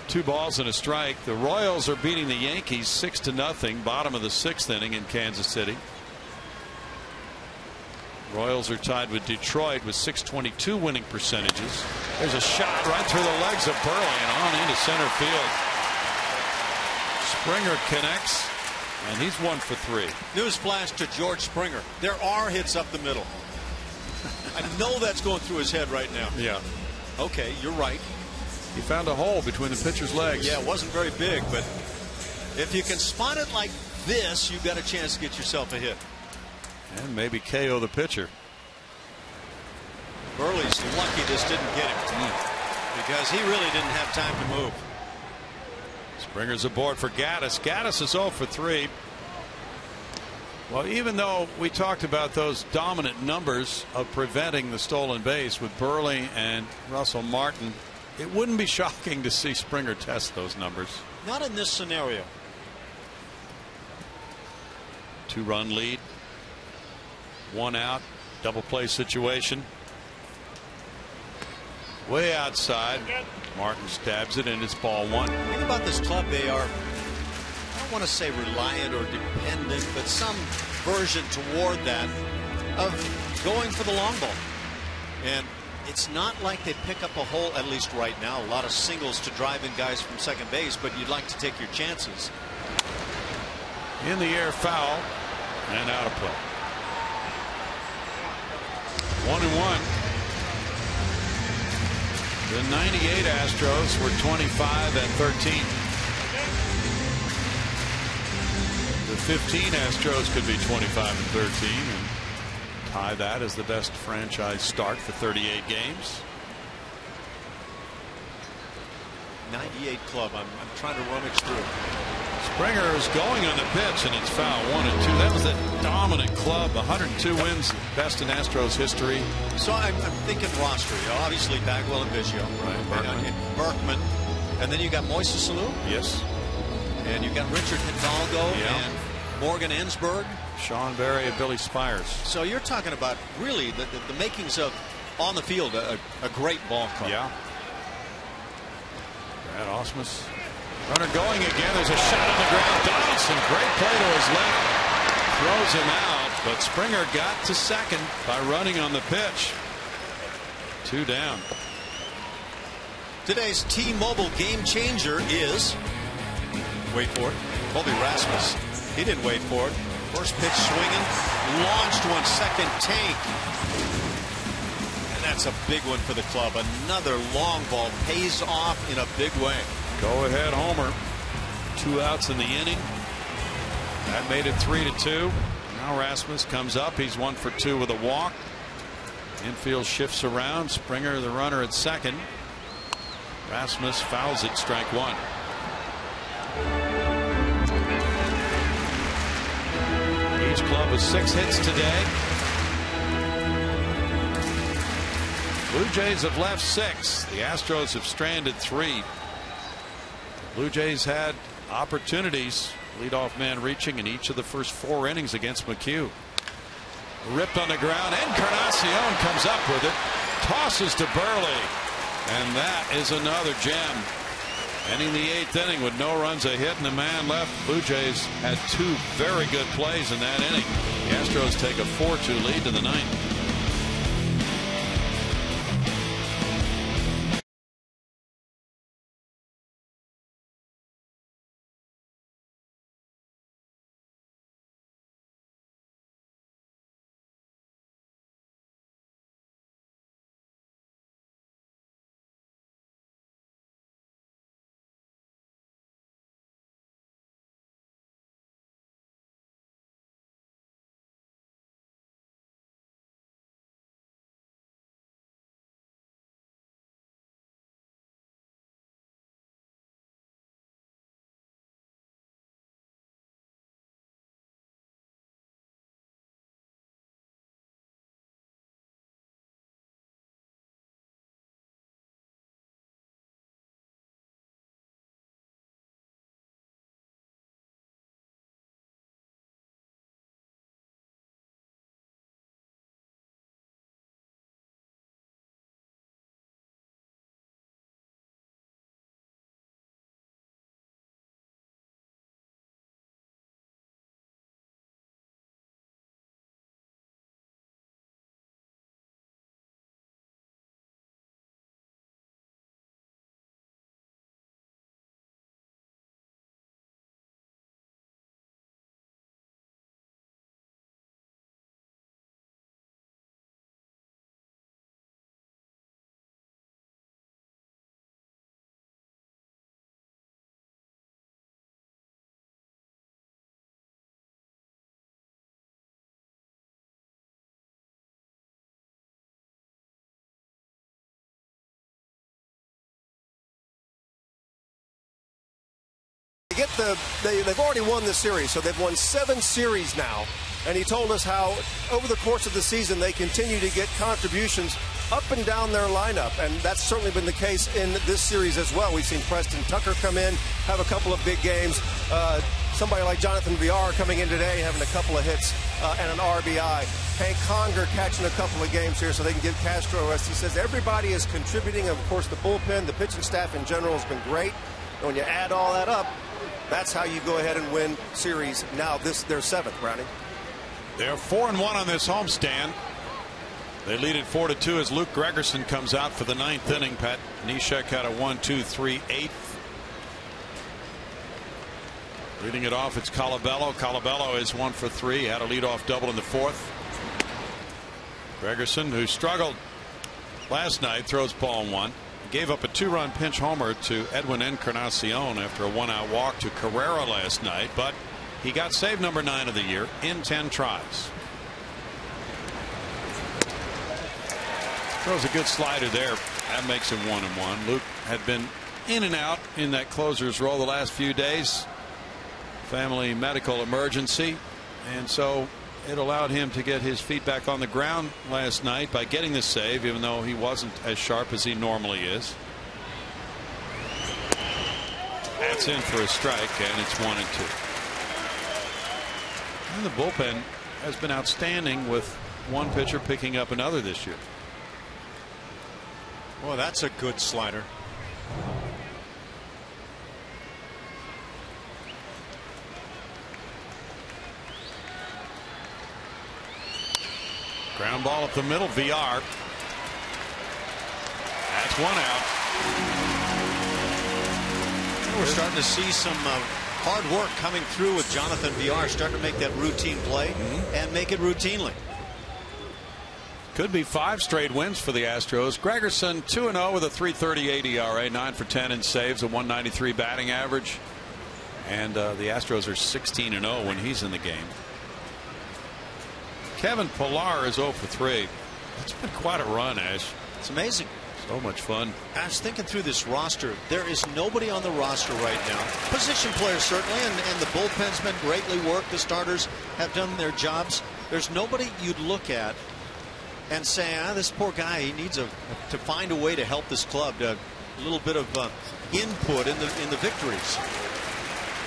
2 balls and a strike. The Royals are beating the Yankees 6-0, bottom of the 6th inning in Kansas City. Royals are tied with Detroit with .622 winning percentages. There's a shot right through the legs of Burley and on into center field. Springer connects, and he's 1 for 3.
Newsflash to George Springer. There are hits up the middle. I know that's going through his head right now.
Yeah.
Okay, you're right.
He found a hole between the pitcher's legs.
Yeah, it wasn't very big, but if you can spot it like this, you've got a chance to get yourself a hit.
And maybe KO the pitcher.
Burley's lucky this didn't get him because he really didn't have time to move.
Springer's aboard for Gaddis. Gaddis is 0 for 3. Well, even though we talked about those dominant numbers of preventing the stolen base with Burley and Russell Martin, it wouldn't be shocking to see Springer test those numbers.
Not in this scenario.
2-run lead. 1 out. Double play situation. Way outside. Martin stabs it and it's ball 1.
The thing about this club, they are, I don't want to say reliant or dependent, but some version toward that of going for the long ball. And it's not like they pick up a hole, at least right now, a lot of singles to drive in guys from second base, but you'd like to take your chances.
In the air, foul, and out of play. 1-1. The 98 Astros were 25-13. The 15 Astros could be 25-13 and tie that as the best franchise start for 38 games.
98 club. I'm trying to rummage through.
Springer is going on the pitch and it's foul. 1-2. That was a dominant club. 102 wins, best in Astros history.
So I'm thinking roster. You know, obviously Bagwell and Biggio.
Right.
Berkman. And then you got Moises Alou.
Yes.
And you got Richard Hidalgo and Morgan Ensberg.
Sean Berry and Billy Spires.
So you're talking about really the makings of on the field a great ball club.
Yeah. Brad Ausmus. Runner going again. There's a shot on the ground. Donaldson, great play to his left. Throws him out, but Springer got to second by running on the pitch. 2 down.
Today's T-Mobile game changer is, wait for it, Colby Rasmus. He didn't wait for it. First pitch swinging, launched one, second tank. And that's a big one for the club. Another long ball pays off in a big way.
Go ahead, homer. 2 outs in the inning. That made it 3-2. Now Rasmus comes up. He's 1 for 2 with a walk. Infield shifts around. Springer, the runner at second. Rasmus fouls it, strike 1. Each club with 6 hits today. Blue Jays have left 6. The Astros have stranded 3. Blue Jays had opportunities. Leadoff man reaching in each of the first 4 innings against McHugh. Ripped on the ground. Encarnacion comes up with it. Tosses to Burley. And that is another gem. Ending the 8th inning with no runs, a hit, and a man left. Blue Jays had 2 very good plays in that inning. The Astros take a 4-2 lead to the 9th.
they've already won the series, so they've won 7 series now. And he told us how over the course of the season they continue to get contributions up and down their lineup, and that's certainly been the case in this series as well. We've seen Preston Tucker come in, have a couple of big games. Somebody like Jonathan Villar coming in today, having a couple of hits and an RBI. Hank Conger catching a couple of games here so they can give Castro a rest. He says everybody is contributing. Of course, the bullpen, the pitching staff in general has been great. And when you add all that up, that's how you go ahead and win series. Now their 7th, Brownie.
They're 4-1 on this homestand. They lead it 4-2 as Luke Gregerson comes out for the 9th inning. Pat Neshek had a 1-2-3 8th. Leading it off, it's Colabello. Colabello is 1 for 3. Had a leadoff double in the 4th. Gregerson, who struggled last night, throws ball 1. Gave up a 2-run pinch homer to Edwin Encarnacion after a 1-out walk to Carrera last night, but he got save number 9 of the year in 10 tries. Throws a good slider there. That makes him 1-1. Luke had been in and out in that closer's role the last few days. Family medical emergency, and so it allowed him to get his feet back on the ground last night by getting the save, even though he wasn't as sharp as he normally is. That's in for a strike, and it's 1-2. And the bullpen has been outstanding, with one pitcher picking up another this year.
Well, that's a good slider.
Ground ball up the middle. VR. That's 1 out.
We're starting to see some hard work coming through with Jonathan VR, starting to make that routine play and make it routinely.
Could be 5 straight wins for the Astros. Gregerson 2-0 with a 3.38 ERA, 9 for 10 in saves, a 193 batting average, and the Astros are 16-0 when he's in the game. Kevin Pillar is 0 for 3. It's been quite a run, Ash.
It's amazing.
So much fun.
I was thinking through this roster. There is nobody on the roster right now. Position players certainly, and the bullpen's been greatly worked. The starters have done their jobs. There's nobody you'd look at and say, this poor guy, he needs to find a way to help this club, a little bit of input in the victories.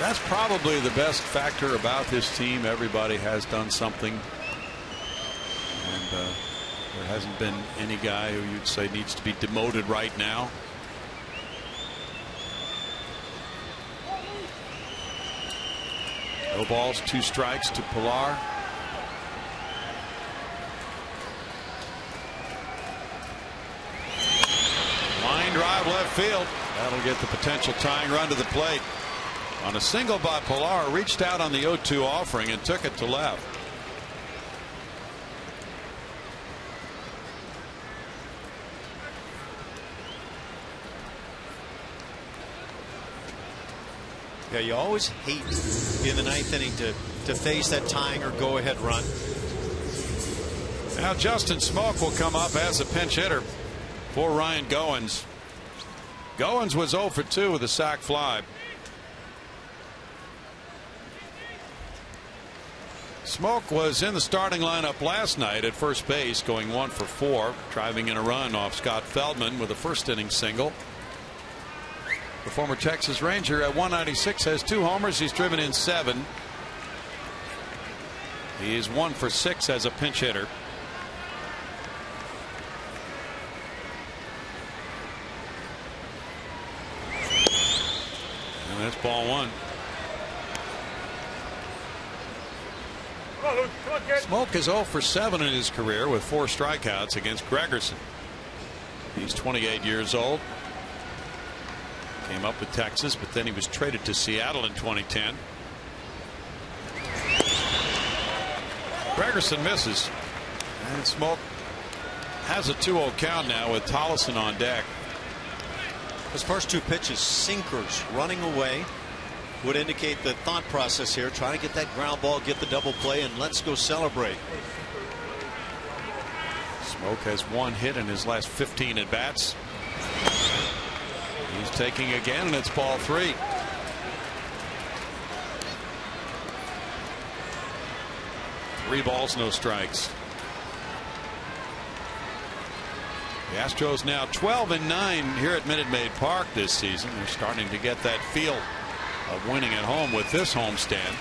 That's probably the best factor about this team. Everybody has done something, and there hasn't been any guy who you'd say needs to be demoted right now. No balls, 2 strikes to Pillar. Line drive left field. That'll get the potential tying run to the plate. On a single by Pillar, reached out on the 0-2 offering and took it to left.
Yeah, you always hate in the 9th inning to face that tying or go ahead run.
Now Justin Smoak will come up as a pinch hitter for Ryan Goins. Goins was 0 for 2 with a sac fly. Smoak was in the starting lineup last night at first base, going 1 for 4, driving in a run off Scott Feldman with a first inning single. The former Texas Ranger at 196 has 2 homers. He's driven in 7. He is 1 for 6 as a pinch hitter. And that's ball 1. Smoak is 0 for 7 in his career with 4 strikeouts against Gregerson. He's 28 years old. Came up with Texas, but then he was traded to Seattle in 2010. Gregerson misses, and Smoak has a 2-0 count now with Tollison on deck.
His first 2 pitches, sinkers, running away, would indicate the thought process here, trying to get that ground ball, get the double play, and let's go celebrate.
Smoak has 1 hit in his last 15 at bats. He's taking again, and it's ball 3. 3 balls, no strikes. The Astros now 12-9 here at Minute Maid Park this season. They're starting to get that feel of winning at home with this homestand.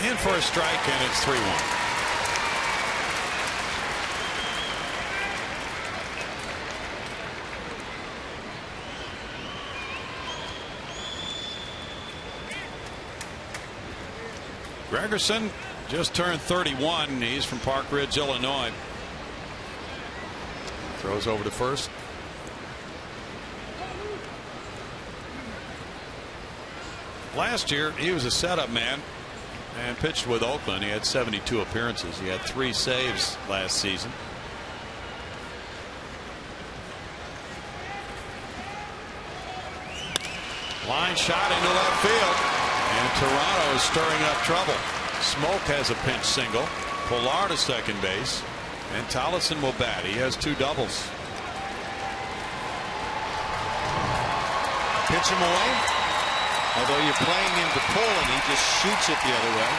In for a strike, and it's 3-1. Gregerson just turned 31. He's from Park Ridge, Illinois. Throws over to first. Last year, he was a setup man and pitched with Oakland. He had 72 appearances. He had 3 saves last season. Line shot into left field. And Toronto is stirring up trouble. Smoke has a pinch single. Pilar to second base. And Tollefson will bat. He has 2 doubles.
Pitch him away. Although you're playing him to pull, and he just shoots it the other way.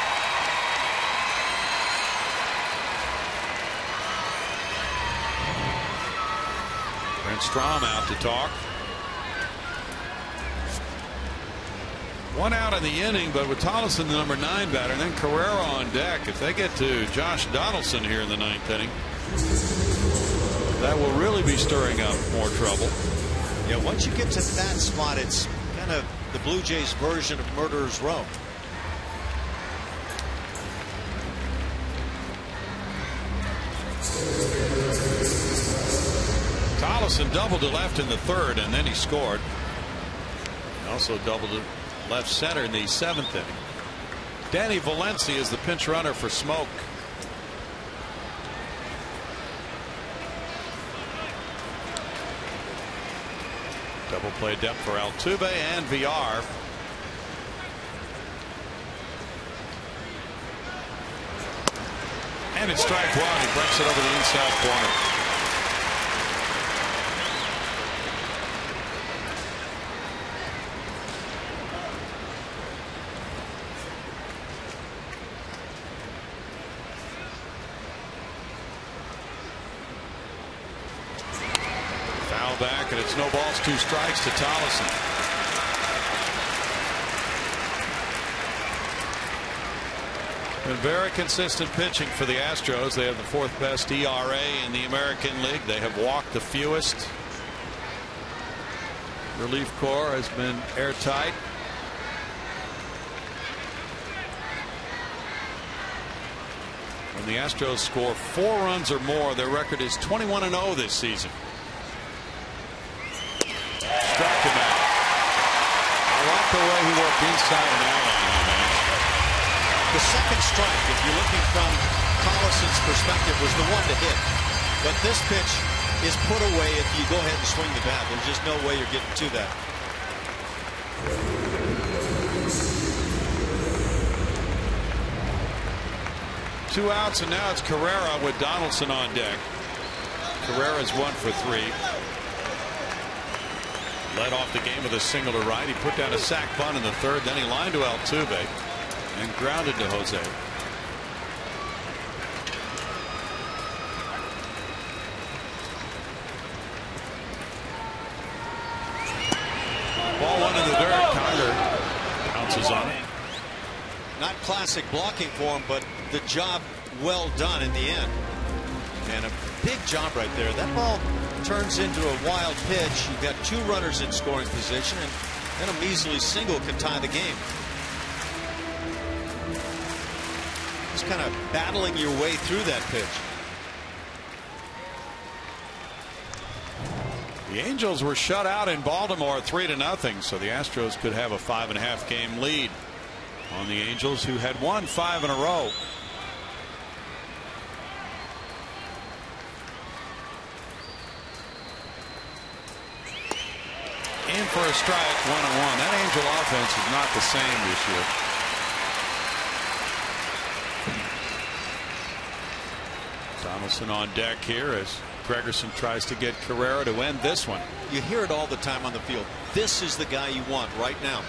Brent Strom out to talk. 1 out in the inning, but with Tollefson, the number 9 batter, and then Carrera on deck. If they get to Josh Donaldson here in the 9th inning, that will really be stirring up more trouble.
Yeah, once you get to that spot, it's kind of the Blue Jays' version of Murderer's Row.
Tollefson doubled to left in the 3rd, and then he scored. He also doubled to left center in the 7th inning. Danny Valencia is the pinch runner for Smoke. Double play depth for Altuve and VR. And it's strike 1. He breaks it over the inside corner. Back, and it's no balls, 2 strikes to Tollefson. Been very consistent pitching for the Astros. They have the 4th best ERA in the American League. They have walked the fewest. Relief corps has been airtight. When the Astros score 4 runs or more, their record is 21-0 this season. Struck him out. I like the way he worked inside and out on him, man.
The second strike, if you're looking from Collison's perspective, was the one to hit. But this pitch is put away if you go ahead and swing the bat. There's just no way you're getting to that.
Two outs, and now it's Carrera with Donaldson on deck. Carrera's 1 for 3. Led off the game with a single to right. He put down a sac bunt in the 3rd. Then he lined to Altuve and grounded to Jose. Ball 1 in the dirt. Conger bounces on it.
Not classic blocking for him, but the job well done in the end. And a big job right there. That ball turns into a wild pitch. You've got 2 runners in scoring position, and a measly single can tie the game. Just kind of battling your way through that pitch.
The Angels were shut out in Baltimore 3-0, so the Astros could have a 5.5 game lead on the Angels, who had won 5 in a row. In for a strike, 1-1. That Angel offense is not the same this year. Donaldson on deck here as Gregerson tries to get Carrera to end this one.
You hear it all the time on the field. This is the guy you want right now.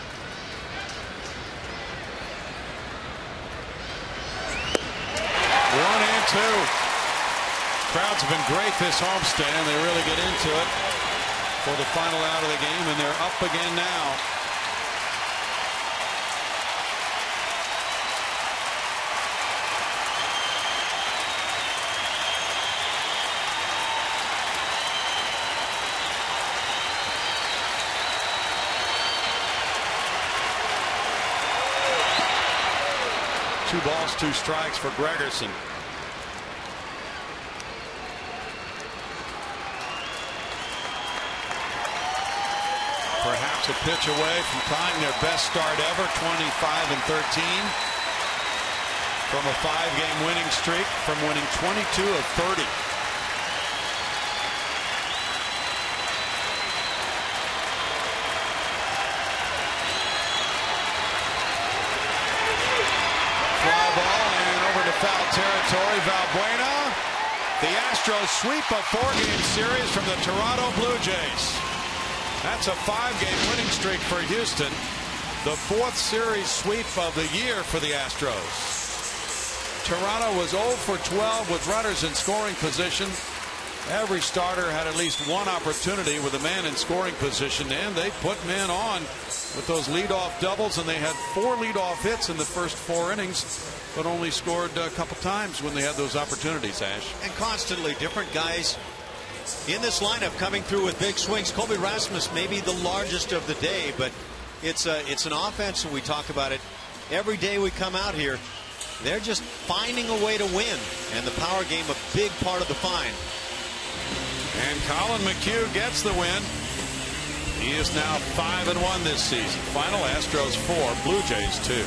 One and two. Crowds have been great this homestand. They really get into it for the final out of the game, and they're up again now. Two balls, two strikes for Gregerson. Perhaps a pitch away from tying their best start ever, 25-13. From a 5-game winning streak, from winning 22 of 30. Foul territory. Valbuena. The Astros sweep a 4-game series from the Toronto Blue Jays. That's a 5-game winning streak for Houston. The 4th series sweep of the year for the Astros. Toronto was 0 for 12 with runners in scoring position. Every starter had at least one opportunity with a man in scoring position, and they put men on with those leadoff doubles, and they had 4 leadoff hits in the first 4 innings, but only scored a couple times when they had those opportunities, Ash.
And constantly different guys in this lineup coming through with big swings. Colby Rasmus may be the largest of the day, but it's an offense, and we talk about it every day we come out here. They're just finding a way to win, and the power game a big part of the find.
And Colin McHugh gets the win. He is now 5-1 this season. Final Astros 4, Blue Jays 2.